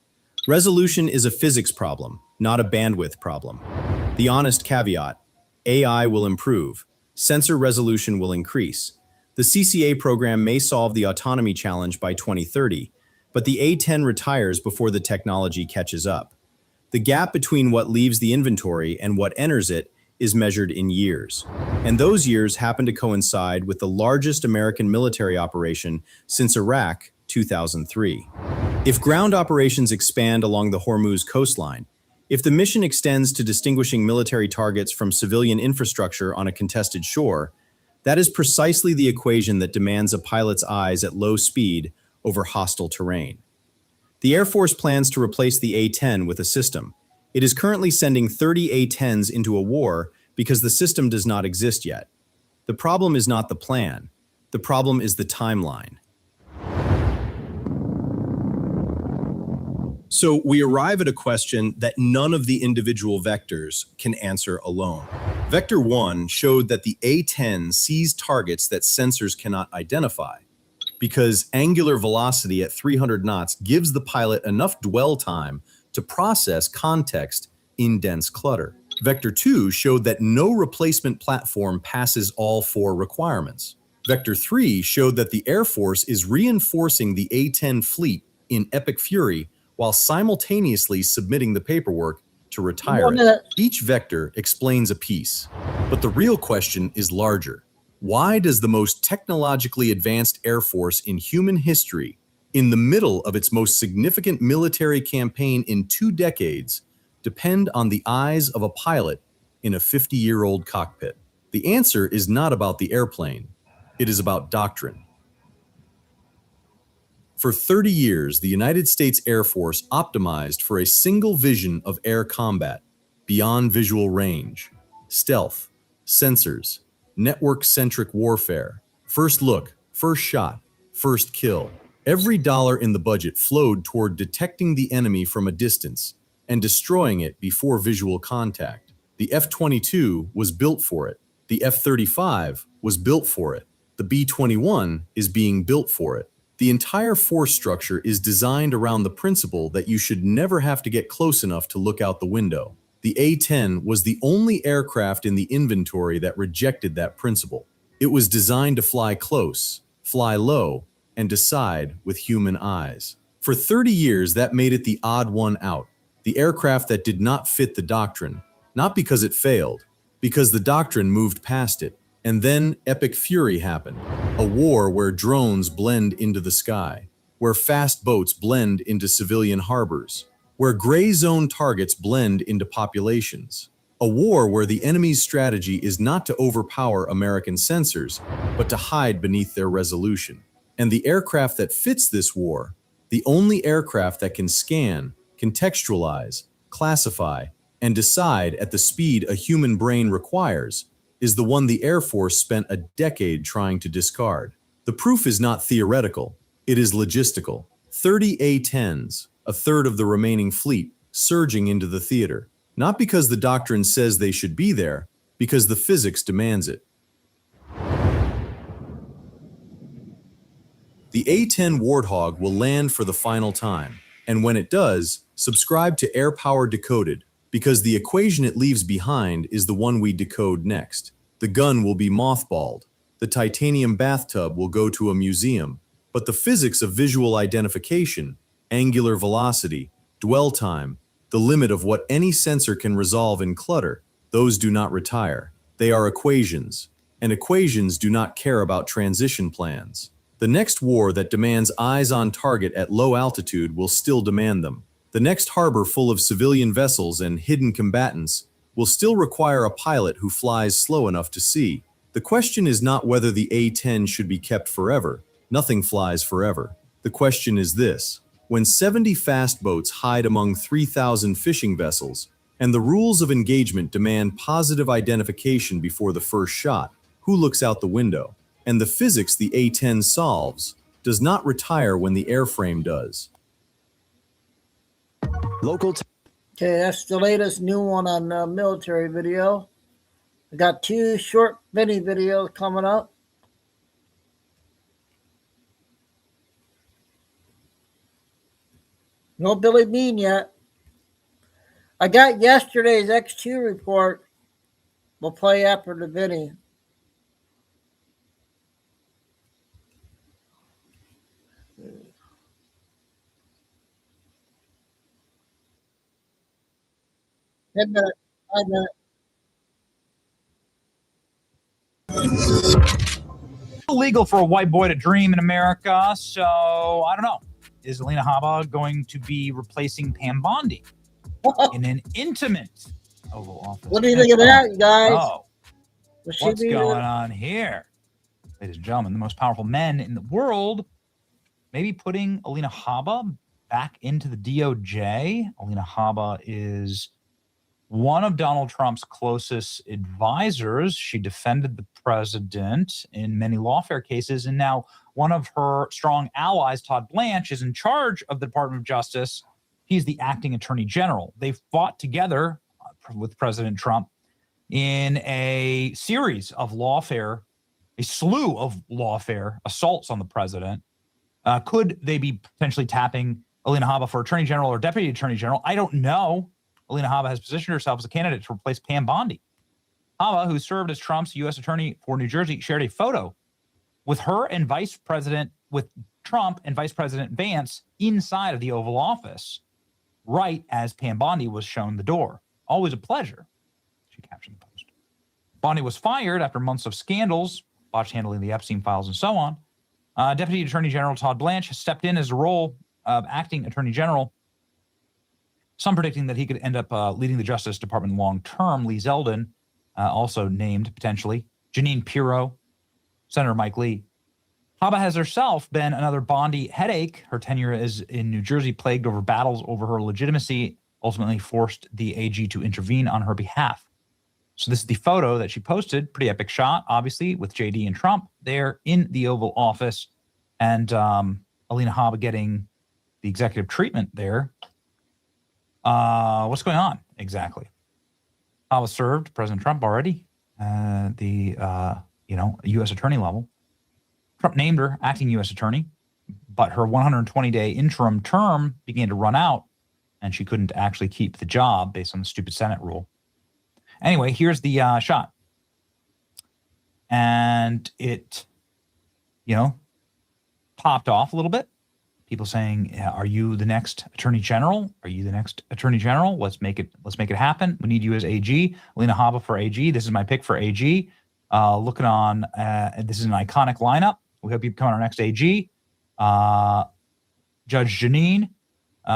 Resolution is a physics problem, not a bandwidth problem. The honest caveat: AI will improve, sensor resolution will increase. The CCA program may solve the autonomy challenge by 2030, but the A-10 retires before the technology catches up. The gap between what leaves the inventory and what enters it is measured in years. And those years happen to coincide with the largest American military operation since Iraq 2003. If ground operations expand along the Hormuz coastline, if the mission extends to distinguishing military targets from civilian infrastructure on a contested shore, that is precisely the equation that demands a pilot's eyes at low speed over hostile terrain. The Air Force plans to replace the A-10 with a system. It is currently sending 30 A-10s into a war because the system does not exist yet. The problem is not the plan. The problem is the timeline. So we arrive at a question that none of the individual vectors can answer alone. Vector 1 showed that the A-10 sees targets that sensors cannot identify, because angular velocity at 300 knots gives the pilot enough dwell time to process context in dense clutter. Vector 2 showed that no replacement platform passes all 4 requirements. Vector 3 showed that the Air Force is reinforcing the A-10 fleet in epic fury while simultaneously submitting the paperwork to retire it. Each vector explains a piece, but the real question is larger. Why does the most technologically advanced Air Force in human history, in the middle of its most significant military campaign in 2 decades, depend on the eyes of a pilot in a 50-year-old cockpit? The answer is not about the airplane. It is about doctrine. For 30 years, the United States Air Force optimized for a single vision of air combat, beyond visual range, stealth, sensors, network-centric warfare, first look, first shot, first kill. Every dollar in the budget flowed toward detecting the enemy from a distance and destroying it before visual contact. The F-22 was built for it. The F-35 was built for it. The B-21 is being built for it. The entire force structure is designed around the principle that you should never have to get close enough to look out the window. The A-10 was the only aircraft in the inventory that rejected that principle. It was designed to fly close, fly low, and decide with human eyes. For 30 years, that made it the odd one out, the aircraft that did not fit the doctrine, not because it failed, because the doctrine moved past it. And then epic fury happened, a war where drones blend into the sky, where fast boats blend into civilian harbors, where gray zone targets blend into populations, a war where the enemy's strategy is not to overpower American sensors, but to hide beneath their resolution. And the aircraft that fits this war, the only aircraft that can scan, contextualize, classify, and decide at the speed a human brain requires, is the one the Air Force spent a decade trying to discard. The proof is not theoretical, it is logistical. 30 A-10s, a third of the remaining fleet, surging into the theater. Not because the doctrine says they should be there, because the physics demands it. The A-10 Warthog will land for the final time, and when it does, subscribe to Air Power Decoded, because the equation it leaves behind is the one we decode next. The gun will be mothballed, the titanium bathtub will go to a museum, but the physics of visual identification, angular velocity, dwell time, the limit of what any sensor can resolve in clutter, those do not retire. They are equations, and equations do not care about transition plans. The next war that demands eyes on target at low altitude will still demand them. The next harbor full of civilian vessels and hidden combatants will still require a pilot who flies slow enough to see. The question is not whether the A-10 should be kept forever. Nothing flies forever. The question is this: when 70 fast boats hide among 3,000 fishing vessels, and the rules of engagement demand positive identification before the first shot, who looks out the window? And the physics the A-10 solves does not retire when the airframe does. Okay, that's the latest new one on military video. I got 2 short mini videos coming up. No Billy Bean yet. I got yesterday's X2 report. We'll play after the video. Illegal for a white boy to dream in America, so I don't know. Is Alina Habba going to be replacing Pam Bondi in an intimate Oval Office? What do you think of that, you guys? Oh, what's going on here? Ladies and gentlemen, the most powerful men in the world, maybe putting Alina Habba back into the DOJ. Alina Habba is one of Donald Trump's closest advisors. She defended the president in many lawfare cases, and now one of her strong allies, Todd Blanche, is in charge of the Department of Justice. He's the acting attorney general. They fought together with President Trump in a series of lawfare, a slew of lawfare assaults on the president. Could they be potentially tapping Alina Habba for attorney general or deputy attorney general? I don't know. Alina Habba has positioned herself as a candidate to replace Pam Bondi. Habba, who served as Trump's U.S. attorney for New Jersey, shared a photo with Trump and Vice President Vance inside of the Oval Office, right as Pam Bondi was shown the door. Always a pleasure, she captioned the post. Bondi was fired after months of scandals, botched handling the Epstein files and so on. Deputy Attorney General Todd Blanche has stepped in as the role of acting attorney general. Some predicting that he could end up leading the Justice Department long term. Lee Zeldin, also named potentially. Jeanine Pirro, Senator Mike Lee. Habba has herself been another Bondi headache. Her tenure is in New Jersey plagued over battles over her legitimacy, ultimately forced the AG to intervene on her behalf. So this is the photo that she posted. Pretty epic shot, obviously, with JD and Trump there in the Oval Office. And Alina Habba getting the executive treatment there. What's going on exactly? Habba served President Trump already, the U.S. attorney level. Trump named her acting U.S. attorney, but her 120-day interim term began to run out, and she couldn't actually keep the job based on the stupid Senate rule. Anyway, here's the shot. And it, popped off a little bit. People saying, are you the next attorney general? Are you the next attorney general? Let's make it happen. We need you as AG. Alina Habba for AG. This is my pick for AG. Looking on, this is an iconic lineup. We hope you become our next AG. Judge Jeanine,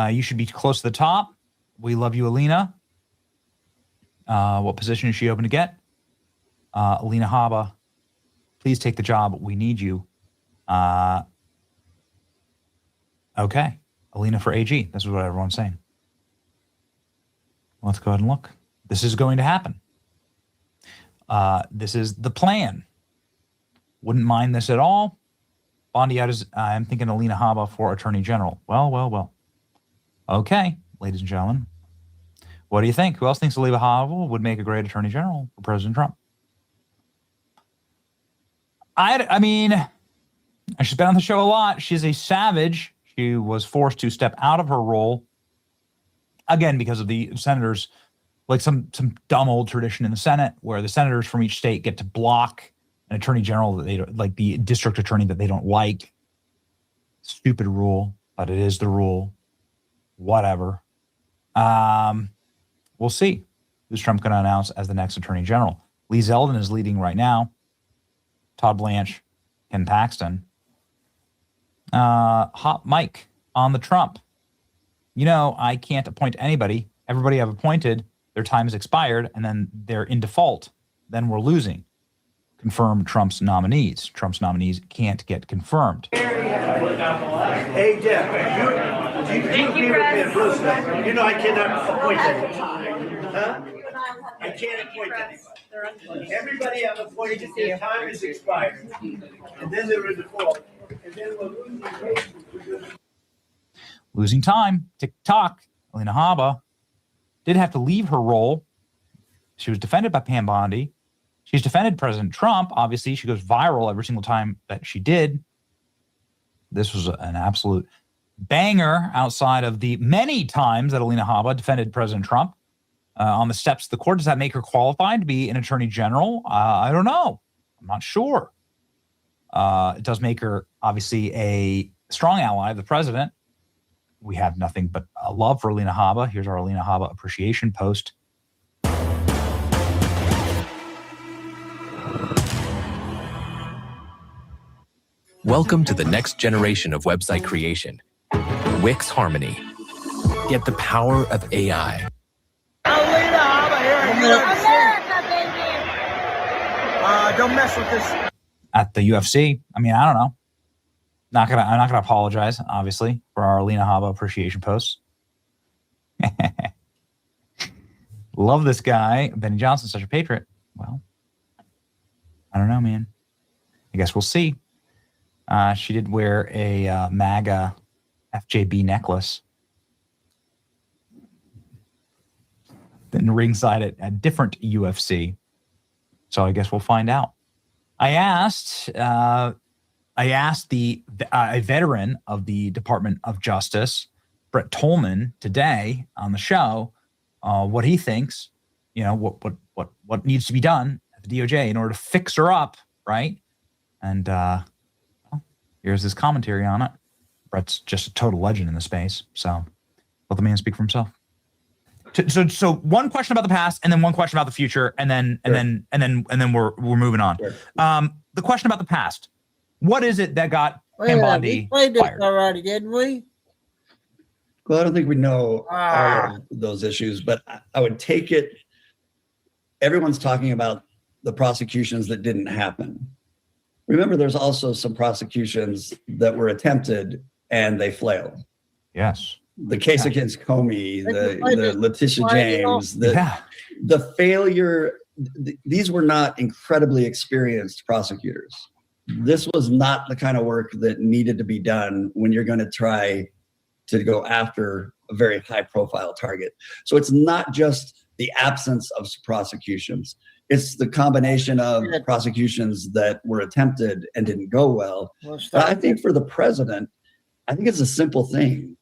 you should be close to the top. We love you, Alina. What position is she hoping to get? Alina Habba, please take the job. We need you. Okay. Alina for AG. This is what everyone's saying. Let's go ahead and look. This is going to happen. This is the plan. Wouldn't mind this at all. Bondi out is, I'm thinking Alina Habba for Attorney General. Well. Okay, ladies and gentlemen. What do you think? Who else thinks Alina Habba would make a great Attorney General for President Trump? I mean, she's been on the show a lot. She's a savage. She was forced to step out of her role, again, because of the senators, like some dumb old tradition in the Senate where the senators from each state get to block an attorney general that they don't like, the district attorney that they don't like. Stupid rule, but it is the rule. Whatever. We'll see who's Trump going to announce as the next attorney general. Lee Zeldin is leading right now. Todd Blanche, Ken Paxton. Hot Mike on the Trump. I can't appoint anybody. Everybody I've appointed, their time has expired, and then they're in default. Then we're losing. Confirm Trump's nominees. Trump's nominees can't get confirmed. Hey, Jeff, you agree with me on Bruce? I cannot appoint anybody. Huh? I can't appoint anybody. Everybody I've appointed, their time is expired. And then they're in default. And then we're losing time. Tick-tock. Alina Habba did have to leave her role. She was defended by Pam Bondi. She's defended President Trump. Obviously, she goes viral every single time that she did. This was an absolute banger outside of the many times that Alina Habba defended President Trump. on the steps of the court. Does that make her qualified to be an attorney general? I don't know. I'm not sure. It does make her obviously a strong ally of the president. We have nothing but love for Alina Habba. Here's our Alina Habba appreciation post. Welcome to the next generation of website creation. Wix Harmony. Get the power of AI. Alina Habba here in America, baby. Don't mess with this. At the UFC. I mean, I don't know. I'm not gonna apologize, obviously, for our Alina Habba appreciation posts. Love this guy. Benny Johnson's such a patriot. Well, I don't know, man. I guess we'll see. She did wear a MAGA FJB necklace. Then ringside at a different UFC. So I guess we'll find out. I asked a veteran of the Department of Justice, Brett Tolman, today on the show, what he thinks, what needs to be done at the DOJ in order to fix her up, right? And here's his commentary on it. Brett's just a total legend in the space, so let the man speak for himself. So one question about the past, and then one question about the future, and then we're moving on. Sure. The question about the past. What is it that got Pam Bondi we played this fired? already, didn't we? Well, I don't think we know all of those issues, but I would take it. Everyone's talking about the prosecutions that didn't happen. Remember, there's also some prosecutions that were attempted and they flailed. Yes. The case against Comey, the Letitia James, the failure. These were not incredibly experienced prosecutors. This was not the kind of work that needed to be done when you're going to try to go after a very high profile target. So it's not just the absence of prosecutions. It's the combination of prosecutions that were attempted and didn't go well. But I think for the president, I think it's a simple thing.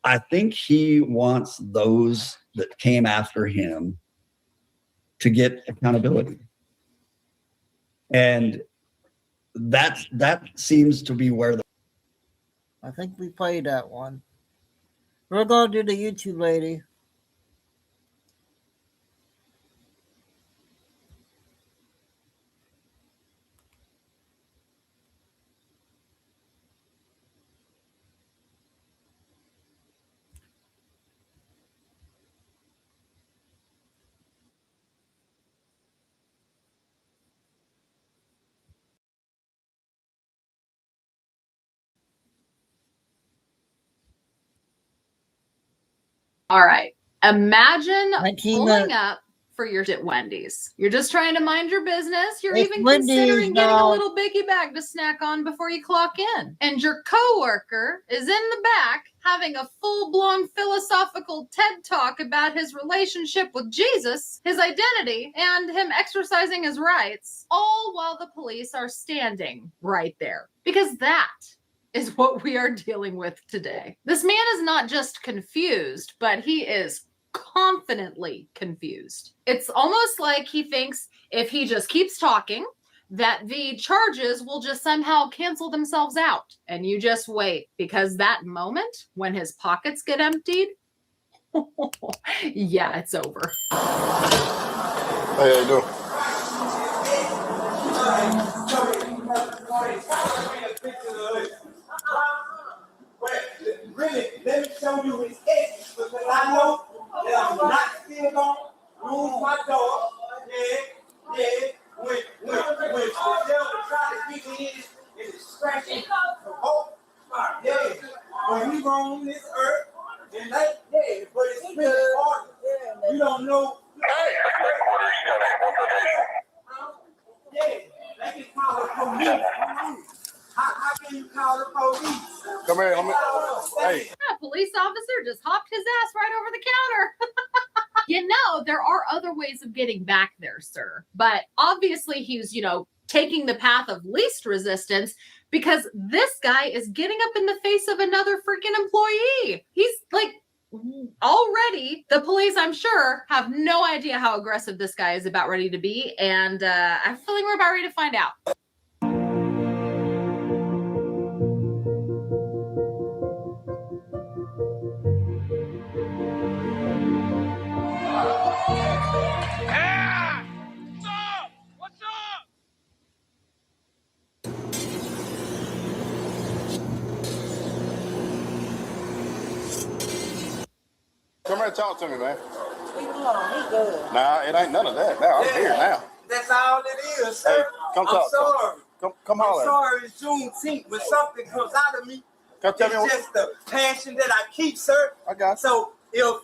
I think he wants those that came after him to get accountability. And that seems to be where I think we played that one. We're going to do the YouTube lady. All right. Imagine 19 pulling minutes. up for your at Wendy's. You're just trying to mind your business. You're It's even Wendy's considering getting a now. little biggie bag to snack on before you clock in. And your coworker is in the back having a full-blown philosophical TED talk about his relationship with Jesus, his identity, and him exercising his rights, all while the police are standing right there. Because that is what we are dealing with today. This man is not just confused, but he is confidently confused. It's almost like he thinks if he just keeps talking, that the charges will just somehow cancel themselves out. And you just wait, because that moment when his pockets get emptied, yeah, it's over. How you doing? Really, let me show you his edges, because I know that I'm not still going to lose my dog. When the devil try to get me in is scratching for hope. When we roam this earth, and but it's really hard. You don't know. They can call the police. How can you call the police? Come here, homie. Hey. A police officer just hopped his ass right over the counter. You know, there are other ways of getting back there, sir. But obviously he's, taking the path of least resistance because this guy is getting up in the face of another freaking employee. He's like already the police, I'm sure, have no idea how aggressive this guy is about ready to be. And I have a feeling we're about ready to find out. Come here and talk to me, man. Leave him alone. He good. Nah, it ain't none of that. Now, I'm here now. That's all it is, sir. Hey, come talk. I'm sorry. Come holler. I'm sorry it's Juneteenth. When something comes out of me, Come tell me it's just the passion that I keep, sir. I got you. So if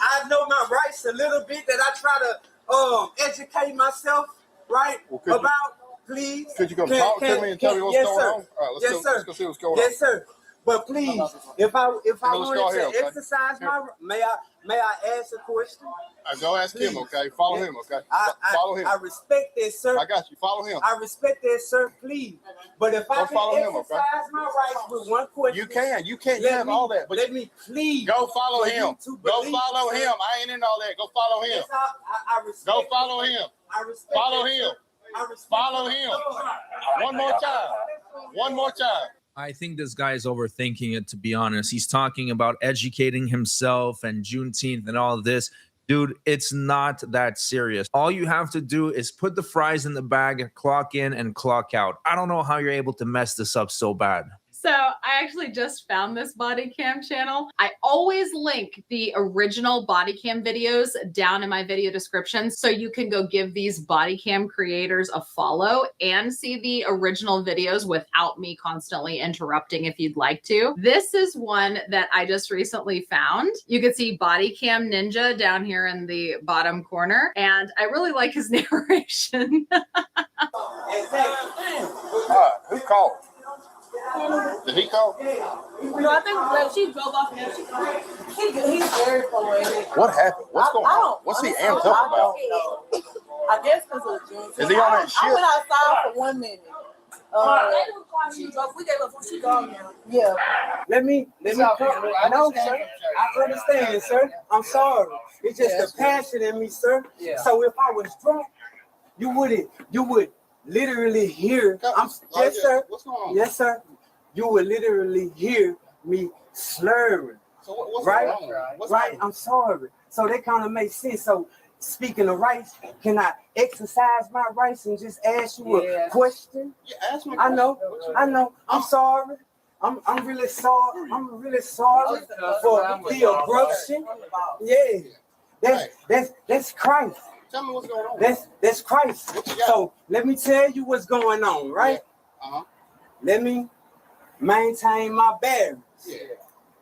I know my rights a little bit, that I try to educate myself, right, Well, about, please. Could you come talk to me and tell me what's yes, going sir. on? All right, Yes, sir. let's go see what's going on. Yes, sir. But please, if I let's go wanted here, to okay? exercise my, may I ask a question? Go ask him, okay? Follow him, okay? Follow him. I respect that, sir. I got you. Follow him. I respect that, sir. Please, but if I follow can him, exercise okay? my rights with one question, You can. You can't have all that. But let me please. Go follow for him. you to Go believe, follow sir. him. I ain't in all that. Go follow him. Yes, I respect. Go follow him. I respect. Follow that, him. sir. I respect Follow that, him. sir. One more time. One more time. I think this guy is overthinking it, to be honest. He's talking about educating himself and Juneteenth and all of this. Dude, it's not that serious. All you have to do is put the fries in the bag, clock in and clock out. I don't know how you're able to mess this up so bad. So I actually just found this body cam channel. I always link the original body cam videos down in my video description, so you can go give these body cam creators a follow and see the original videos without me constantly interrupting if you'd like to. This is one that I just recently found. You can see Body Cam Ninja down here in the bottom corner, and I really like his narration. Who called? Did he call? No, I think like she drove off and he's very poetic. What happened? What's going on? What's he amped up about? I guess because of the Juneteenth. Is he on that shit? I went outside for 1 minute. She drove. We gave up. She gone now. Yeah. Let me come. I know, sir. I understand, sir. I'm sorry. It's just the passion in me, sir. Yeah. So if I was drunk, you would literally hear. Yes, sir. What's going on? Yes, sir. You would literally hear me slurring. So what's right? going on? What's right. going I'm sorry. So that kind of makes sense. So speaking of rights, can I exercise my rights and just ask you a question? Yeah, ask me a question. I know. I'm sorry. I'm really sorry. I'm really sorry for the abruption. Yeah. That's Christ. Tell me what's going on. That's Christ. So let me tell you what's going on, right? Yeah. Let me maintain my bearings. Yeah.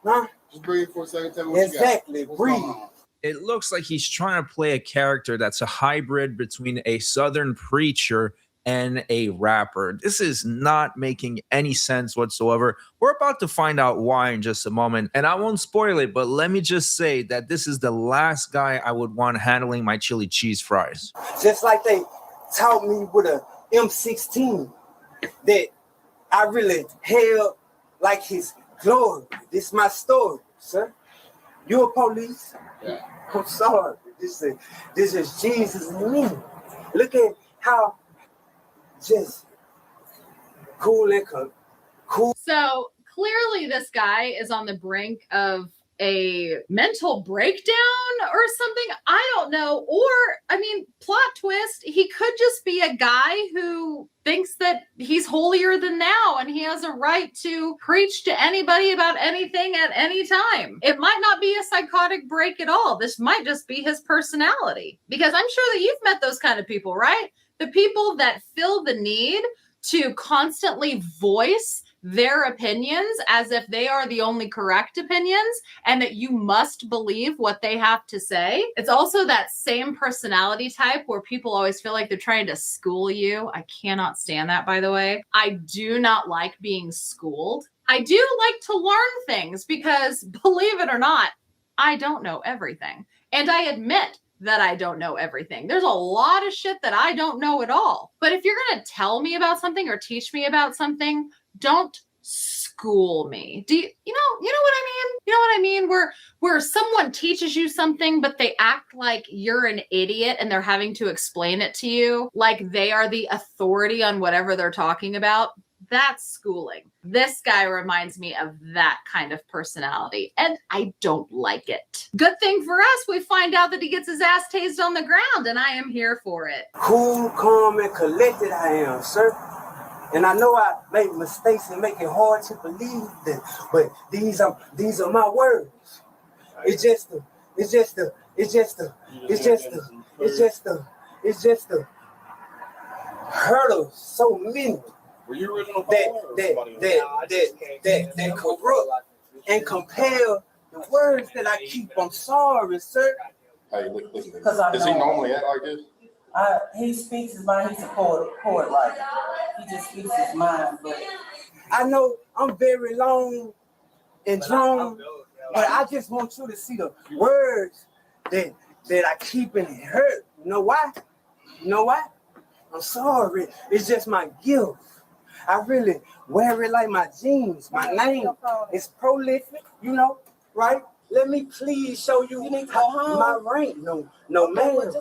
Huh? Just breathe for a second. Tell me what Exactly. you got. Breathe. It looks like he's trying to play a character that's a hybrid between a Southern preacher and a rapper. This is not making any sense whatsoever. We're about to find out why in just a moment, and I won't spoil it, but let me just say that this is the last guy I would want handling my chili cheese fries. Just like they taught me with a M16 that I really held like his glory. This is my story, sir. You a police? Yeah. I'm sorry. This is Jesus in me. Look at how just cool and cool. So clearly this guy is on the brink of a mental breakdown or something. I don't know. Or, I mean, plot twist, he could just be a guy who thinks that he's holier than thou and he has a right to preach to anybody about anything at any time. It might not be a psychotic break at all. This might just be his personality. Because I'm sure that you've met those kind of people, right? The people that feel the need to constantly voice their opinions as if they are the only correct opinions and that you must believe what they have to say. It's also that same personality type where people always feel like they're trying to school you. I cannot stand that, by the way. I do not like being schooled. I do like to learn things because, believe it or not, I don't know everything. And I admit that I don't know everything. There's a lot of shit that I don't know at all. But if you're going to tell me about something or teach me about something, don't school me. Do you know what I mean? You know what I mean? Where someone teaches you something, but they act like you're an idiot and they're having to explain it to you, like they are the authority on whatever they're talking about. That's schooling. This guy reminds me of that kind of personality, and I don't like it. Good thing for us, we find out that he gets his ass tased on the ground, and I am here for it. Cool, calm, and collected I am, sir. And I know I make mistakes and make it hard to believe that, but these are my words. It's just the hurdle so many that corrupt and compel the words that I keep. I'm sorry, sir. Hey, listen. Does he normally act like this? He speaks his mind. He's a poet like he just speaks his mind. But I know I'm very long and drawn, but I just want you to see the words that I keep in it hurt. You know why? I'm sorry. It's just my gift. I really wear it like my jeans. My name is prolific, right? Let me please show you my rank. No, man.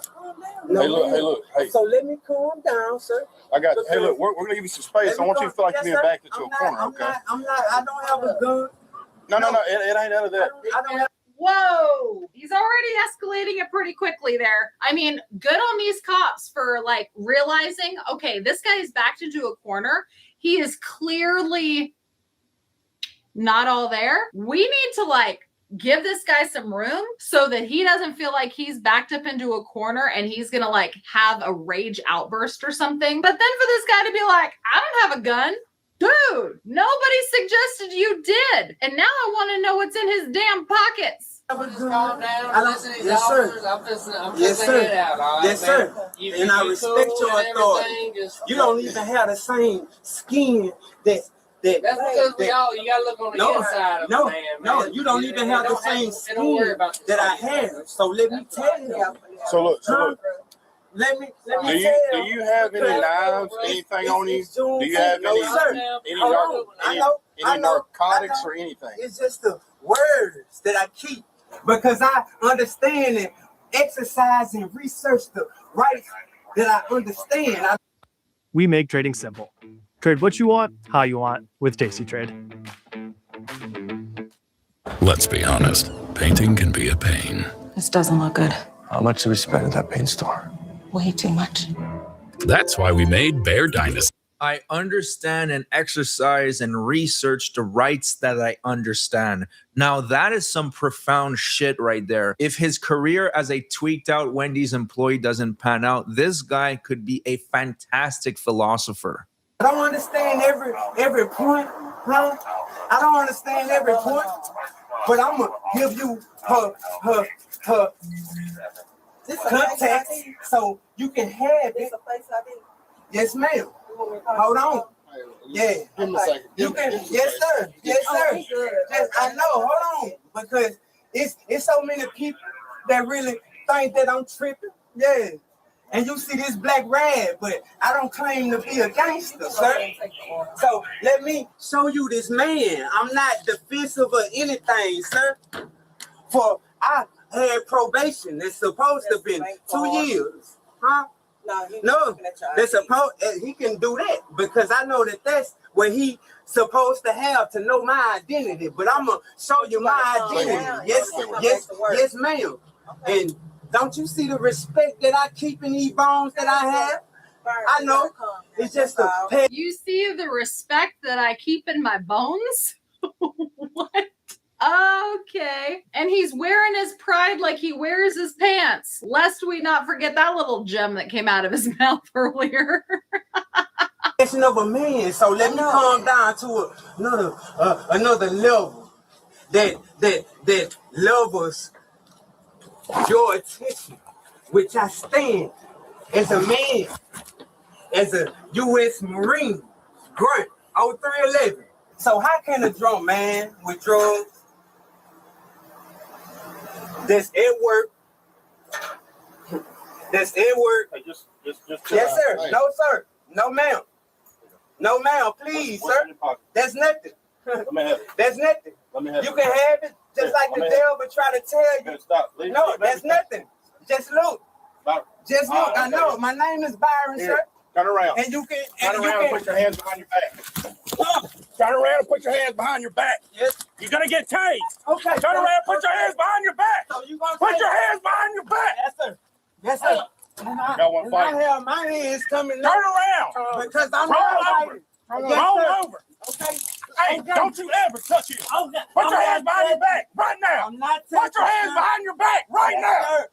Hey, look. So let me calm down, sir. I got you. Hey, look, we're going to give you some space. I want you to feel like you're being backed into a corner, okay? I don't have a gun. No, it ain't none of that. I don't have. Whoa, he's already escalating it pretty quickly there. I mean, good on these cops for like realizing, okay, this guy is backed into a corner. He is clearly not all there. We need to like give this guy some room so that he doesn't feel like he's backed up into a corner and he's gonna like have a rage outburst or something. But then for this guy to be like, I don't have a gun. Dude, nobody suggested you did. And now I want to know what's in his damn pockets. Calm down. Yes, sir. Yes, sir. Yes, sir. And I respect your authority. You don't even have the same skin that's because you gotta look on the inside of the man. No, you don't even have the same skin that I have. So let me tell you. So look. Let me Do tell you have any knives, anything on you? Do you have any narcotics or anything? It's just the words that I keep because I understand and exercise and research the rights that I understand. We make trading simple. Trade what you want, how you want, with Tasty Trade. Let's be honest, painting can be a pain. This doesn't look good. How much do we spend at that paint store? Way too much. That's why we made Bear Dynasty. I understand and exercise and research the rights that I understand. Now, that is some profound shit right there. If his career as a tweaked out Wendy's employee doesn't pan out, this guy could be a fantastic philosopher. I don't understand every point, huh? I don't understand every point, but I'm gonna give you her contact so you can have it. Yes, ma'am. Hold on. Yeah. Give him a second. Yes, sir. Yes, I know. Hold on, because it's so many people that really think that I'm tripping. Yeah. And you see this black rag, but I don't claim to be a gangster, sir. So let me show you this man. I'm not defensive of anything, sir. For I had probation. It's supposed to be 2 years. Huh? No, it's supposed he can do that because I know that that's what he supposed to have to know my identity. But I'm gonna show you my identity. Yes, ma'am. And don't you see the respect that I keep in these bones that I have? I know. It's just a pet. You see the respect that I keep in my bones? What? Okay. And he's wearing his pride like he wears his pants. Lest we not forget that little gem that came out of his mouth earlier. Of a man. So let me calm down to another level that levels your attention, which I stand as a man, as a U.S. Marine, grunt, 0311. So how can a drunk man with drugs that's at work, Just yes, sir. No, sir. No, ma'am. No, ma'am. Please, sir. That's nothing. That's nothing. You can have it just like the devil try to tell you. Stop. No, that's nothing. Just look. Just look. I know. My name is Byron, Here, sir. turn around. And you can Turn around and put your hands behind your back. Turn around and put your hands behind your back. Yes. You're gonna get tased. Okay. Turn around and put your hands behind your back. So you gonna Put your hands behind your back. Yes, sir. Yes, sir. Y'all want to I fight? have my hands coming Turn around. because I'm Roll not over. fighting. Roll over. Okay. Hey, don't you ever touch him. Put your hands behind your back right now. I'm not Put your hands behind your back right now. Sir.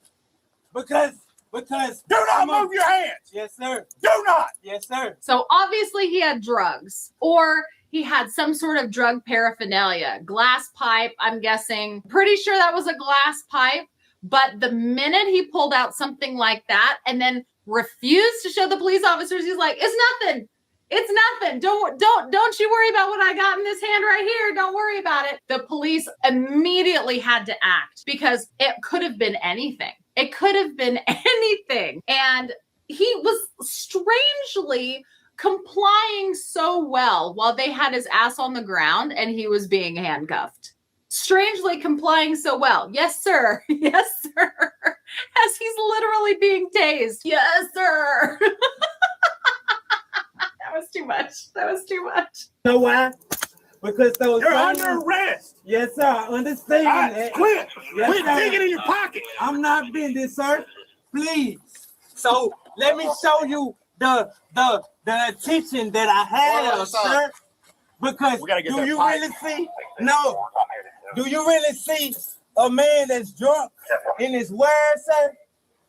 Because Do not move your hands. Yes, sir. Do not. Yes, sir. So obviously he had drugs, or he had some sort of drug paraphernalia. Glass pipe, I'm guessing. Pretty sure that was a glass pipe. But the minute he pulled out something like that and then refused to show the police officers, he's like, it's nothing. It's nothing. Don't you worry about what I got in this hand right here. Don't worry about it. The police immediately had to act because it could have been anything. It could have been anything. And he was strangely complying so well while they had his ass on the ground and he was being handcuffed. Strangely complying so well. Yes, sir. Yes, sir. As he's literally being tased. Yes, sir. That was too much. That was too much. You know why? Because those You're under arrest. Yes, sir. I understand. Right, quit. Yes, Quit sir. digging in your pocket. I'm not bending, sir. Please. So let me show you the attention that I have, sir. Because do you really see? No. Do you really see a man that's drunk in his words, sir?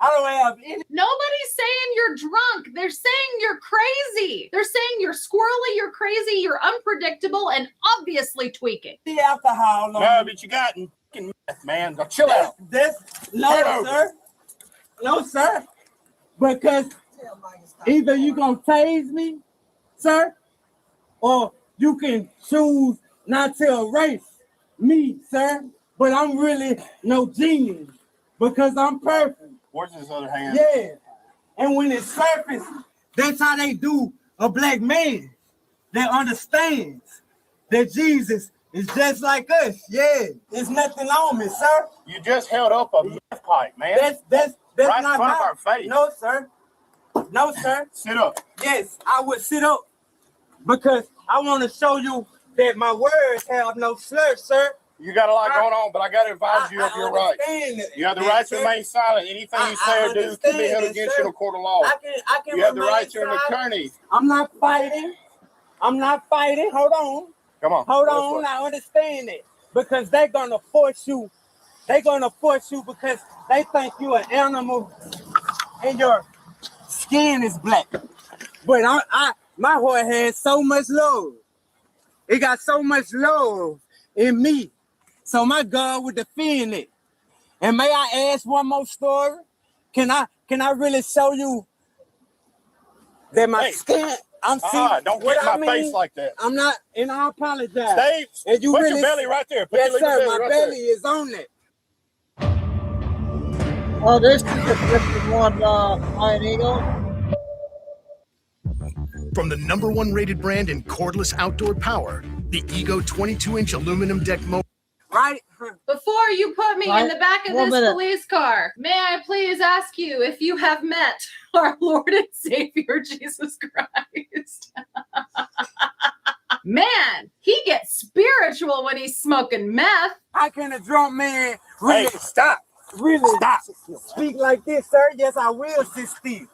I don't have any. Nobody's saying you're drunk. They're saying you're crazy. They're saying you're squirrely, you're crazy, you're unpredictable, and obviously tweaking. The alcohol. No, but you got fucking meth, man. Now chill out. No, sir. No, sir. Because either you gonna tase me, sir, or you can choose not to erase me, sir. But I'm really no genius because I'm perfect. Where's his other hand? Yeah. And when it surfaces, that's how they do a black man that understands that Jesus is just like us. Yeah. There's nothing on me, sir. You just held up a meth pipe, man. That's right not in front of our face. No, sir. No, sir. Sit up. Yes, I would sit up because I want to show you that my words have no slur, sir. You got a lot going on, but I got to advise you of your rights. You have the right to remain silent. Anything you say or do can be held against you in a court of law. I can You have the remain right to an silent. attorney. I'm not fighting. Hold on. Come on. Hold on. I understand it. Because they're going to force you. They're going to force you because they think you're an animal and your skin is black. But my heart has so much love. It got so much love in me. So my God would defend it. And may I ask one more story? Can I really show you that my skin? I'm seeing. Don't get in my face like that. I'm not, and I apologize. Stay. And you Put really, your belly right there. Put yes, your sir. belly My right belly there. is on it. Oh, this is the 51 Flying Eagle. From the #1 rated brand in cordless outdoor power, the Ego 22-inch aluminum deck motor. Right. Before you put me in the back of this police car, may I please ask you if you have met our Lord and Savior, Jesus Christ? Man, he gets spiritual when he's smoking meth. How can a drunk man really stop? Really speak like this, sir? Yes, I will, Sis Steve.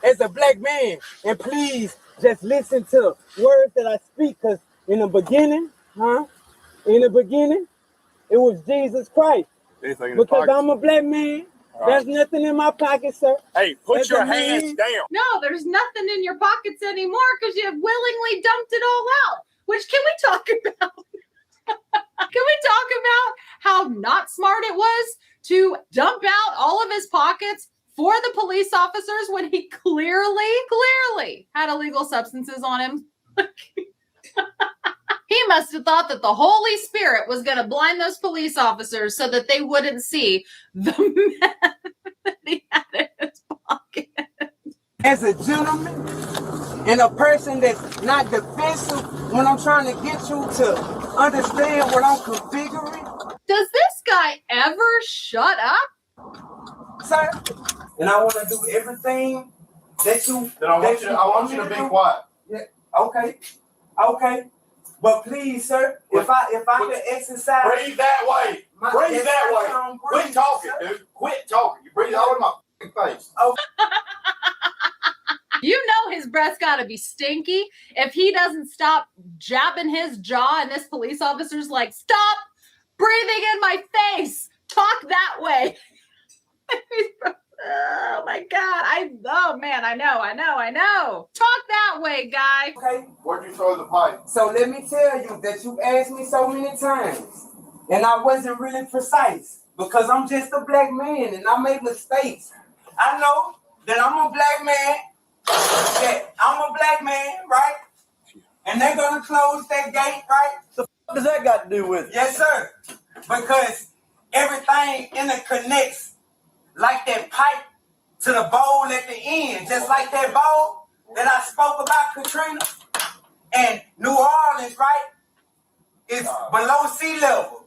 As a black man, and please just listen to words that I speak, because in the beginning, it was Jesus Christ. Because I'm a black man, there's nothing in my pocket, sir. Hey, put your hands down. No, there's nothing in your pockets anymore because you have willingly dumped it all out. Which can we talk about? Can we talk about how not smart it was to dump out all of his pockets for the police officers when he clearly had illegal substances on him? He must have thought that the Holy Spirit was going to blind those police officers so that they wouldn't see the meth that he had in his pocket. As a gentleman, and a person that's not defensive when I'm trying to get you to understand what I'm configuring. Does this guy ever shut up? Sir, and I want to do everything that you. Then I want you to be quiet. Yeah. Okay. Okay. But please, sir, if I can exercise. Breathe that way. Breathe that way. Quit talking, dude. Quit talking. You breathe all in my face. Oh. You know his breath's got to be stinky if he doesn't stop jabbing his jaw and this police officer's like, stop breathing in my face. Talk that way. Oh my God. Oh man, I know. Talk that way, guy. Okay. Where'd you throw the pipe? So let me tell you that you asked me so many times and I wasn't really precise because I'm just a black man and I make mistakes. I know that I'm a black man. Yeah, I'm a black man, right? And they're gonna close that gate, right? The What does that got to do with it? Yes, sir. Because everything interconnects like that pipe to the bowl at the end, just like that bowl that I spoke about, Katrina. And New Orleans, right, is below sea level.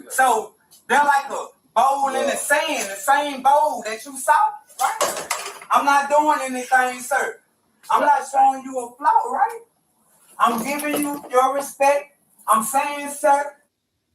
So they're like a bowl in the sand, the same bowl that you saw, right? I'm not doing anything, sir. I'm not showing you a flaw, right? I'm giving you your respect. I'm saying, sir.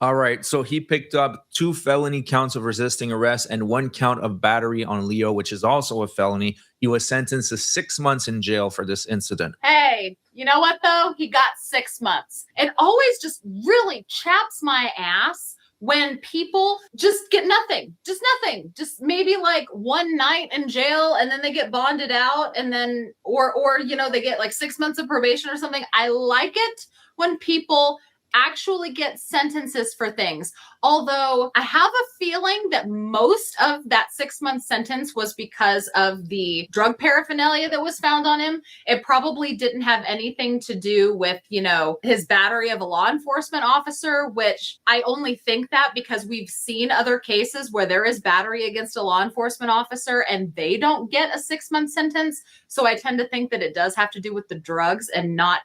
All right. So he picked up 2 felony counts of resisting arrest and 1 count of battery on Leo, which is also a felony. He was sentenced to 6 months in jail for this incident. Hey, you know what though? He got 6 months. It always just really chaps my ass when people just get nothing, just maybe like 1 night in jail and then they get bonded out and then, or, they get like 6 months of probation or something. I like it when people actually get sentences for things. Although I have a feeling that most of that 6-month sentence was because of the drug paraphernalia that was found on him. It probably didn't have anything to do with, his battery of a law enforcement officer, which I only think that because we've seen other cases where there is battery against a law enforcement officer and they don't get a 6-month sentence. So I tend to think that it does have to do with the drugs and not,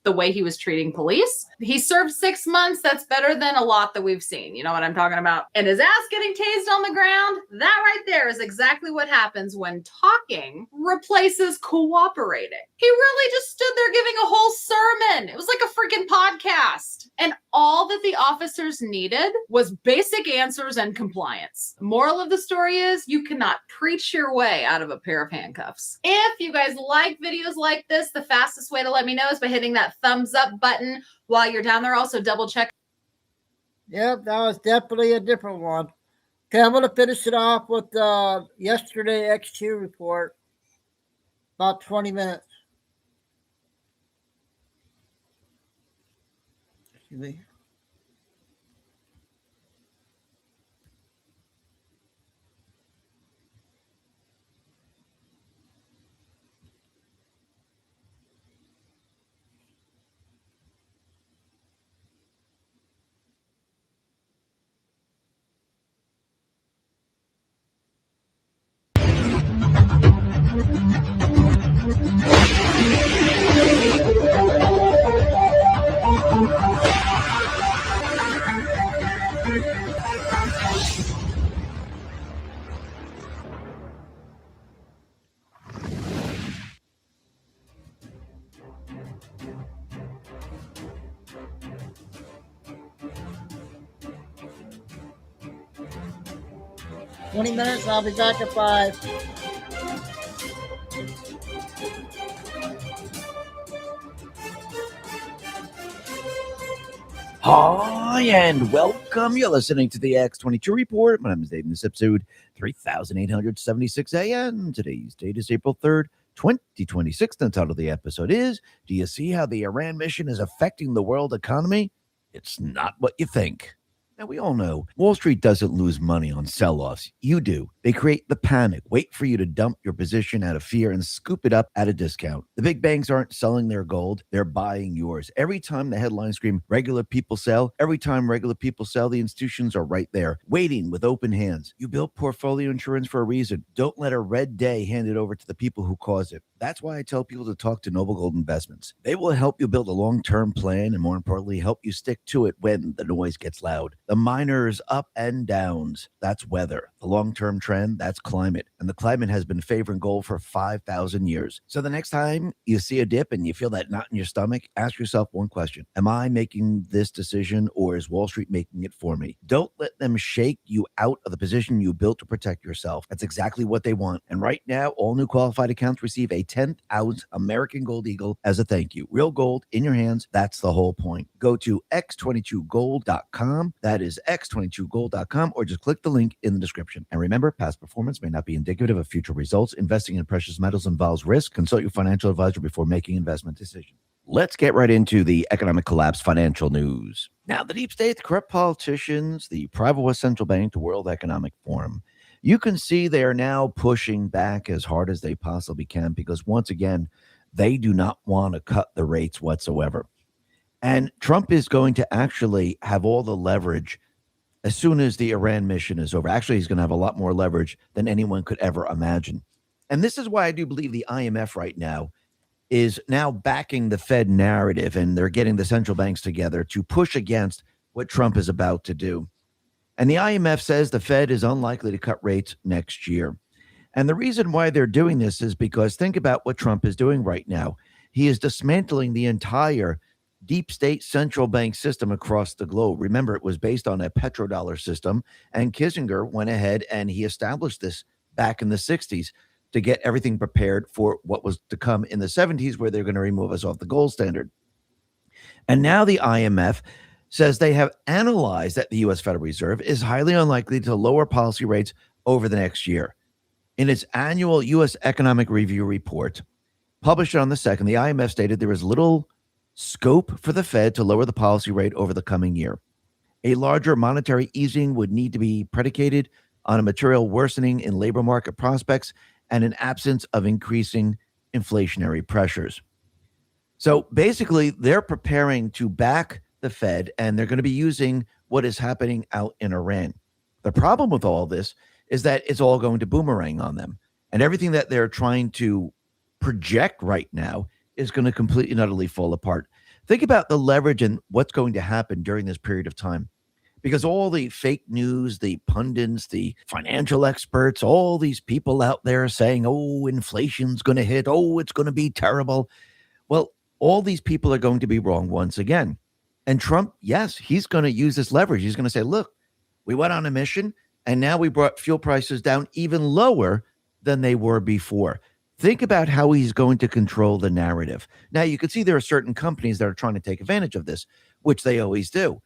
the way he was treating police. He served 6 months. That's better than a lot that we've seen. You know what I'm talking about? And his ass getting tased on the ground, that right there is exactly what happens when talking replaces cooperating. He really just stood there giving a whole sermon. It was like a freaking podcast. And all that the officers needed was basic answers and compliance. Moral of the story is you cannot preach your way out of a pair of handcuffs. If you guys like videos like this, the fastest way to let me know is by hitting that thumbs up button while you're down there. Also double check. Yep, that was definitely a different one. Okay, I'm going to finish it off with yesterday XQ report. About 20 minutes. Excuse me. "20 minutes, I'll be back at 5. Hi, and welcome. You're listening to the X22 Report. My name is Dave, and this episode 3876 AM. Today's date is April 3rd, 2026. The title of the episode is, do you see how the Iran mission is affecting the world economy? It's not what you think. Now, we all know Wall Street doesn't lose money on sell-offs. You do. They create the panic, wait for you to dump your position out of fear and scoop it up at a discount. The big banks aren't selling their gold, they're buying yours. Every time the headlines scream, regular people sell, every time regular people sell, the institutions are right there, waiting with open hands. You built portfolio insurance for a reason. Don't let a red day hand it over to the people who cause it. That's why I tell people to talk to Noble Gold Investments. They will help you build a long-term plan and, more importantly, help you stick to it when the noise gets loud. The minors' up and downs, that's weather. The long-term trend, that's climate. And the climate has been favoring gold for 5,000 years. So the next time you see a dip and you feel that knot in your stomach, ask yourself one question. Am I making this decision, or is Wall Street making it for me? Don't let them shake you out of the position you built to protect yourself. That's exactly what they want. And right now, all new qualified accounts receive a 10th ounce American Gold Eagle as a thank you. Real gold in your hands. That's the whole point. Go to x22gold.com. That is x22gold.com, or just click the link in the description. And remember, past performance may not be indicative of future results. Investing in precious metals involves risk. Consult your financial advisor before making investment decisions. Let's get right into the economic collapse financial news. Now, the deep state, the corrupt politicians, the private West Central Bank, the World Economic Forum, you can see they are now pushing back as hard as they possibly can, because once again, they do not want to cut the rates whatsoever. And Trump is going to actually have all the leverage as soon as the Iran mission is over. Actually, he's going to have a lot more leverage than anyone could ever imagine. And this is why I do believe the IMF right now is now backing the Fed narrative, and they're getting the central banks together to push against what Trump is about to do. And the IMF says the Fed is unlikely to cut rates next year. And the reason why they're doing this is because think about what Trump is doing right now. He is dismantling the entire deep state central bank system across the globe. Remember, it was based on a petrodollar system, and Kissinger went ahead and he established this back in the 60s to get everything prepared for what was to come in the 70s, where they're going to remove us off the gold standard. And now the IMF says they have analyzed that the U.S. Federal Reserve is highly unlikely to lower policy rates over the next year. In its annual U.S. Economic Review report, published on the 2nd, the IMF stated there is little scope for the Fed to lower the policy rate over the coming year. A larger monetary easing would need to be predicated on a material worsening in labor market prospects and an absence of increasing inflationary pressures. So basically, they're preparing to back the Fed, and they're going to be using what is happening out in Iran. The problem with all this is that it's all going to boomerang on them, and everything that they're trying to project right now is going to completely and utterly fall apart. Think about the leverage and what's going to happen during this period of time, because all the fake news, the pundits, the financial experts, all these people out there saying, oh, inflation's going to hit, oh, it's going to be terrible. Well, all these people are going to be wrong once again. And Trump, yes, he's going to use this leverage. He's going to say, look, we went on a mission, and now we brought fuel prices down even lower than they were before. Think about how he's going to control the narrative. Now, you can see there are certain companies that are trying to take advantage of this, which they always do.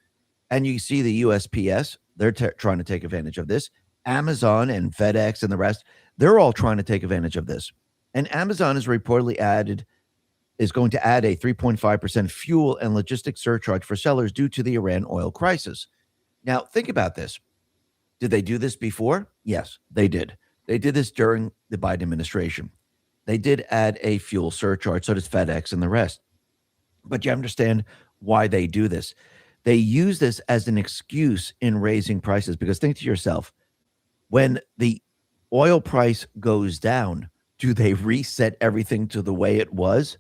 And you see the USPS, they're trying to take advantage of this. Amazon and FedEx and the rest, they're all trying to take advantage of this. And Amazon is reportedly is going to add a 3.5% fuel and logistics surcharge for sellers due to the Iran oil crisis. Now, think about this. Did they do this before? Yes, they did. They did this during the Biden administration. They did add a fuel surcharge, so does FedEx and the rest. But you understand why they do this. They use this as an excuse in raising prices, because think to yourself, when the oil price goes down, do they reset everything to the way it was?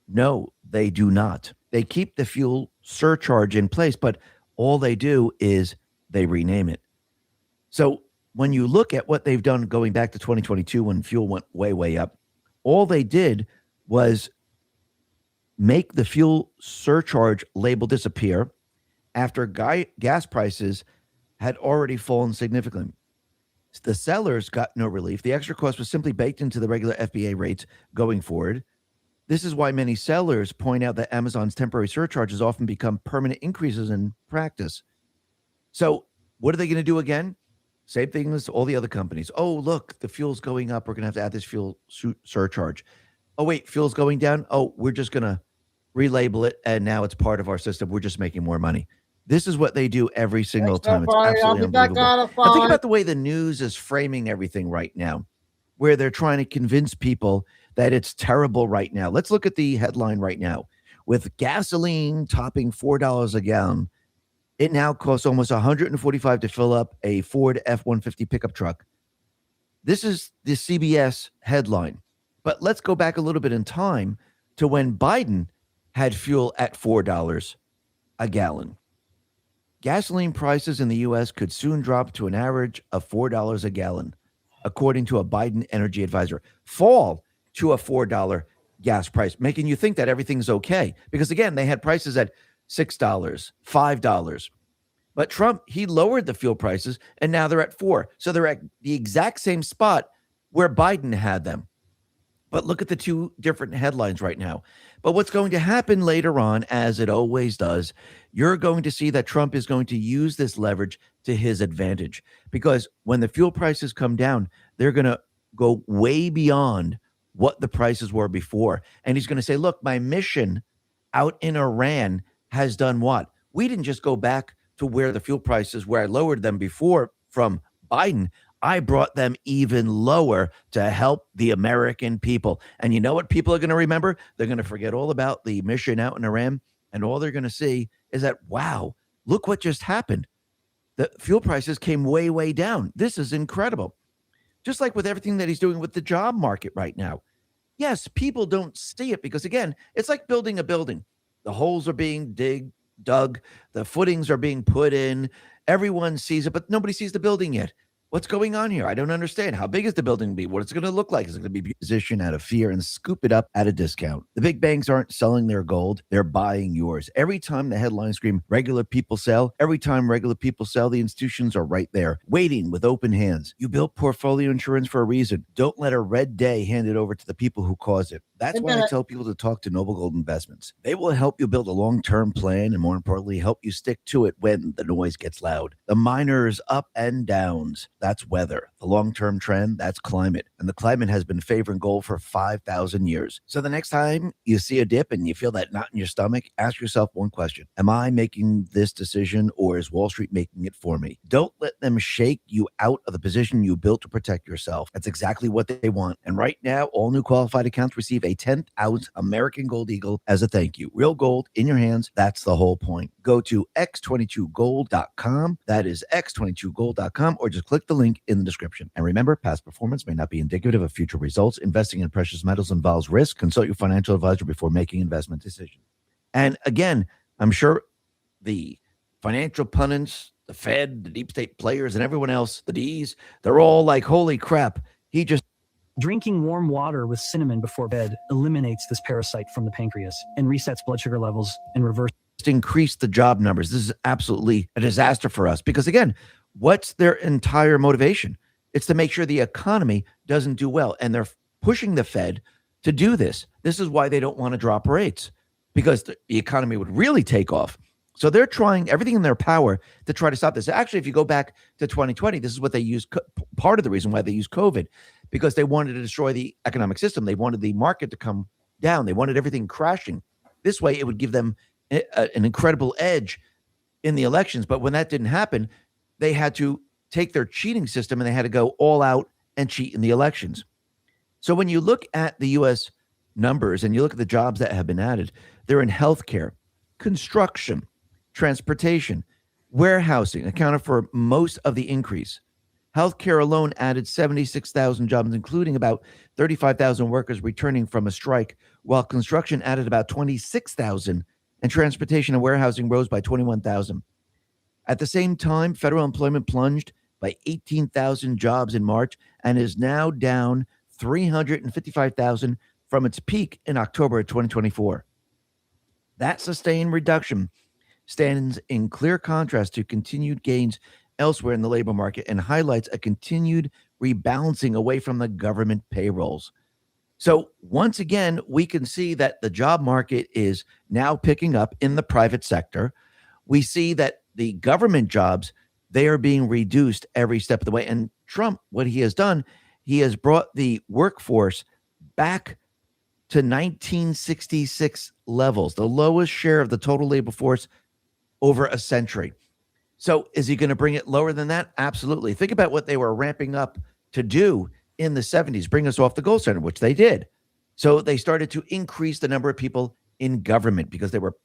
No, they do not. They keep the fuel surcharge in place, but all they do is they rename it. So when you look at what they've done going back to 2022 when fuel went way, way up, all they did was make the fuel surcharge label disappear after gas prices had already fallen significantly. The sellers got no relief. The extra cost was simply baked into the regular FBA rates going forward. This is why many sellers point out that Amazon's temporary surcharges often become permanent increases in practice. So what are they going to do again? Same thing as all the other companies. Oh, look, the fuel's going up. We're going to have to add this fuel surcharge. Oh, wait, fuel's going down. Oh, we're just going to relabel it, and now it's part of our system. We're just making more money. This is what they do every single time. It's I'll absolutely be back unbelievable. on the Now think phone. about the way the news is framing everything right now, where they're trying to convince people that it's terrible right now. Let's look at the headline right now. With gasoline topping $4 a gallon, it now costs almost $145 to fill up a Ford F-150 pickup truck. This is the CBS headline. But let's go back a little bit in time to when Biden had fuel at $4 a gallon. Gasoline prices in the U.S. could soon drop to an average of $4 a gallon, according to a Biden energy advisor. Fall to a $4 gas price, making you think that everything's okay. Because again, they had prices at $6, $5. But Trump, he lowered the fuel prices, and now they're at $4. So they're at the exact same spot where Biden had them. But look at the two different headlines right now. But what's going to happen later on, as it always does, you're going to see that Trump is going to use this leverage to his advantage. Because when the fuel prices come down, they're going to go way beyond what the prices were before. And he's going to say, look, my mission out in Iran has done what? We didn't just go back to where the fuel prices, where I lowered them before from Biden. I brought them even lower to help the American people. And you know what people are going to remember? They're going to forget all about the mission out in Iran. And all they're going to see is that, wow, look what just happened. The fuel prices came way, way down. This is incredible. Just like with everything that he's doing with the job market right now. Yes, people don't see it because, again, it's like building a building. The holes are being dug. The footings are being put in. Everyone sees it, but nobody sees the building yet. What's going on here? I don't understand. How big is the building going to be? What it's going to look like? Is it going to be positioned out of fear and scoop it up at a discount? The big banks aren't selling their gold. They're buying yours. Every time the headlines scream, regular people sell, every time regular people sell, the institutions are right there, waiting with open hands. You built portfolio insurance for a reason. Don't let a red day hand it over to the people who cause it. That's why I tell people to talk to Noble Gold Investments. They will help you build a long-term plan and, more importantly, help you stick to it when the noise gets loud. The minors' up and downs, that's weather. The long-term trend, that's climate. And the climate has been favoring gold for 5,000 years. So the next time you see a dip and you feel that knot in your stomach, ask yourself one question. Am I making this decision, or is Wall Street making it for me? Don't let them shake you out of the position you built to protect yourself. That's exactly what they want. And right now, all new qualified accounts receive a 10th ounce American Gold Eagle as a thank you. Real gold in your hands. That's the whole point. Go to x22gold.com. That is x22gold.com, or just click the link in the description. And remember, past performance may not be indicative of future results. Investing in precious metals involves risk. Consult your financial advisor before making investment decisions. And again, I'm sure the financial pundits, the Fed, the deep state players, and everyone else, the D's, they're all like, holy crap, he just... Drinking warm water with cinnamon before bed eliminates this parasite from the pancreas and resets blood sugar levels and reverses. Increase the job numbers. This is absolutely a disaster for us because, again, what's their entire motivation? It's to make sure the economy doesn't do well. And they're pushing the Fed to do this. This is why they don't want to drop rates, because the economy would really take off. So they're trying everything in their power to try to stop this. Actually, if you go back to 2020, this is what they used. Part of the reason why they used COVID, because they wanted to destroy the economic system. They wanted the market to come down. They wanted everything crashing. This way, it would give them an incredible edge in the elections. But when that didn't happen, they had to take their cheating system and they had to go all out and cheat in the elections. So when you look at the U.S. numbers and you look at the jobs that have been added, they're in healthcare, construction, transportation, warehousing accounted for most of the increase. Healthcare alone added 76,000 jobs, including about 35,000 workers returning from a strike, while construction added about 26,000 and transportation and warehousing rose by 21,000. At the same time, federal employment plunged by 18,000 jobs in March and is now down 355,000 from its peak in October of 2024. That sustained reduction stands in clear contrast to continued gains elsewhere in the labor market and highlights a continued rebalancing away from the government payrolls. So once again, we can see that the job market is now picking up in the private sector. We see that the government jobs, they are being reduced every step of the way. And Trump, what he has done, he has brought the workforce back to 1966 levels, the lowest share of the total labor force over a century. So is he going to bring it lower than that? Absolutely. Think about what they were ramping up to do in the 70s, bring us off the gold standard, which they did. So they started to increase the number of people in government because they were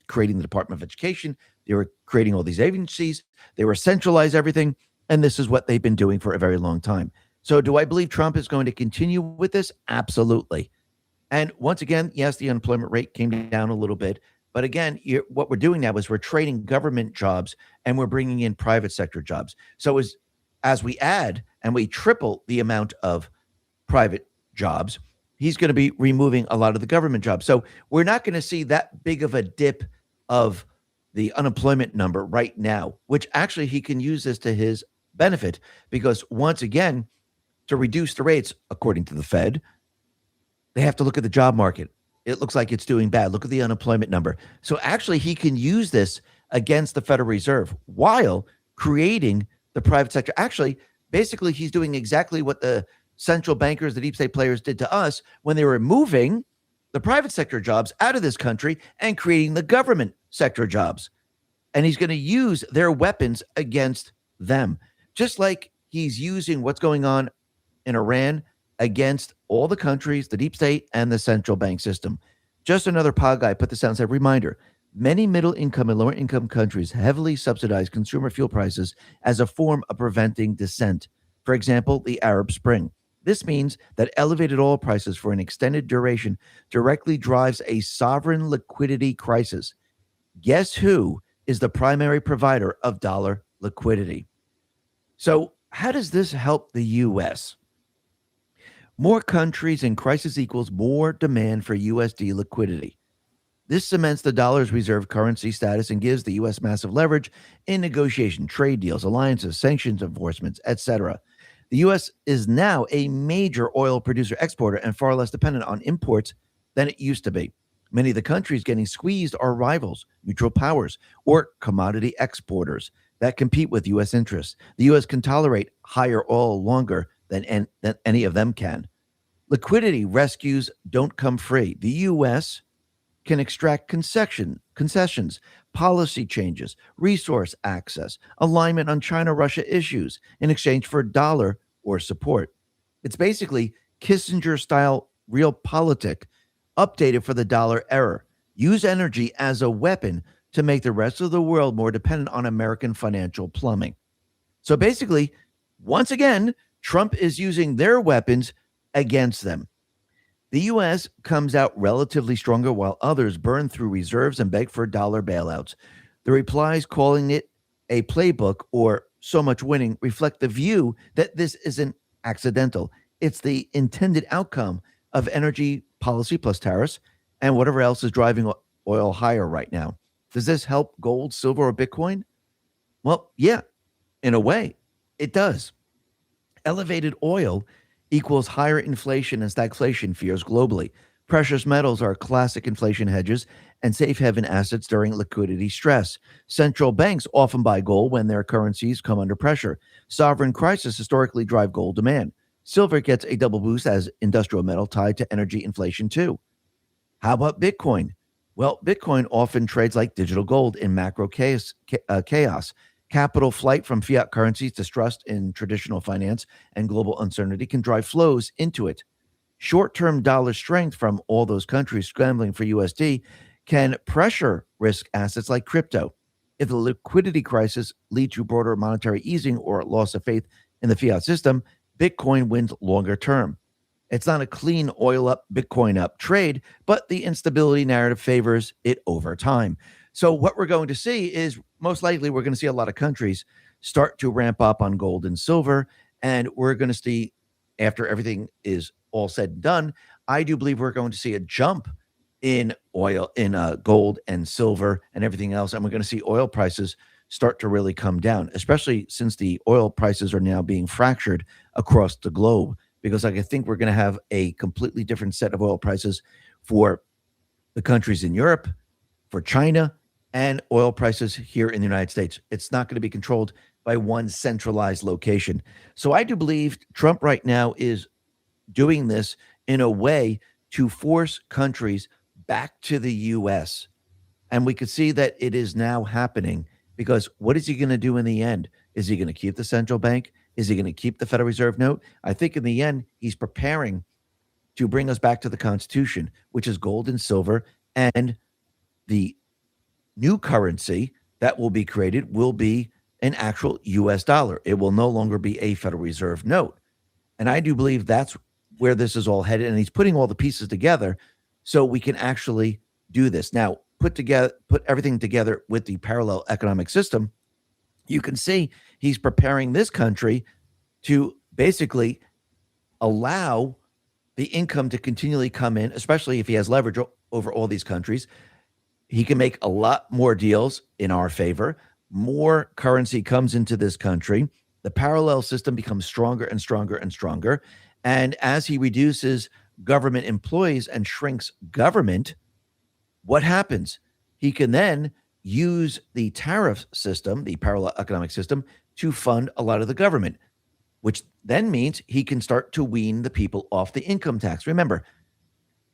creating the Department of Education. They were creating all these agencies. They were centralized everything. And this is what they've been doing for a very long time. So do I believe Trump is going to continue with this? Absolutely. And once again, yes, the unemployment rate came down a little bit. But again, what we're doing now is we're trading government jobs and we're bringing in private sector jobs. So as we add and we triple the amount of private jobs, he's going to be removing a lot of the government jobs. So we're not going to see that big of a dip of the unemployment number right now, which actually he can use this to his benefit because once again, to reduce the rates, according to the Fed, they have to look at the job market. It looks like it's doing bad. Look at the unemployment number. So actually he can use this against the Federal Reserve while creating the private sector. Actually, basically he's doing exactly what the central bankers, the deep state players did to us when they were moving the private sector jobs out of this country and creating the government sector jobs. And he's going to use their weapons against them, just like he's using what's going on in Iran against all the countries, the deep state, and the central bank system. Just another pod guy put this out and said, reminder, many middle income and lower income countries heavily subsidize consumer fuel prices as a form of preventing dissent. For example, the Arab Spring. This means that elevated oil prices for an extended duration directly drives a sovereign liquidity crisis. Guess who is the primary provider of dollar liquidity? So how does this help the U.S.? More countries in crisis equals more demand for USD liquidity. This cements the dollar's reserve currency status and gives the U.S. massive leverage in negotiation, trade deals, alliances, sanctions enforcements, etc. The U.S. is now a major oil producer exporter and far less dependent on imports than it used to be. Many of the countries getting squeezed are rivals, neutral powers, or commodity exporters that compete with U.S. interests. The U.S. can tolerate higher oil longer than any of them can. Liquidity rescues don't come free. The U.S. can extract concessions, policy changes, resource access, alignment on China-Russia issues in exchange for dollar or support. It's basically Kissinger-style realpolitik updated for the dollar era. Use energy as a weapon to make the rest of the world more dependent on American financial plumbing. So basically, once again, Trump is using their weapons against them. The U.S. comes out relatively stronger while others burn through reserves and beg for dollar bailouts. The replies calling it a playbook or so much winning reflect the view that this isn't accidental. It's the intended outcome of energy policy plus tariffs and whatever else is driving oil higher right now. Does this help gold, silver, or Bitcoin? Well, yeah, in a way, it does. Elevated oil equals higher inflation and stagflation fears globally. Precious metals are classic inflation hedges and safe haven assets during liquidity stress. Central banks often buy gold when their currencies come under pressure. Sovereign crises historically drive gold demand. Silver gets a double boost as industrial metal tied to energy inflation too. How about Bitcoin? Well, Bitcoin often trades like digital gold in macro chaos. Capital flight from fiat currencies, distrust in traditional finance, and global uncertainty can drive flows into it. Short-term dollar strength from all those countries scrambling for USD can pressure risk assets like crypto. If the liquidity crisis leads to broader monetary easing or loss of faith in the fiat system, Bitcoin wins longer term. It's not a clean oil up, Bitcoin up trade, but the instability narrative favors it over time. So what we're going to see is most likely we're going to see a lot of countries start to ramp up on gold and silver. And we're going to see, after everything is all said and done, I do believe we're going to see a jump in oil, in gold and silver and everything else. And we're going to see oil prices start to really come down, especially since the oil prices are now being fractured across the globe. Because I think we're going to have a completely different set of oil prices for the countries in Europe, for China, and oil prices here in the United States. It's not going to be controlled by one centralized location. So I do believe Trump right now is doing this in a way to force countries back to the U.S. And we could see that it is now happening because what is he going to do in the end? Is he going to keep the central bank? Is he going to keep the Federal Reserve note? I think in the end, he's preparing to bring us back to the Constitution, which is gold and silver. And the new currency that will be created will be an actual US dollar. It will no longer be a Federal Reserve note. And I do believe that's where this is all headed. And he's putting all the pieces together so we can actually do this. Now, put everything together with the parallel economic system, you can see he's preparing this country to basically allow the income to continually come in, especially if he has leverage over all these countries. He can make a lot more deals in our favor. More currency comes into this country. The parallel system becomes stronger and stronger and stronger. And as he reduces government employees and shrinks government, what happens? He can then use the tariff system, the parallel economic system, to fund a lot of the government, which then means he can start to wean the people off the income tax. Remember,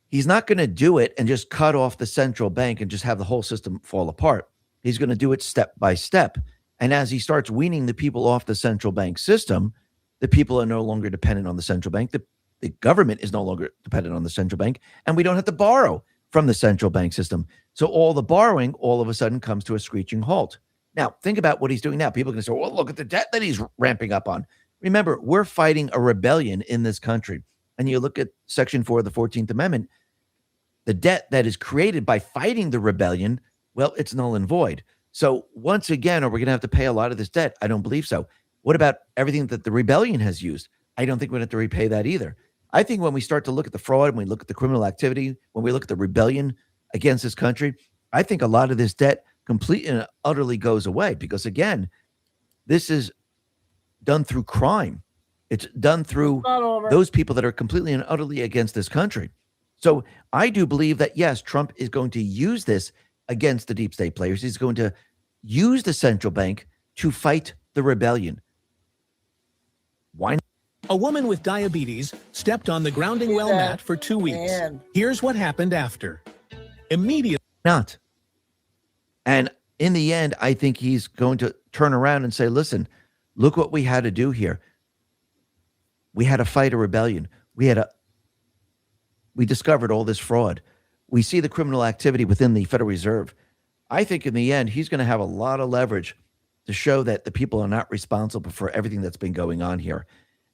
he's not going to do it and just cut off the central bank and just have the whole system fall apart. He's going to do it step by step. And as he starts weaning the people off the central bank system, the people are no longer dependent on the central bank. The government is no longer dependent on the central bank, and we don't have to borrow from the central bank system. So all the borrowing all of a sudden comes to a screeching halt. Now, think about what he's doing now. People are going to say, well, look at the debt that he's ramping up on. Remember, we're fighting a rebellion in this country. And you look at Section 4 of the 14th Amendment, the debt that is created by fighting the rebellion, well, it's null and void. So once again, are we going to have to pay a lot of this debt? I don't believe so. What about everything that the rebellion has used? I don't think we're going to have to repay that either. I think when we start to look at the fraud, when we look at the criminal activity, when we look at the rebellion against this country, I think a lot of this debt completely and utterly goes away because, again, this is done through crime. It's done through those people that are completely and utterly against this country. So I do believe that, yes, Trump is going to use this against the deep state players. He's going to use the central bank to fight the rebellion. Why not? A woman with diabetes stepped on the grounding well mat for 2 weeks. Here's what happened after. Immediately. Not. And in the end, I think he's going to turn around and say, listen, look what we had to do here. We had to fight a rebellion. We discovered all this fraud. We see the criminal activity within the Federal Reserve. I think in the end, he's going to have a lot of leverage to show that the people are not responsible for everything that's been going on here.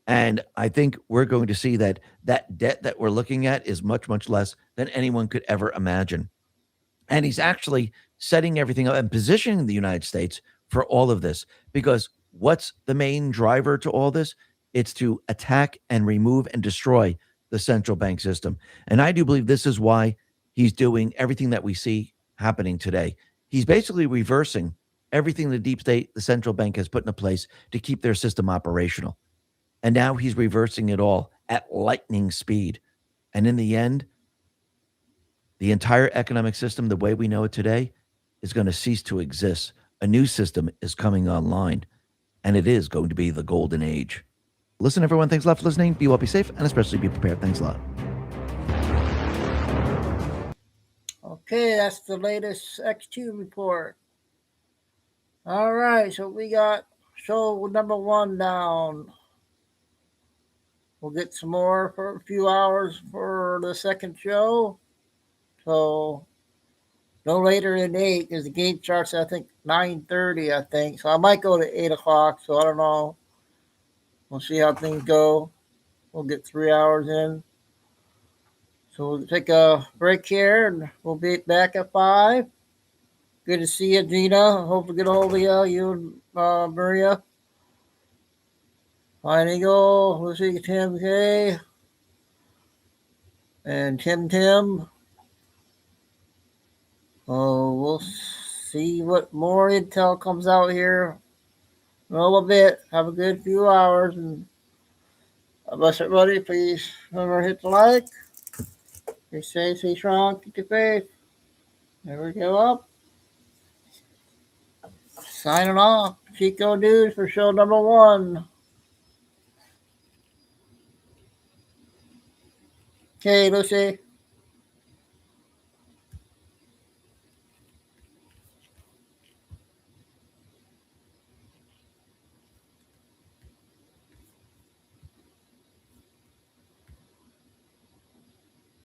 And I think we're going to see that that debt that we're looking at is much, much less than anyone could ever imagine. And he's actually setting everything up and positioning the United States for all of this. Because what's the main driver to all this? It's to attack and remove and destroy the central bank system. And I do believe this is why he's doing everything that we see happening today. He's basically reversing everything the deep state, the central bank has put into place to keep their system operational. And now he's reversing it all at lightning speed. And in the end, the entire economic system, the way we know it today, is going to cease to exist. A new system is coming online, and it is going to be the golden age. Listen, everyone. Thanks a lot for listening. Be well, be safe, and especially be prepared. Thanks a lot. Okay, that's the latest X2 report. All right, so we got show number 1 down. We'll get some more for a few hours for the second show. So no later than 8 because the game starts at, I think, 9:30, I think. So I might go to 8 o'clock, so I don't know. We'll see how things go. We'll get 3 hours in. So we'll take a break here, and we'll be back at 5. Good to see you, Gina. Hope to get a hold of you and Maria. Fine Eagle. We'll see Tim K. And Tim. Oh, we'll see what more intel comes out here in a little bit. Have a good few hours. And God bless everybody. Please remember to hit the like. Stay safe, stay strong, keep your faith. Never give up. Signing off. Chico News for show number 1. Okay, Lucy.